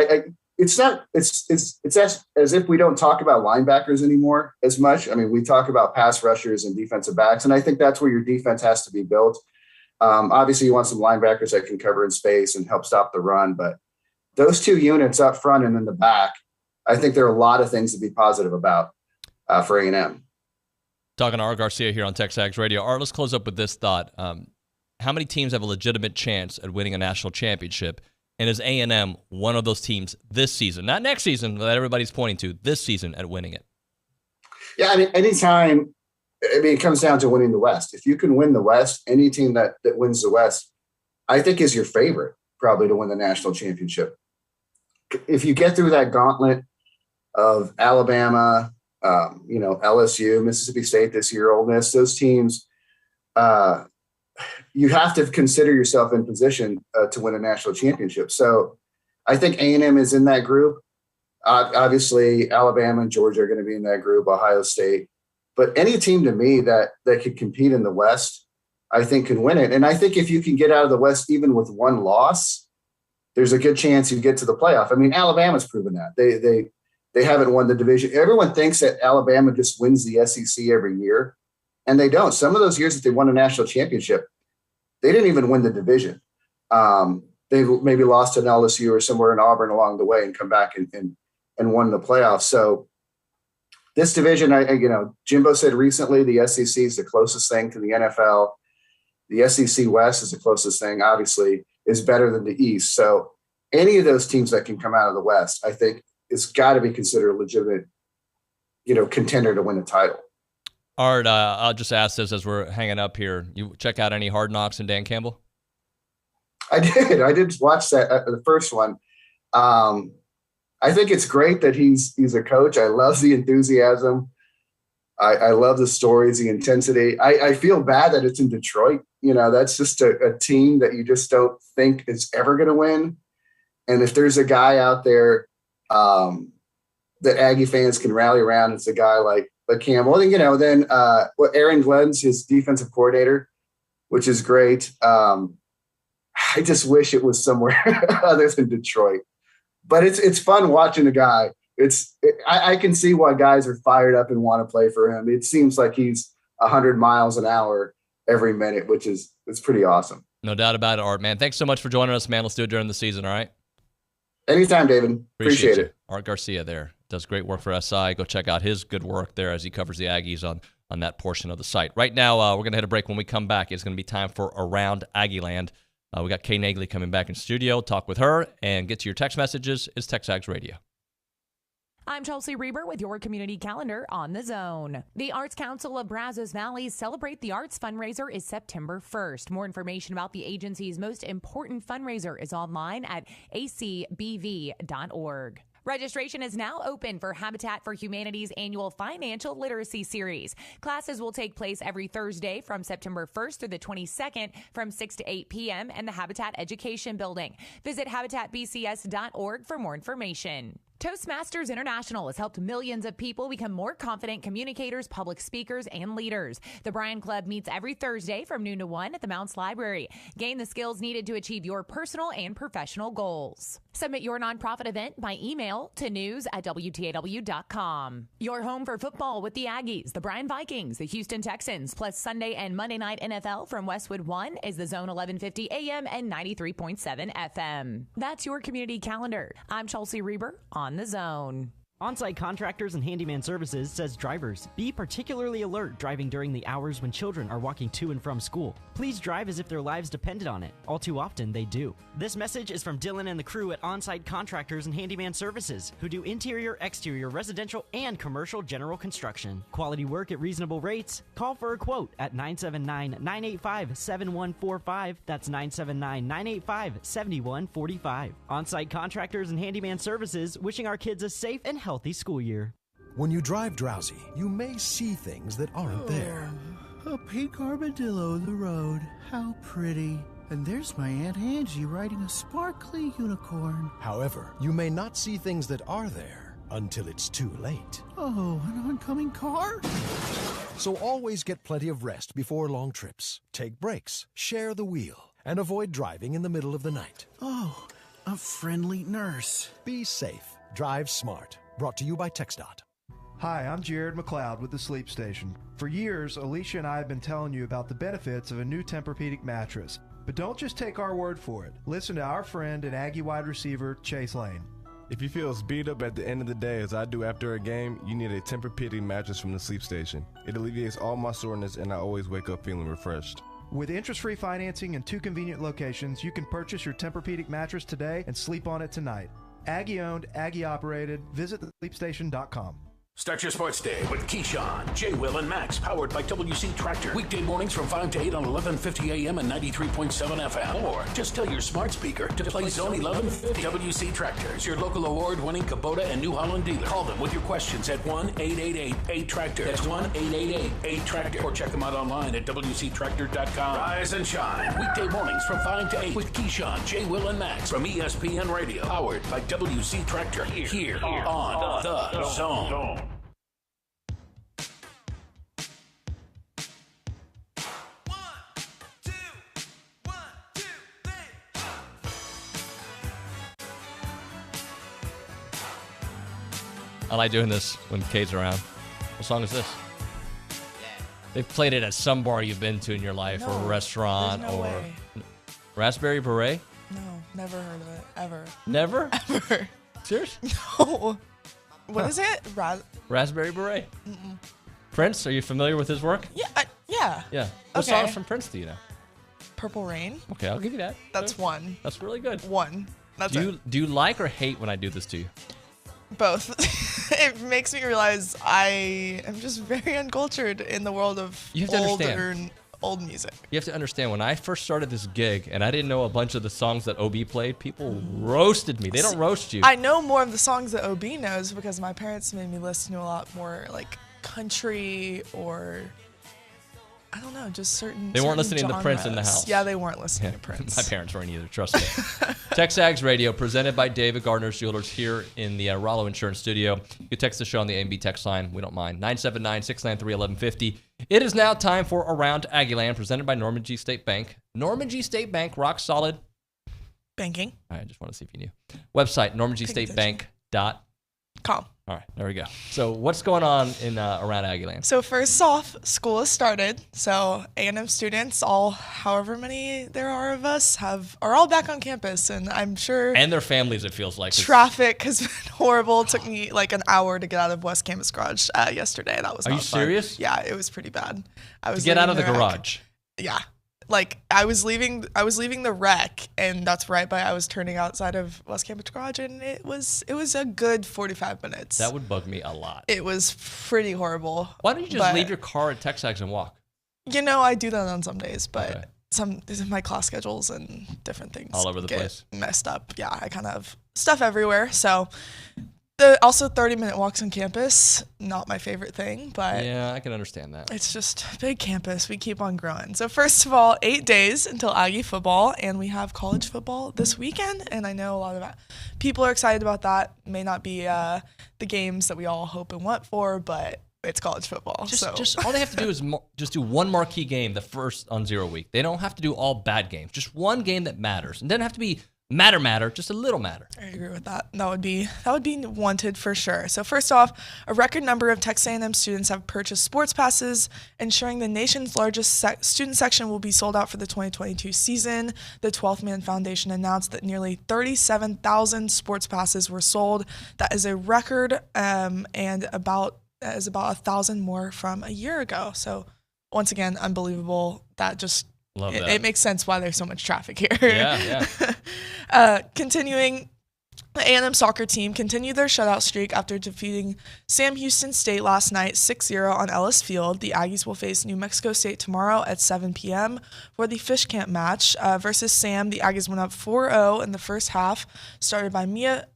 It's as if we don't talk about linebackers anymore as much. I mean, we talk about pass rushers and defensive backs, and I think that's where your defense has to be built. Obviously, you want some linebackers that can cover in space and help stop the run, but those two units up front and in the back, I think there are a lot of things to be positive about for A&M. Talking to Art Garcia here on TexAgs Radio. Art, let's close up with this thought. How many teams have a legitimate chance at winning a national championship? And is A&M one of those teams this season, not next season, that everybody's pointing to, this season at winning it? Yeah, I mean, anytime, it comes down to winning the West. If you can win the West, any team that wins the West, I think is your favorite probably to win the national championship. If you get through that gauntlet of Alabama, LSU, Mississippi State this year, Ole Miss, those teams, you have to consider yourself in position to win a national championship. So I think A&M is in that group. Obviously, Alabama and Georgia are going to be in that group, Ohio State. But any team to me that could compete in the West, I think can win it. And I think if you can get out of the West even with one loss, there's a good chance you get to the playoff. I mean, Alabama's proven that. They haven't won the division. Everyone thinks that Alabama just wins the SEC every year, and they don't. Some of those years that they won a national championship, they didn't even win the division. They maybe lost to an LSU or somewhere in Auburn along the way and come back and won the playoffs. So this division, Jimbo said recently the SEC is the closest thing to the NFL. The SEC West is the closest thing, obviously, is better than the East. So any of those teams that can come out of the West, I think it's got to be considered a legitimate, contender to win a title. Art, I'll just ask this as we're hanging up here. You check out any Hard Knocks and Dan Campbell? I did watch that, the first one. I think it's great that he's a coach. I love the enthusiasm. I love the stories, the intensity. I feel bad that it's in Detroit. That's just a team that you just don't think is ever going to win. And if there's a guy out there that Aggie fans can rally around, it's a guy like Campbell. And, then Aaron Glenn's his defensive coordinator, which is great. I just wish it was somewhere other than Detroit. But it's fun watching the guy. I can see why guys are fired up and want to play for him. It seems like he's 100 miles an hour every minute, it's pretty awesome. No doubt about it, Art, man. Thanks so much for joining us, man. Let's do it during the season, all right? Anytime, David. Appreciate it. Art Garcia there does great work for SI. Go check out his good work there as he covers the Aggies on that portion of the site. Right now, we're going to hit a break. When we come back, it's going to be time for Around Aggieland. We got Kay Nagley coming back in studio, talk with her, and get to your text messages. It's TexAgs Radio. I'm Chelsea Reber with your community calendar on the Zone. The Arts Council of Brazos Valley Celebrate the Arts fundraiser is September 1st. More information about the agency's most important fundraiser is online at acbv.org. Registration is now open for Habitat for Humanity's annual Financial Literacy Series. Classes will take place every Thursday from September 1st through the 22nd from 6 to 8 p.m. in the Habitat Education Building. Visit habitatbcs.org for more information. Toastmasters International has helped millions of people become more confident communicators, public speakers, and leaders. The Bryan Club meets every Thursday from noon to 1 at the Mounts Library. Gain the skills needed to achieve your personal and professional goals. Submit your nonprofit event by email to news@WTAW.com. Your home for football with the Aggies, the Bryan Vikings, the Houston Texans, plus Sunday and Monday night NFL from Westwood One is the Zone 1150 AM and 93.7 FM. That's your community calendar. I'm Chelsea Reber on the Zone. On-site Contractors and Handyman Services says drivers, be particularly alert driving during the hours when children are walking to and from school. Please drive as if their lives depended on it. All too often, they do. This message is from Dylan and the crew at On-site Contractors and Handyman Services, who do interior, exterior, residential, and commercial general construction. Quality work at reasonable rates. Call for a quote at 979-985-7145. That's 979-985-7145. On-site Contractors and Handyman Services, wishing our kids a safe and healthy school year. When you drive drowsy, you may see things that aren't there. A pink armadillo in the road. How pretty. And there's my Aunt Angie riding a sparkly unicorn. However, you may not see things that are there until it's too late. Oh, an oncoming car? So always get plenty of rest before long trips. Take breaks, share the wheel, and avoid driving in the middle of the night. Oh, a friendly nurse. Be safe. Drive smart. Brought to you by TxDOT. Hi, I'm Jared McLeod with the Sleep Station. For years, Alicia and I have been telling you about the benefits of a new Tempur-Pedic mattress. But don't just take our word for it. Listen to our friend and Aggie wide receiver, Chase Lane. If you feel as beat up at the end of the day as I do after a game, you need a Tempur-Pedic mattress from the Sleep Station. It alleviates all my soreness and I always wake up feeling refreshed. With interest-free financing and 2 convenient locations, you can purchase your Tempur-Pedic mattress today and sleep on it tonight. Aggie-owned, Aggie-operated. Visit thesleepstation.com. Start your sports day with Keyshawn, J. Will, and Max, powered by WC Tractor. Weekday mornings from 5 to 8 on 1150 AM and 93.7 FM. Or just tell your smart speaker to play Zone 1150. WC Tractors, your local award-winning Kubota and New Holland dealer. Call them with your questions at 1-888-8-TRACTOR. That's 1-888-8-TRACTOR. Or check them out online at WCTractor.com. Rise and shine. Weekday mornings from 5 to 8 with Keyshawn, J. Will, and Max from ESPN Radio. Powered by WC Tractor. Here on The Zone. I like doing this when Kate's around. What song is this? They've played it at some bar you've been to in your life, or a restaurant, there's no or way. Raspberry Beret. No, never heard of it ever. Never? Ever. Serious? No. What is it? Raspberry Beret. Mm-mm. Prince, are you familiar with his work? Yeah. Yeah. Yeah. What Okay. songs from Prince do you know? Purple Rain. Okay, I'll give you that. That's one. That's really good. One. That's do it. you like or hate when I do this to you? Both. It makes me realize I am just very uncultured in the world of You have to understand. old music. You have to understand, when I first started this gig and I didn't know a bunch of the songs that OB played, people roasted me. They don't roast you. I know more of the songs that OB knows because my parents made me listen to a lot more like country or I don't know, just certain. They weren't certain listening to Prince in the genres. house. Yeah, they weren't listening to Prince. My parents weren't either, trust me. TexAgs Radio, presented by David Gardner's Jewelers here in the Rollo Insurance Studio. You can text the show on the A&B text line. We don't mind. 979-693-1150. It is now time for Around Aggieland, presented by Norman G. State Bank. Norman G. State Bank, rock solid banking. All right, I just want to see if you knew. Website, normangstatebank.com. All right, there we go. So what's going on in Around Aggieland? So first off, school has started. So A&M students, all however many there are of us, are all back on campus, and I'm sure. And their families, it feels like. Traffic has been horrible. It took me like an hour to get out of West Campus Garage yesterday. That was. Are not you fun. serious? Yeah, it was pretty bad. I was to get out of leaving the garage. Yeah. Like I was leaving the rec, and that's right by I was turning outside of West Campus Garage, and it was a good 45 minutes. That would bug me a lot. It was pretty horrible. Why don't you just leave your car at TexAgs and walk? You know, I do that on some days, but my class schedules and different things all over the get place messed up. Yeah, I kind of have stuff everywhere. So also 30-minute walks on campus, not my favorite thing, but yeah, I can understand that. It's just a big campus. We keep on growing. So first of all, 8 days until Aggie football, and we have college football this weekend, and I know a lot of people are excited about that. May not be the games that we all hope and want for, but it's college football. Just all they have to do is just do one marquee game the first on 0 week. They don't have to do all bad games. Just one game that matters. It doesn't have to be matter, just a little matter. I agree with that. That would be wanted for sure. So first off, a record number of Texas A&M students have purchased sports passes, ensuring the nation's largest student section will be sold out for the 2022 season. The 12th Man Foundation announced that nearly 37,000 sports passes were sold. That is a record, and about 1,000 more from a year ago. So once again, unbelievable. That just Love that. It makes sense why there's so much traffic here. Yeah. Continuing, the A&M soccer team continued their shutout streak after defeating Sam Houston State last night 6-0 on Ellis Field. The Aggies will face New Mexico State tomorrow at 7 p.m. for the Fish Camp match. Versus Sam, the Aggies went up 4-0 in the first half, started by Mia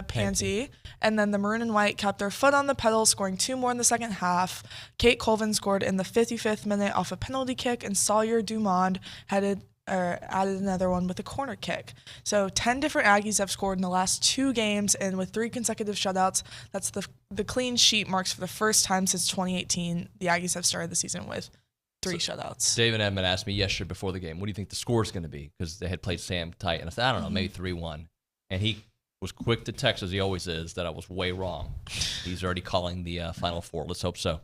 Pansy, and then the Maroon and White kept their foot on the pedal, scoring 2 more in the second half. Kate Colvin scored in the 55th minute off a penalty kick, and Sawyer Dumond headed added another one with a corner kick. So 10 different Aggies have scored in the last 2 games, and with 3 consecutive shutouts, that's the clean sheet marks for the first time since 2018. The Aggies have started the season with 3 shutouts. David Edmond asked me yesterday before the game, what do you think the score is going to be? Because they had played Sam tight. And I said, I don't know, maybe 3-1. And he was quick to text, as he always is, that I was way wrong. He's already calling the Final Four. Let's hope so.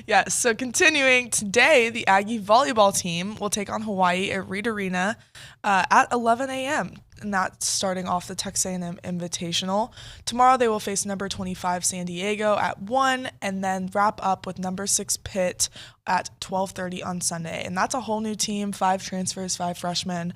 Yes, so continuing today, the Aggie volleyball team will take on Hawaii at Reed Arena at 11 a.m., and that's starting off the Texas A&M Invitational. Tomorrow they will face number 25 San Diego at 1, and then wrap up with number 6 Pitt at 12:30 on Sunday. And that's a whole new team, 5 transfers, 5 freshmen.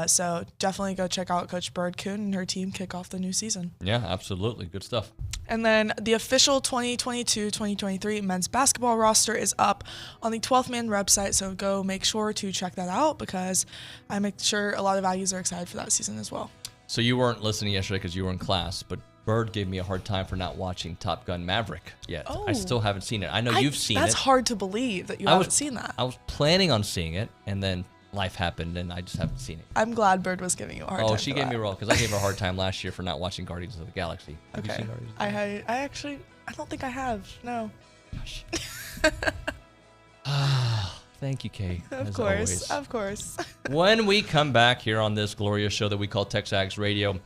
So definitely go check out Coach Bird Kuhn and her team kick off the new season. Yeah, absolutely. Good stuff. And then the official 2022-2023 men's basketball roster is up on the 12th Man website, so go make sure to check that out because I make sure a lot of Aggies are excited for that season as well. So you weren't listening yesterday because you were in class, but Bird gave me a hard time for not watching Top Gun Maverick yet. Oh. I still haven't seen it. I know you've seen it. That's hard to believe that you haven't seen that. I was planning on seeing it, and then life happened, and I just haven't seen it. I'm glad Bird was giving you a hard time. Oh, she gave me a roll because I gave her a hard time last year for not watching Guardians of the Galaxy. Have you seen Guardians? I don't think I have. No. Gosh. Thank you, Kay. Of course. When we come back here on this glorious show that we call TexAgs Radio,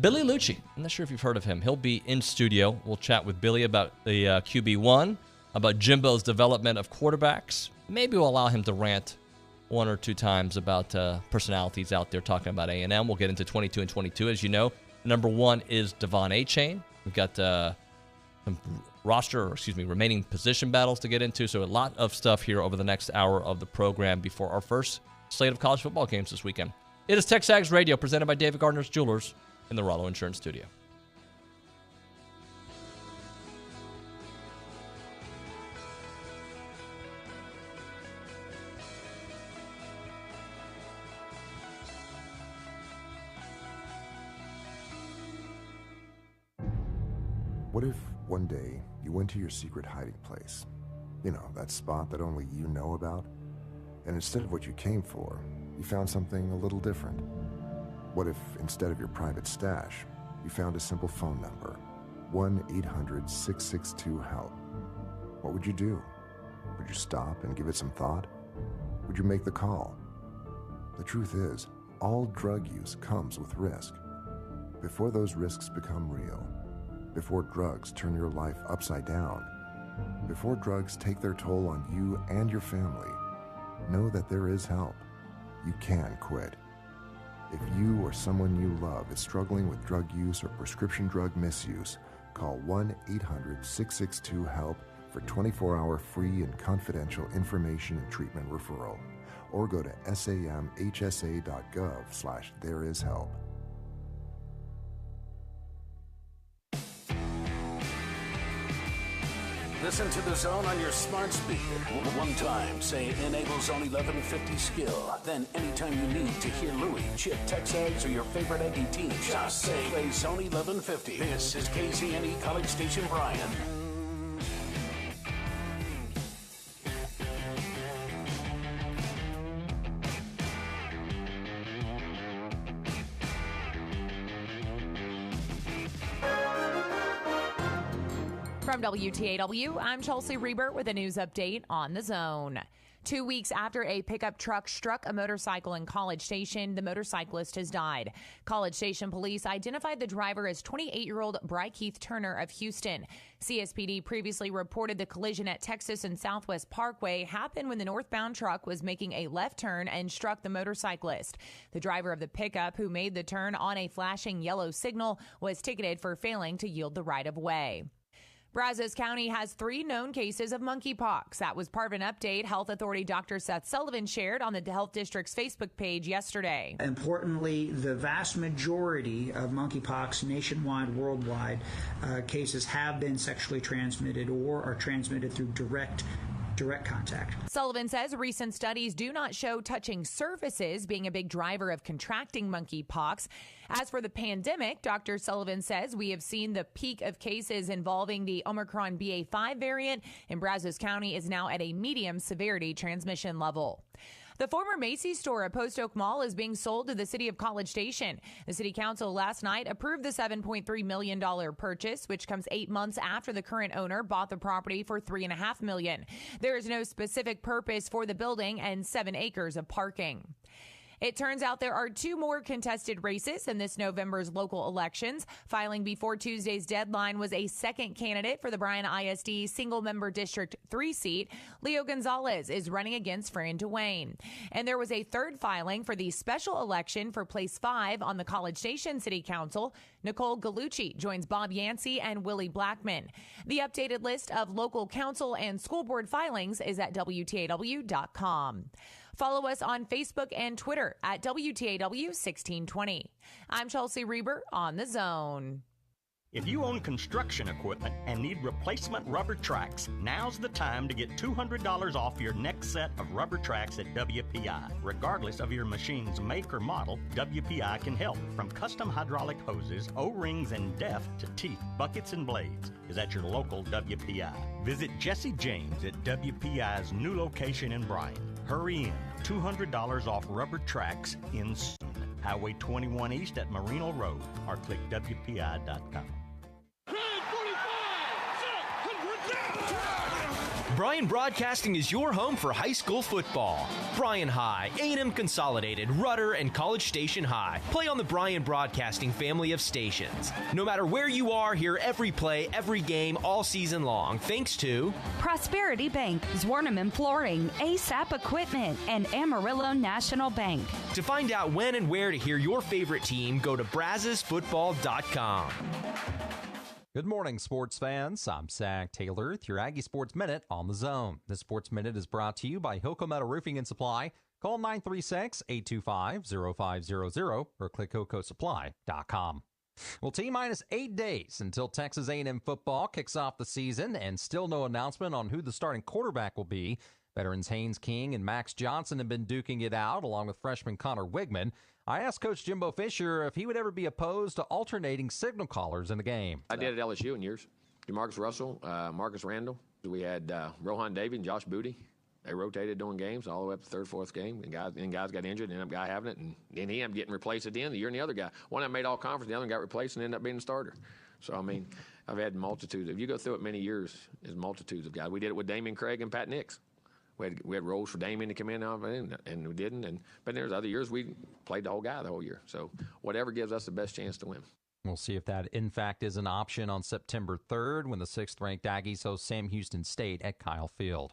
Billy Lucci, I'm not sure if you've heard of him. He'll be in studio. We'll chat with Billy about the QB1, about Jimbo's development of quarterbacks. Maybe we'll allow him to rant 1 or 2 times about personalities out there talking about A&M. We'll get into 22 and 22. As you know, number 1 is Devon A-Chain. We've got some remaining position battles to get into. So a lot of stuff here over the next hour of the program before our first slate of college football games this weekend. It is TexAgs Radio, presented by David Gardner's Jewelers in the Rollo Insurance Studio. What if one day you went to your secret hiding place? You know, that spot that only you know about? And instead of what you came for, you found something a little different. What if instead of your private stash, you found a simple phone number, 1-800-662-HELP? What would you do? Would you stop and give it some thought? Would you make the call? The truth is, all drug use comes with risk. Before those risks become real, before drugs turn your life upside down, before drugs take their toll on you and your family, know that there is help. You can quit. If you or someone you love is struggling with drug use or prescription drug misuse, call 1-800-662-HELP for 24-hour free and confidential information and treatment referral, or go to samhsa.gov/thereishelp. Listen to The Zone on your smart speaker. One time, say enable Zone 1150 skill. Then anytime you need to hear Louie, Chip, TexAgs, or your favorite Aggie team, just say play Zone 1150. This is KZNE College Station Bryan. From WTAW, I'm Chelsea Reber with a news update on The Zone. 2 weeks after a pickup truck struck a motorcycle in College Station, the motorcyclist has died. College Station police identified the driver as 28-year-old Bry Keith Turner of Houston. CSPD previously reported the collision at Texas and Southwest Parkway happened when the northbound truck was making a left turn and struck the motorcyclist. The driver of the pickup, who made the turn on a flashing yellow signal, was ticketed for failing to yield the right-of-way. Brazos County has 3 known cases of monkeypox. That was part of an update Health Authority Dr. Seth Sullivan shared on the Health District's Facebook page yesterday. Importantly, the vast majority of monkeypox nationwide, worldwide, cases have been sexually transmitted or are transmitted through direct contact. Sullivan says recent studies do not show touching surfaces being a big driver of contracting monkeypox. As for the pandemic, Dr. Sullivan says we have seen the peak of cases involving the Omicron BA.5 variant, and Brazos County is now at a medium severity transmission level. The former Macy's store at Post Oak Mall is being sold to the city of College Station. The city council last night approved the $7.3 million purchase, which comes 8 months after the current owner bought the property for $3.5 million. There is no specific purpose for the building and 7 acres of parking. It turns out there are 2 more contested races in this November's local elections. Filing before Tuesday's deadline was a second candidate for the Bryan ISD single-member District 3 seat. Leo Gonzalez is running against Fran Duane. And there was a third filing for the special election for Place 5 on the College Station City Council. Nicole Gallucci joins Bob Yancey and Willie Blackman. The updated list of local council and school board filings is at WTAW.com. Follow us on Facebook and Twitter at WTAW1620. I'm Chelsea Reber on The Zone. If you own construction equipment and need replacement rubber tracks, now's the time to get $200 off your next set of rubber tracks at WPI. Regardless of your machine's make or model, WPI can help. From custom hydraulic hoses, O-rings, and depth to teeth, buckets, and blades is at your local WPI. Visit Jesse James at WPI's new location in Bryan. Hurry in. $200 off rubber tracks in soon. Highway 21 East at Marino Road or click WPI.com. Bryan Broadcasting is your home for high school football. Bryan High, A&M Consolidated, Rudder, and College Station High play on the Bryan Broadcasting family of stations. No matter where you are, hear every play, every game, all season long, thanks to Prosperity Bank, Zwerneman Flooring, ASAP Equipment, and Amarillo National Bank. To find out when and where to hear your favorite team, go to brazosfootball.com. Good morning, sports fans. I'm Zach Taylor with your Aggie Sports Minute on The Zone. This Sports Minute is brought to you by Hilco Metal Roofing and Supply. Call 936-825-0500 or click HilcoSupply.com. Well, T-minus 8 days until Texas A&M football kicks off the season, and still no announcement on who the starting quarterback will be. Veterans Haynes King and Max Johnson have been duking it out, along with freshman Connor Wigman. I asked Coach Jimbo Fisher if he would ever be opposed to alternating signal callers in the game. I did at LSU in years. DeMarcus Russell, Marcus Randall. We had Rohan David and Josh Booty. They rotated doing games all the way up to the third, fourth game. And guys got injured, ended up guy having it, and then he ended up getting replaced at the end of the year. And the other guy, one that made all conference, the other one got replaced and ended up being the starter. So, I mean, I've had multitudes. If you go through it many years, there's multitudes of guys. We did it with Damian Craig and Pat Nix. We had roles for Damian to come in, and we didn't. But there's other years we played the whole guy the whole year. So whatever gives us the best chance to win. We'll see if that, in fact, is an option on September 3rd when the 6th-ranked Aggies host Sam Houston State at Kyle Field.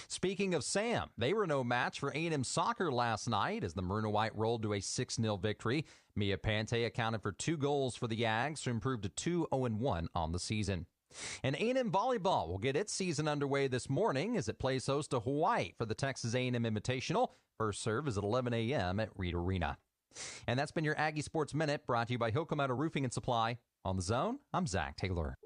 Speaking of Sam, they were no match for A&M soccer last night as the Maroon and White rolled to a 6-0 victory. Mia Pante accounted for 2 goals for the Ags to improve to 2-0-1 on the season. And A&M volleyball will get its season underway this morning as it plays host to Hawaii for the Texas A&M Invitational. First serve is at 11 a.m. at Reed Arena. And that's been your Aggie Sports Minute, brought to you by Hilco Metal Roofing and Supply. On The Zone, I'm Zach Taylor.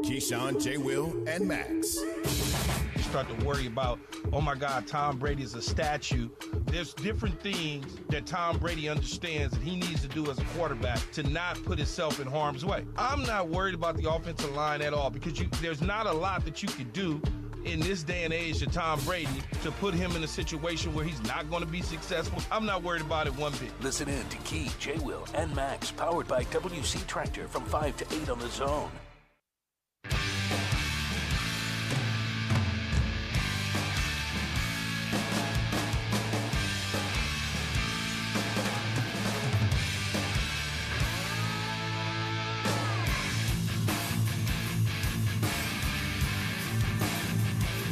Keyshawn, J. Will, and Max. You start to worry about, oh my God, Tom Brady is a statue. There's different things that Tom Brady understands that he needs to do as a quarterback to not put himself in harm's way. I'm not worried about the offensive line at all because there's not a lot that you could do in this day and age to Tom Brady to put him in a situation where he's not going to be successful. I'm not worried about it one bit. Listen in to Key, J. Will, and Max, powered by WC Tractor from 5 to 8 on The Zone.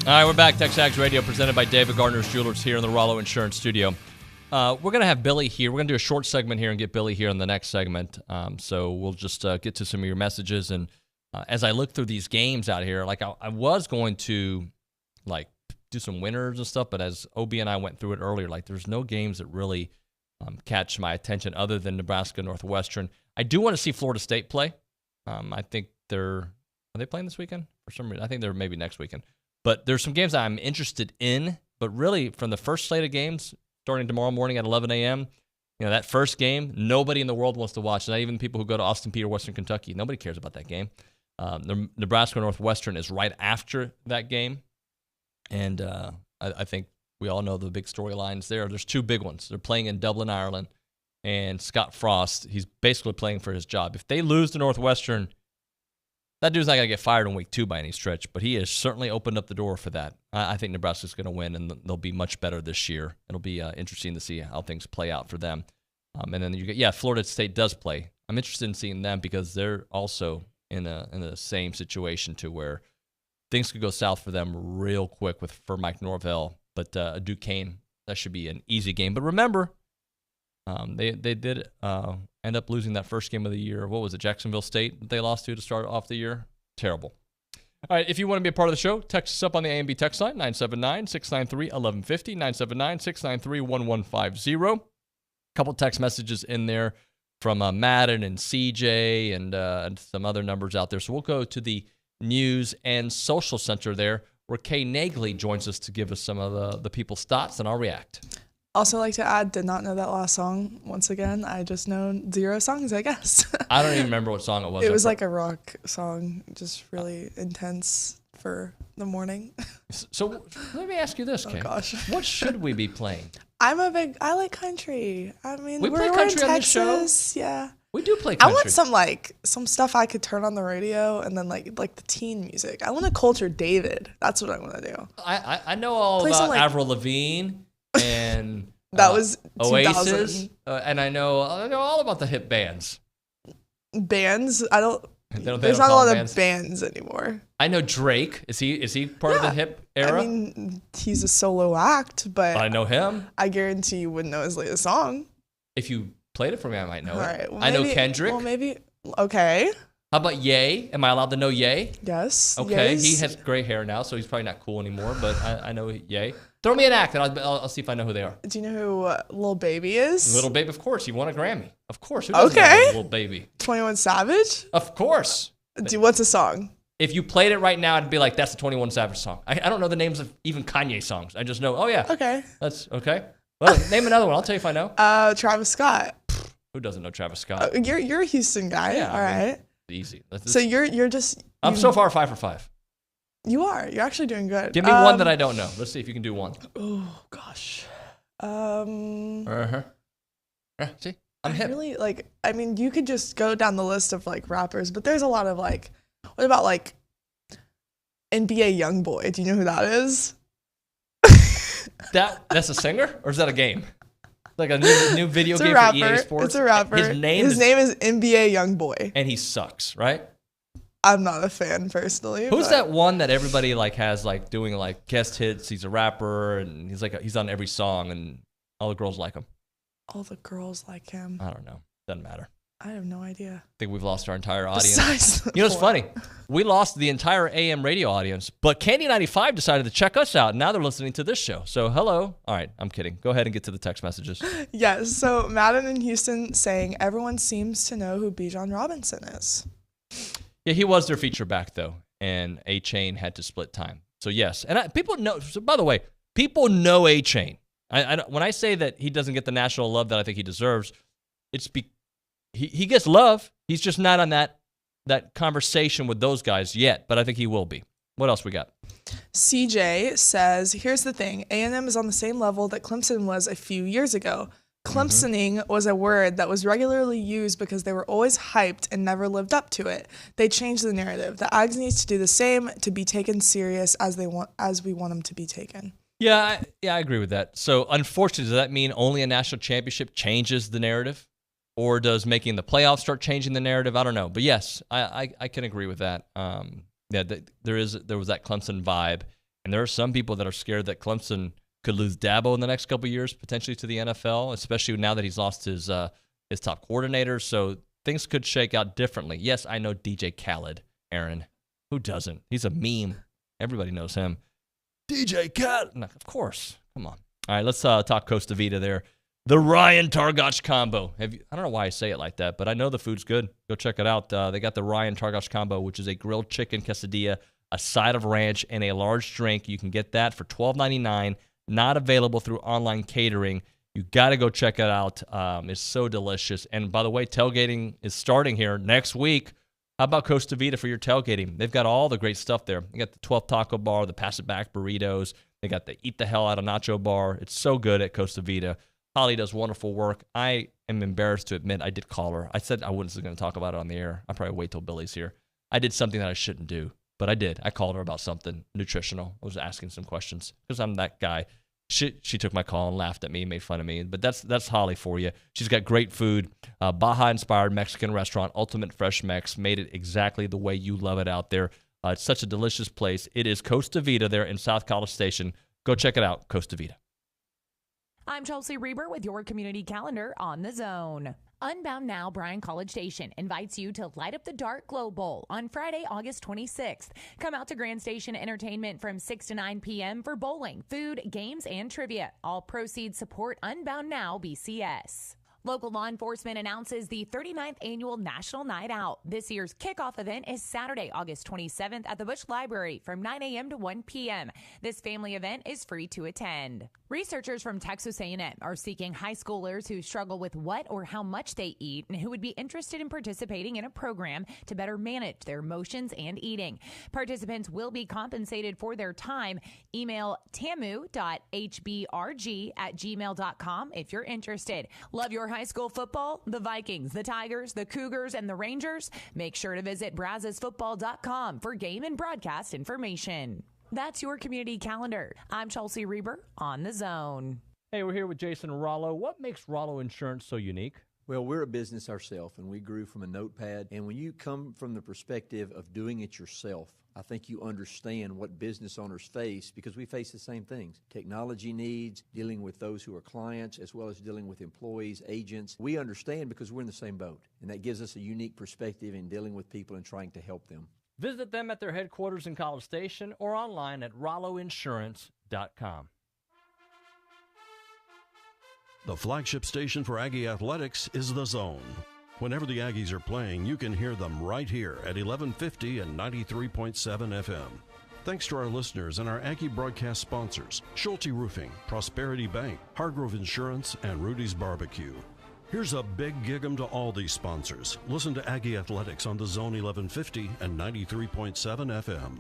All right, we're back. TexAgs Radio presented by David Gardner's Jewelers here in the Rollo Insurance Studio. We're going to have Billy here. We're going to do a short segment here and get Billy here in the next segment. So we'll just get to some of your messages. And as I look through these games out here, like I was going to like do some winners and stuff, but as OB and I went through it earlier, like there's no games that really catch my attention other than Nebraska Northwestern. I do want to see Florida State play. I think are they playing this weekend? For some reason, I think they're maybe next weekend. But there's some games I'm interested in, but really from the first slate of games starting tomorrow morning at 11 a.m., that first game, nobody in the world wants to watch, not even people who go to Austin Peay or Western Kentucky. Nobody cares about that game. Nebraska Northwestern is right after that game, and I think We all know the big storylines there. There's two big ones. They're playing in Dublin, Ireland, and Scott Frost, he's basically playing for his job. If they lose to Northwestern, that dude's not going to get fired in week 2 by any stretch, but he has certainly opened up the door for that. I think Nebraska's going to win, and they'll be much better this year. It'll be interesting to see how things play out for them. And then Florida State does play. I'm interested in seeing them because they're also in the same situation to where things could go south for them real quick for Mike Norvell. But Duquesne, that should be an easy game. But remember, they did end up losing that first game of the year. What was it, Jacksonville State that they lost to start off the year? Terrible. All right, if you want to be a part of the show, text us up on the A&B text line, 979-693-1150, 979-693-1150. A couple text messages in there from Madden and CJ and some other numbers out there. So we'll go to the News and Social Center there, where Kay Nagley joins us to give us some of the people's thoughts, and I'll react. Also like to add, did not know that last song. Once again, I just know 0 songs, I guess. I don't even remember what song it was. It was like a rock song, just really intense for the morning. So let me ask you this, Kay. Oh, gosh. What should we be playing? I like country. I mean, we we're play country in on this Texas. show? Yeah. We do play country. I want some stuff I could turn on the radio and then like the teen music. I want to culture David. That's what I want to do. I know all Play about some, like- Avril Lavigne and That was Oasis, 2000. and I know all about the hip bands. Bands? They There's don't not a call lot them of bands anymore. I know Drake. Is he part of the hip era? I mean, he's a solo act, but I know him. I guarantee you wouldn't know his latest song. If you played it for me, I might know All it. right, well, I know maybe- Kendrick. Well, maybe. Okay. How about Ye? Am I allowed to know Ye? Yes. Okay, yes. he has gray hair now, so he's probably not cool anymore, but I know Ye. Throw me an act, and I'll see if I know who they are. Do you know who Lil Baby is? Little Baby, of course. He won a Grammy. Of course. Who doesn't Okay. know Little Baby? 21 Savage? Of course. What's a song? If you played it right now, I'd be like, that's a 21 Savage song. I don't know the names of even Kanye songs. I just know, oh yeah. Okay. That's okay. Well, name another one. I'll tell you if I know. Travis Scott. Who doesn't know Travis Scott? You're a Houston guy. Yeah, All right. Easy. So you're just. I'm so far 5 for 5. You are. You're actually doing good. Give me one that I don't know. Let's see if you can do one. Oh gosh. See, I'm hip. Really I mean, you could just go down the list of like rappers, but there's a lot of like. What about like NBA YoungBoy? Do you know who that is? That's a singer, or is that a game? Like a new video It's game a rapper. for EA Sports. It's a rapper. His name is NBA YoungBoy, and he sucks, right? I'm not a fan personally. Who's but that one that everybody like has like doing like guest hits? He's a rapper and he's on every song and all the girls like him. All the girls like him. I don't know. Doesn't matter. I have no idea. I think we've lost our entire audience. Besides the You know, it's point. funny. We lost the entire AM radio audience, but Candy 95 decided to check us out. Now they're listening to this show. So hello. All right, I'm kidding. Go ahead and get to the text messages. Yes. So Madden in Houston saying everyone seems to know who Bijan Robinson is. Yeah, he was their feature back though, and A-Chain had to split time. So yes, and people know. So by the way, people know A-Chain. When I say that he doesn't get the national love that I think he deserves, it's he gets love. He's just not on that conversation with those guys yet, but I think he will be. What else we got? CJ says, here's the thing. A&M is on the same level that Clemson was a few years ago. Clemsoning was a word that was regularly used because they were always hyped and never lived up to it. They changed the narrative. The Aggies needs to do the same to be taken serious as we want them to be taken. Yeah, I agree with that. So unfortunately, does that mean only a national championship changes the narrative? Or does making the playoffs start changing the narrative? I don't know. But yes, I can agree with that. There was that Clemson vibe. And there are some people that are scared that Clemson could lose Dabo in the next couple of years, potentially to the NFL, especially now that he's lost his top coordinator. So things could shake out differently. Yes, I know DJ Khaled, Aaron. Who doesn't? He's a meme. Everybody knows him. DJ Khaled. No, of course. Come on. All right, let's talk Costa Vida there. The Ryan Targash combo. I don't know why I say it like that, but I know the food's good. Go check it out. They got the Ryan Targash combo, which is a grilled chicken quesadilla, a side of ranch, and a large drink. You can get that for $12.99. Not available through online catering. You got to go check it out. It's so delicious. And by the way, tailgating is starting here next week. How about Costa Vida for your tailgating? They've got all the great stuff there. They got the 12th Taco Bar, the Pass It Back burritos. They got the Eat the Hell Out of Nacho Bar. It's so good at Costa Vida. Holly does wonderful work. I am embarrassed to admit I did call her. I said I wasn't going to talk about it on the air. I'll probably wait till Billy's here. I did something that I shouldn't do, but I did. I called her about something nutritional. I was asking some questions because I'm that guy. She took my call and laughed at me, made fun of me. But that's Holly for you. She's got great food, Baja-inspired Mexican restaurant, Ultimate Fresh Mex, made it exactly the way you love it out there. It's such a delicious place. It is Costa Vida there in South College Station. Go check it out, Costa Vida. I'm Chelsea Reber with your community calendar on the Zone. Unbound Now Bryan College Station invites you to light up the Dark Glow Bowl on Friday, August 26th. Come out to Grand Station Entertainment from 6 to 9 p.m. for bowling, food, games, and trivia. All proceeds support Unbound Now BCS. Local law enforcement announces the 39th annual National Night Out. This year's kickoff event is Saturday, August 27th at the Bush Library from 9 a.m. to 1 p.m. This family event is free to attend. Researchers from Texas A&M are seeking high schoolers who struggle with what or how much they eat and who would be interested in participating in a program to better manage their emotions and eating. Participants will be compensated for their time. Email tamu.hbrg@gmail.com if you're interested. Love your high school football? The Vikings, the Tigers, the Cougars, and the Rangers? Make sure to visit brazosfootball.com for game and broadcast information. That's your community calendar. I'm Chelsea Reber on the Zone. Hey, we're here with Jason Rollo. What makes Rollo Insurance so unique? Well, we're a business ourselves, and we grew from a notepad. And when you come from the perspective of doing it yourself, I think you understand what business owners face because we face the same things. Technology needs, dealing with those who are clients, as well as dealing with employees, agents. We understand because we're in the same boat, and that gives us a unique perspective in dealing with people and trying to help them. Visit them at their headquarters in College Station or online at rolloinsurance.com. The flagship station for Aggie Athletics is The Zone. Whenever the Aggies are playing, you can hear them right here at 1150 and 93.7 FM. Thanks to our listeners and our Aggie broadcast sponsors, Schulte Roofing, Prosperity Bank, Hargrove Insurance, and Rudy's Barbecue. Here's a big gig-em to all these sponsors. Listen to Aggie Athletics on The Zone 1150 and 93.7 FM.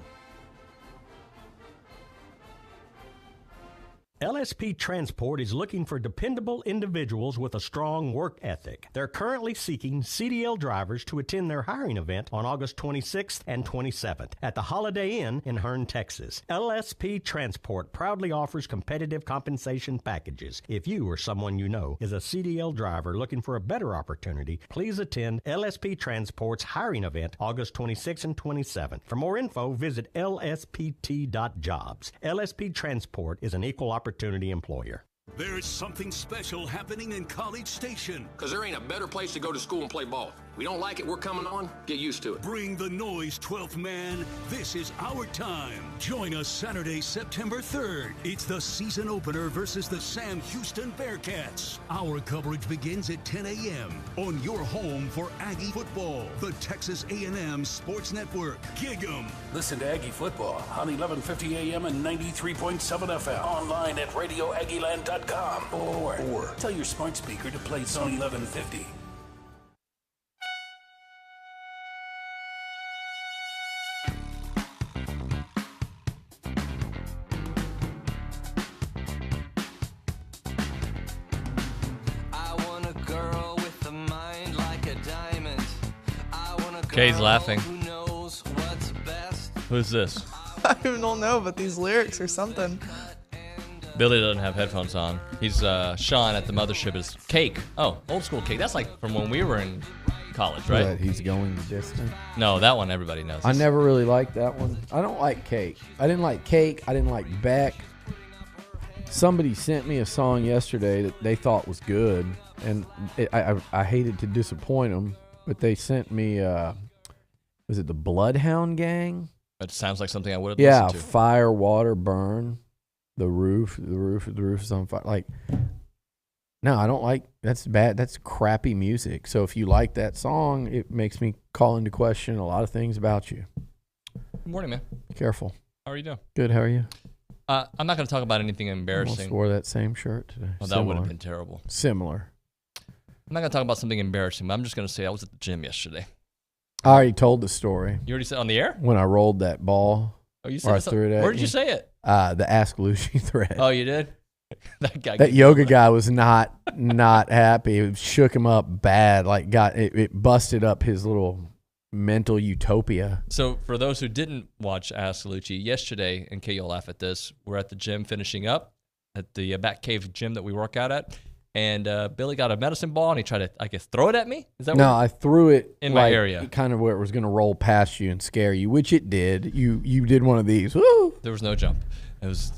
LSP Transport is looking for dependable individuals with a strong work ethic. They're currently seeking CDL drivers to attend their hiring event on August 26th and 27th at the Holiday Inn in Hearne, Texas. LSP Transport proudly offers competitive compensation packages. If you or someone you know is a CDL driver looking for a better opportunity, please attend LSP Transport's hiring event August 26th and 27th. For more info, visit lspt.jobs. LSP Transport is an equal opportunity employer. There's something special happening in College Station. Because there ain't a better place to go to school and play ball. We don't like it, we're coming on. Get used to it. Bring the noise, 12th man. This is our time. Join us Saturday, September 3rd. It's the season opener versus the Sam Houston Bearcats. Our coverage begins at 10 a.m. on your home for Aggie football, the Texas A&M Sports Network. Gig 'em. Listen to Aggie football on 1150 a.m. and 93.7 FM. Online at radioaggieland.com or tell your smart speaker to play Zone 1150. Kay's laughing. Who's this? I don't know, but these lyrics are something. Billy doesn't have headphones on. He's Sean at the mothership is Cake. Oh, old school Cake. That's like from when we were in college, right? But he's going the distance. No, that one everybody knows. I never really liked that one. I don't like Cake. I didn't like Cake. I didn't like Beck. Somebody sent me a song yesterday that they thought was good, and I hated to disappoint them, but they sent me, was it the Bloodhound Gang? That sounds like something I would have listened to. Yeah, Fire, Water, Burn. The roof is on fire. Like, no, I don't like, that's bad. That's crappy music. So if you like that song, it makes me call into question a lot of things about you. Good morning, man. Careful. How are you doing? Good, how are you? I'm not going to talk about anything embarrassing. I almost wore that same shirt today. Well, that would have been terrible. Similar. I'm not going to talk about something embarrassing, but I'm just going to say I was at the gym yesterday. I already told the story. You already said on the air? When I rolled that ball. Oh, you said threw it at where did you say it? The Ask Lucy thread. Oh, you did? That yoga guy was not happy. It shook him up bad. Like it busted up his little mental utopia. So for those who didn't watch Ask Lucci yesterday, and Kay, you'll laugh at this, we're at the gym finishing up at the Bat Cave gym that we work out at, and Billy got a medicine ball and he tried to, I guess, throw it at me. Is that no? I threw it in my area, kind of where it was going to roll past you and scare you, which it did. You did one of these. Woo! There was no jump. It was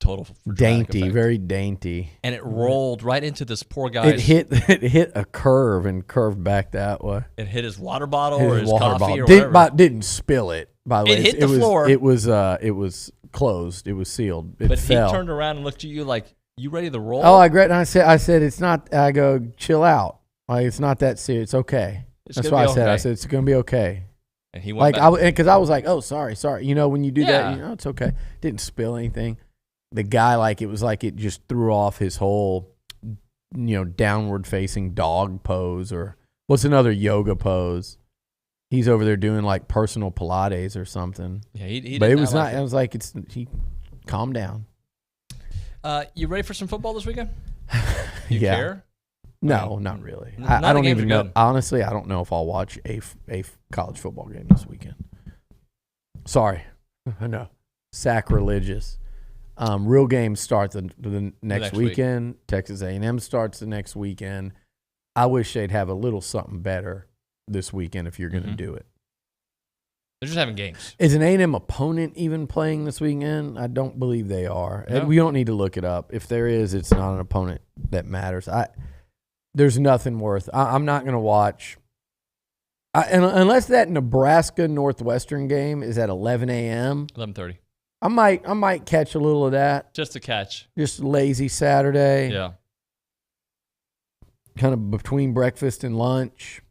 total dainty, very dainty, and it rolled right into this poor guy's. It hit a curve and curved back that way. It hit his water bottle or his coffee bottle. or whatever. Didn't spill it. By the way, it hit the floor. It was closed. It was sealed. It fell. He turned around and looked at you like, "You ready to roll?" Oh, I said it's not. I go, chill out. Like, it's not that serious. It's okay. That's what I said. I said it's gonna be okay. And he went like, because I was like, oh, sorry. You know, when you do that, it's okay. Didn't spill anything. The guy, it was like it just threw off his whole, downward facing dog pose, or what's another yoga pose? He's over there doing like personal Pilates or something. Yeah, he but did it was not. I was like, calm down. You ready for some football this weekend? You care? No, not really. I don't even know. Honestly, I don't know if I'll watch a college football game this weekend. Sorry, I know, sacrilegious. Real game starts the next weekend. Texas A&M starts the next weekend. I wish they'd have a little something better this weekend if you're going to do it. They're just having games. Is an A&M opponent even playing this weekend? I don't believe they are. No. We don't need to look it up. If there is, it's not an opponent that matters. There's nothing worth. I'm not going to watch. Unless that Nebraska Northwestern game is at 11 a.m. 11:30. I might catch a little of that. Just a catch. Just a lazy Saturday. Yeah. Kind of between breakfast and lunch.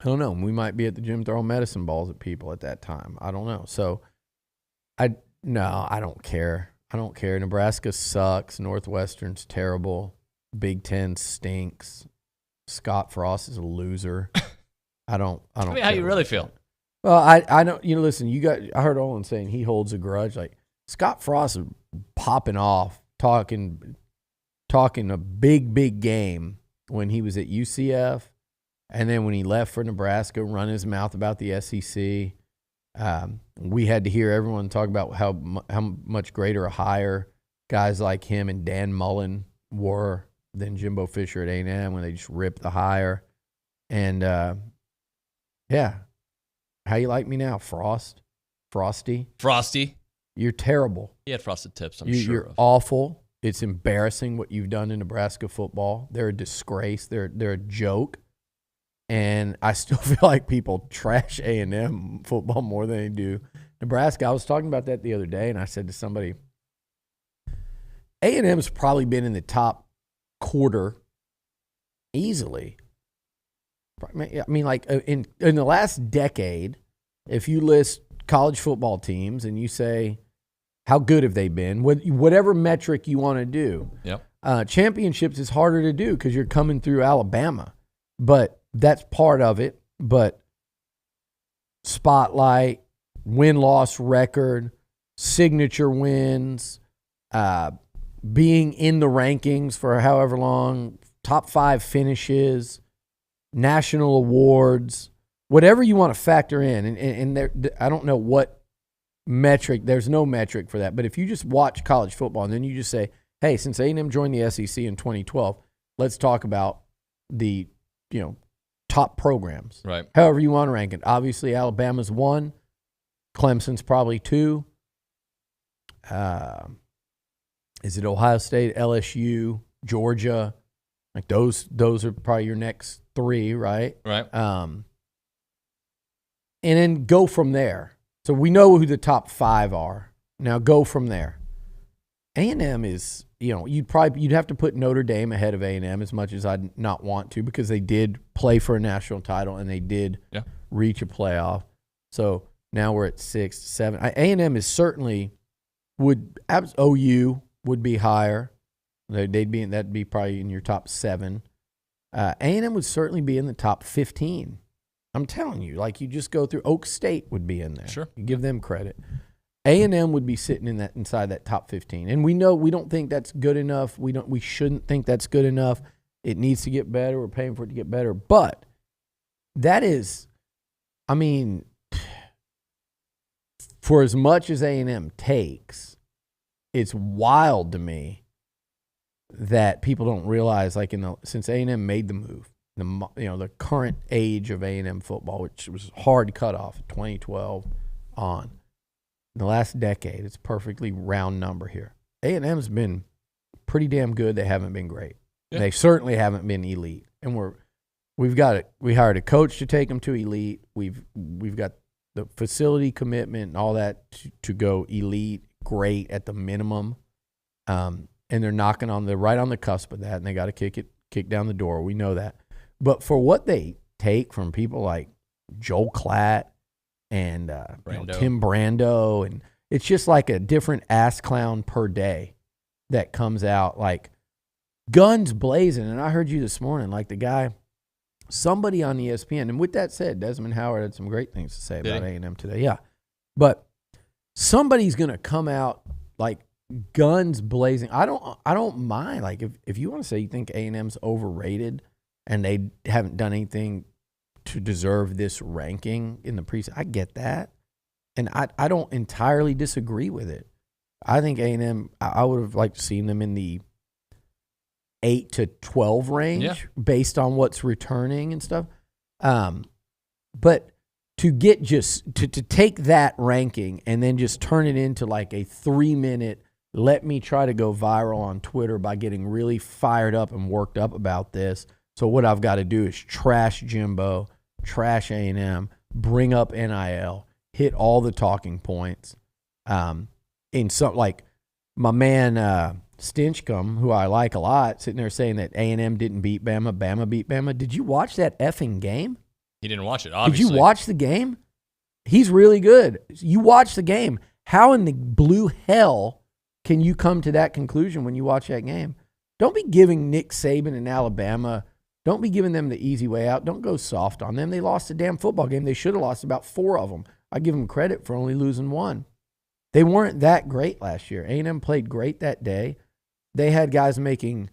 I don't know. We might be at the gym throwing medicine balls at people at that time. I don't know. So, I don't care. I don't care. Nebraska sucks. Northwestern's terrible. Big Ten stinks. Scott Frost is a loser. I don't Tell me how you really feel. Well, I don't. Listen. I heard Olin saying he holds a grudge. Like, Scott Frost is popping off, talking a big game when he was at UCF, and then when he left for Nebraska, run his mouth about the SEC. We had to hear everyone talk about how much greater a hire guys like him and Dan Mullen were than Jimbo Fisher at A&M when they just ripped the hire. And yeah. How you like me now, Frosty? You're terrible. He had frosted tips, I'm sure. You're awful. It's embarrassing what you've done in Nebraska football. They're a disgrace. They're a joke. And I still feel like people trash A&M football more than they do Nebraska. I was talking about that the other day, and I said to somebody, A&M's probably been in the top quarter easily. I mean, like in the last decade, if you list college football teams and you say, how good have they been? Whatever metric you want to do. Yep. Championships is harder to do because you're coming through Alabama. But that's part of it. But spotlight, win-loss record, signature wins, being in the rankings for however long, top 5 finishes, national awards, whatever you want to factor in. And there, I don't know what metric, there's no metric for that. But if you just watch college football and then you just say, hey, since A&M joined the SEC in 2012, let's talk about the, top programs. Right. However you want to rank it. Obviously, Alabama's 1. Clemson's probably 2. Is it Ohio State, LSU, Georgia? Like those are probably your next 3, right? Right. And then go from there. So we know who the top 5 are. Now go from there. A&M is, you'd have to put Notre Dame ahead of A&M as much as I'd not want to, because they did play for a national title and they did reach a playoff. So now we're at 6, 7. A&M is certainly OU would be higher. That'd be probably in your top 7. A&M would certainly be in the top 15 I'm telling you, like you just go through. Oak State would be in there. Sure. You give them credit. A&M would be sitting inside that top 15. And we know we don't think that's good enough. We shouldn't think that's good enough. It needs to get better. We're paying for it to get better. But that is, I mean, for as much as A&M takes, it's wild to me that people don't realize, like since A&M made the move, the current age of A&M football, which was hard cutoff, 2012 on, in the last decade, it's a perfectly round number here. A&M's been pretty damn good. They haven't been great. Yeah. They certainly haven't been elite. And we hired a coach to take them to elite. We've got the facility commitment and all that to go elite, great at the minimum. And they're right on the cusp of that, and they got to kick down the door. We know that. But for what they take from people like Joel Klatt and Tim Brando, and it's just like a different ass clown per day that comes out, like guns blazing. And I heard you this morning, like the guy, somebody on ESPN, and with that said, Desmond Howard had some great things to say about A&M today. Yeah. But somebody's going to come out like guns blazing. I don't mind. Like if you want to say you think A&M's overrated and they haven't done anything to deserve this ranking in the preseason, I get that. And I don't entirely disagree with it. I think A&M, I would have liked to seen them in the 8 to 12 range based on what's returning and stuff. But to get to take that ranking and then just turn it into like a 3-minute, let me try to go viral on Twitter by getting really fired up and worked up about this. So what I've got to do is trash Jimbo, trash A&M, bring up NIL, hit all the talking points. In some, like my man Stinchcomb, who I like a lot, sitting there saying that A&M didn't beat Bama, Bama beat Bama. Did you watch that effing game? He didn't watch it, obviously. Did you watch the game? He's really good. You watch the game. How in the blue hell can you come to that conclusion when you watch that game? Don't be giving Nick Saban and Alabama, don't be giving them the easy way out. Don't go soft on them. They lost a damn football game. They should have lost about 4 of them. I give them credit for only losing 1. They weren't that great last year. A&M played great that day. They had guys making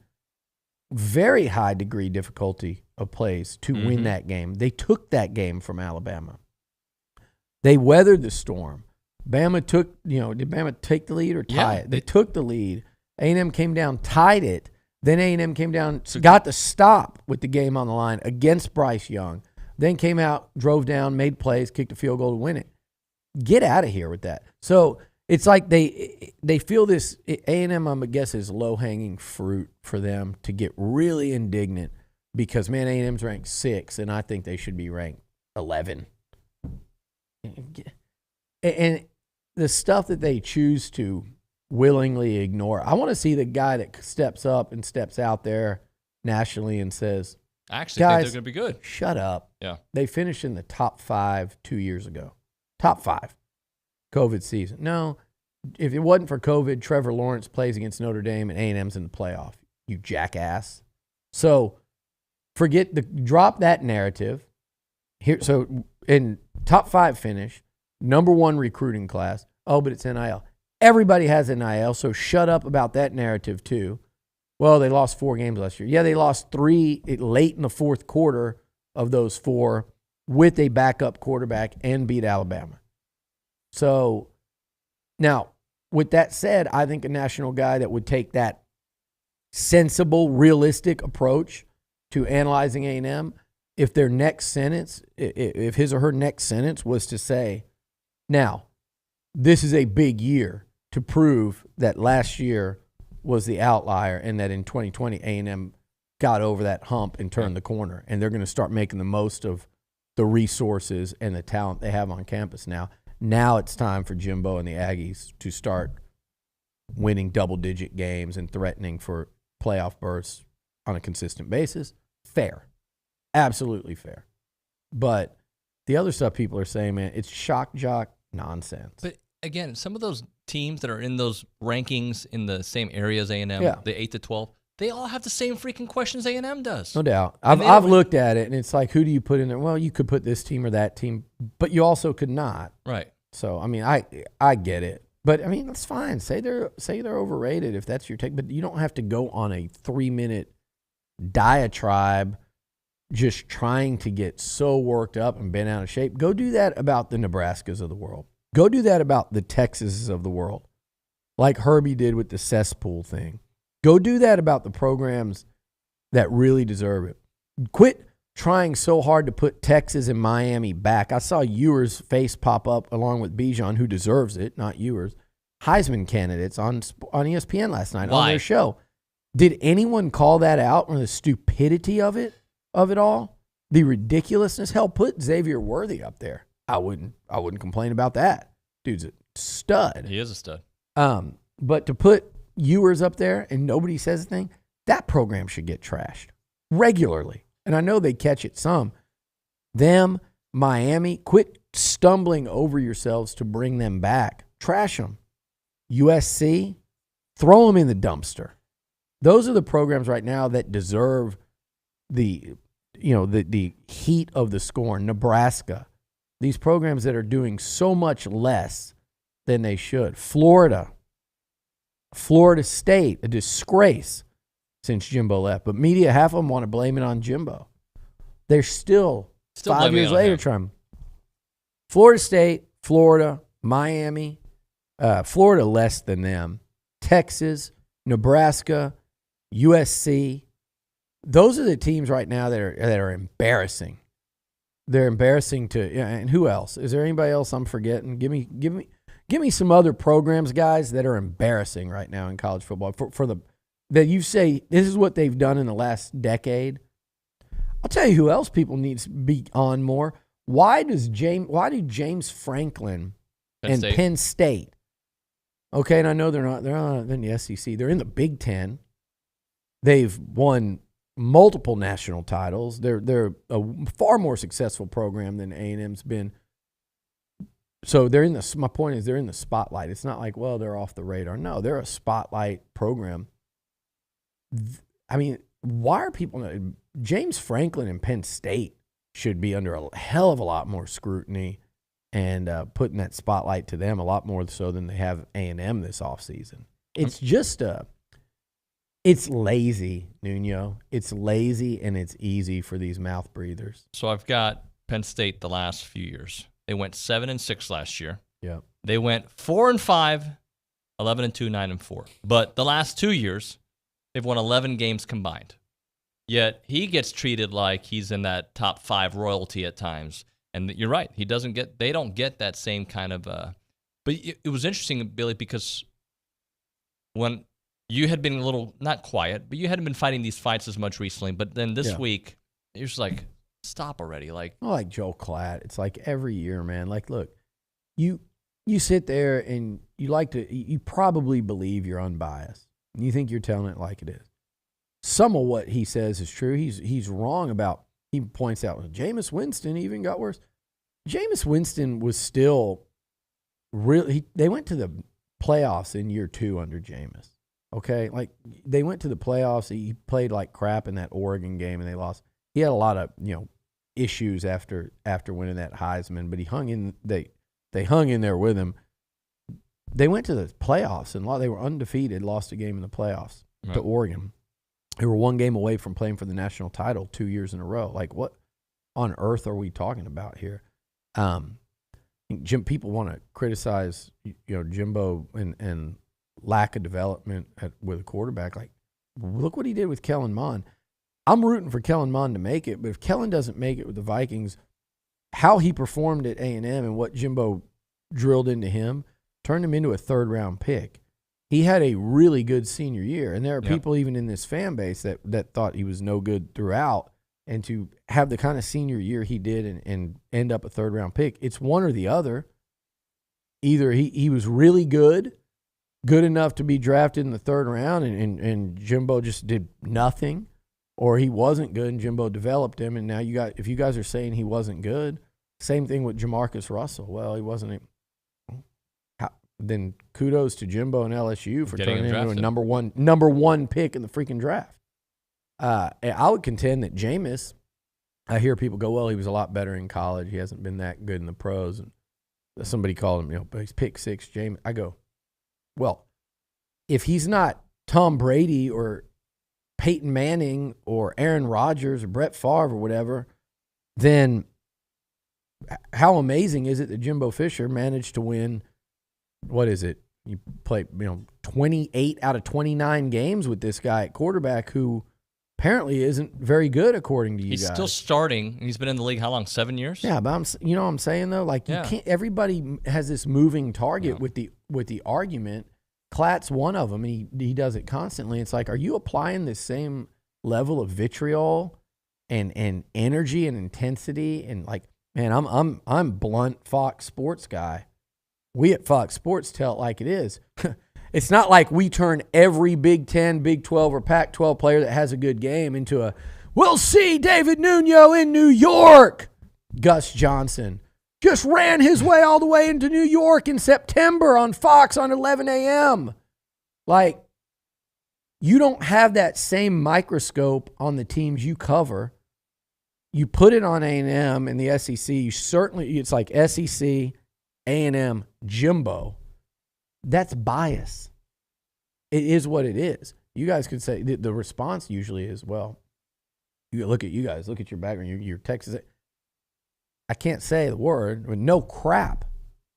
very high degree difficulty of plays to win that game. They took that game from Alabama. They weathered the storm. Bama took, did Bama take the lead or tie it? They took the lead. A&M came down, tied it. Then A&M came down, got the stop with the game on the line against Bryce Young. Then came out, drove down, made plays, kicked a field goal to win it. Get out of here with that. So it's like they feel this, A&M, I'm going to guess, is low-hanging fruit for them to get really indignant because, man, A&M's ranked 6, and I think they should be ranked 11. And the stuff that they choose to willingly ignore, I want to see the guy that steps up and steps out there nationally and says, I actually think they're going to be good. Shut up. Yeah. They finished in the top 5 2 years ago. Top 5. COVID season. No, if it wasn't for COVID, Trevor Lawrence plays against Notre Dame and A&M's in the playoff. You jackass. So drop that narrative. Here, so in top 5 finish, number 1 recruiting class. Oh, but it's NIL. Everybody has NIL, so shut up about that narrative too. Well, they lost 4 games last year. Yeah, they lost 3 late in the fourth quarter of those 4 with a backup quarterback and beat Alabama. So now, with that said, I think a national guy that would take that sensible, realistic approach to analyzing A&M, if their next sentence, if his or her next sentence was to say, now, this is a big year to prove that last year was the outlier and that in 2020 A&M got over that hump and turned the corner, and they're going to start making the most of the resources and the talent they have on campus now. Now it's time for Jimbo and the Aggies to start winning double-digit games and threatening for playoff berths on a consistent basis. Fair. Absolutely fair. But the other stuff people are saying, man, it's shock jock nonsense. But again, some of those teams that are in those rankings in the same area as A&M, the 8 to 12, They all have the same freaking questions A&M does. No doubt. I've looked at it, and it's like, who do you put in there? Well, you could put this team or that team, but you also could not. Right. So, I mean, I get it. But, I mean, that's fine. Say they're overrated if that's your take. But you don't have to go on a 3-minute diatribe just trying to get so worked up and bent out of shape. Go do that about the Nebraskas of the world. Go do that about the Texases of the world, like Herbie did with the cesspool thing. Go do that about the programs that really deserve it. Quit trying so hard to put Texas and Miami back. I saw Ewer's face pop up along with Bijan, who deserves it, not Ewer's, Heisman candidates on ESPN last night on their show. Did anyone call that out on the stupidity of it all? The ridiculousness? Hell, put Xavier Worthy up there. I wouldn't complain about that. Dude's a stud. He is a stud. But to put Ewers up there and nobody says a thing, that program should get trashed regularly. And I know they catch it some. Them, Miami, quit stumbling over yourselves to bring them back. Trash them. USC, throw them in the dumpster. Those are the programs right now that deserve the heat of the scorn. Nebraska, these programs that are doing so much less than they should. Florida State, a disgrace since Jimbo left. But media, half of them want to blame it on Jimbo. They're still 5 years later trying. Florida State, Florida, Miami, Florida less than them, Texas, Nebraska, USC. Those are the teams right now that are embarrassing. They're embarrassing to, and who else? Is there anybody else I'm forgetting? Give me some other programs, guys, that are embarrassing right now in college football. That you say this is what they've done in the last decade. I'll tell you who else people need to be on more. Why do James Franklin and Penn State? Okay, and I know they're not in the SEC. They're in the Big Ten. They've won multiple national titles. They're a far more successful program than A&M's been. So they're in the. My point is they're in the spotlight. It's not like, well, they're off the radar. No, they're a spotlight program. I mean, why are people? James Franklin and Penn State should be under a hell of a lot more scrutiny and putting that spotlight to them a lot more so than they have A&M this offseason. It's just it's lazy, Nuño. It's lazy and it's easy for these mouth breathers. So I've got Penn State the last few years. They went 7-6 last year. Yeah. They went 4-5, 11-2, 9-4. But the last 2 years, they've won 11 games combined. Yet he gets treated like he's in that top 5 royalty at times. And you're right. They don't get that same kind of. But it was interesting, Billy, because when you had been a little not quiet, but you hadn't been fighting these fights as much recently. But then this week, you're just like, stop already. Like Joe Klatt. It's like every year, man. Like, look, you sit there and you probably believe you're unbiased. And you think you're telling it like it is. Some of what he says is true. He's wrong about. He points out Jameis Winston even got worse. Jameis Winston was still really. They went to the playoffs in year 2 under Jameis. Okay, like they went to the playoffs. He played like crap in that Oregon game and they lost. He had a lot of issues after winning that Heisman, but he hung in. They hung in there with him. They went to the playoffs and they were undefeated. Lost a game in the playoffs to Oregon. They were 1 game away from playing for the national title 2 years in a row. Like, what on earth are we talking about here? People want to criticize, Jimbo and lack of development with a quarterback. Like, look what he did with Kellen Mond. I'm rooting for Kellen Mond to make it, but if Kellen doesn't make it with the Vikings, how he performed at A&M and what Jimbo drilled into him turned him into a 3rd-round pick. He had a really good senior year, and there are people even in this fan base that thought he was no good throughout, and to have the kind of senior year he did and end up a 3rd-round pick, it's one or the other. Either he was really good enough to be drafted in the 3rd round, and Jimbo just did nothing, or he wasn't good and Jimbo developed him, and now if you guys are saying he wasn't good, same thing with Jamarcus Russell. Well, he wasn't. then kudos to Jimbo and LSU for Getting turning him into a drafted. number one pick in the freaking draft. I would contend that Jameis, I hear people go, well, he was a lot better in college. He hasn't been that good in the pros. And somebody called him, but he's pick 6, Jameis. I go, well, if he's not Tom Brady or Peyton Manning or Aaron Rodgers or Brett Favre or whatever, then how amazing is it that Jimbo Fisher managed to win, what is it? You play 28 out of 29 games with this guy at quarterback who apparently isn't very good according to you guys. He's still starting. He's been in the league how long? 7 years? Yeah, but you know what I'm saying though? Like you can't. Everybody has this moving target with the argument. Klatt's one of them, and he does it constantly. It's like, are you applying this same level of vitriol and energy and intensity? And like, man, I'm blunt Fox Sports guy. We at Fox Sports tell it like it is. It's not like we turn every Big 10, Big 12, or Pac-12 player that has a good game into a, we'll see David Nuño in New York. Gus Johnson just ran his way all the way into New York in September on Fox on 11 a.m. Like, you don't have that same microscope on the teams you cover. You put it on A&M and the SEC. It's like SEC, A&M, Jimbo. That's bias. It is what it is. You guys could say the response usually is, well, you look at you guys, look at your background, your Texas. I can't say the word, but no crap.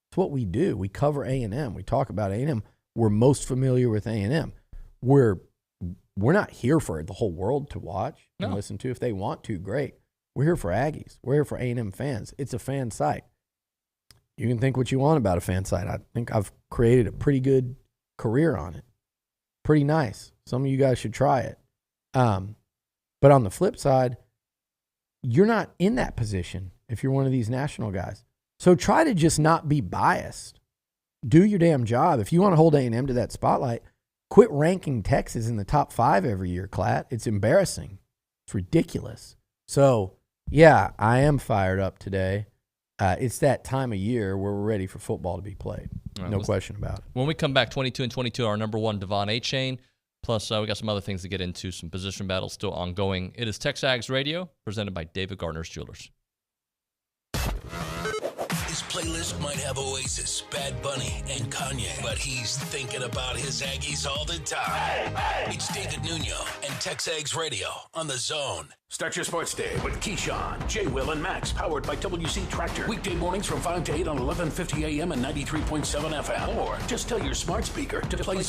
It's what we do. We cover A&M. We talk about A&M. We're most familiar with A&M. We're not here for the whole world to watch and listen to. If they want to, great. We're here for Aggies. We're here for A&M fans. It's a fan site. You can think what you want about a fan site. I think I've created a pretty good career on it. Pretty nice. Some of you guys should try it. But on the flip side, you're not in that position if you're one of these national guys. So try to just not be biased. Do your damn job. If you want to hold A&M to that spotlight, quit ranking Texas in the top 5 every year, Klatt. It's embarrassing. It's ridiculous. So, yeah, I am fired up today. It's that time of year where we're ready for football to be played. Right, No question about it. When we come back, 22 and 22, our number one Devon A-Chain. Plus, we got some other things to get into, some position battles still ongoing. It is TexAgs Radio, presented by David Gardner's Jewelers. His playlist might have Oasis, Bad Bunny, and Kanye, but he's thinking about his Aggies all the time. It's David Nuño and TexAgs Radio on The Zone. Start your sports day with Keyshawn, J. Will, and Max, powered by WC Tractor. Weekday mornings from 5 to 8 on 1150 AM and 93.7 FM. Or just tell your smart speaker to play Zone.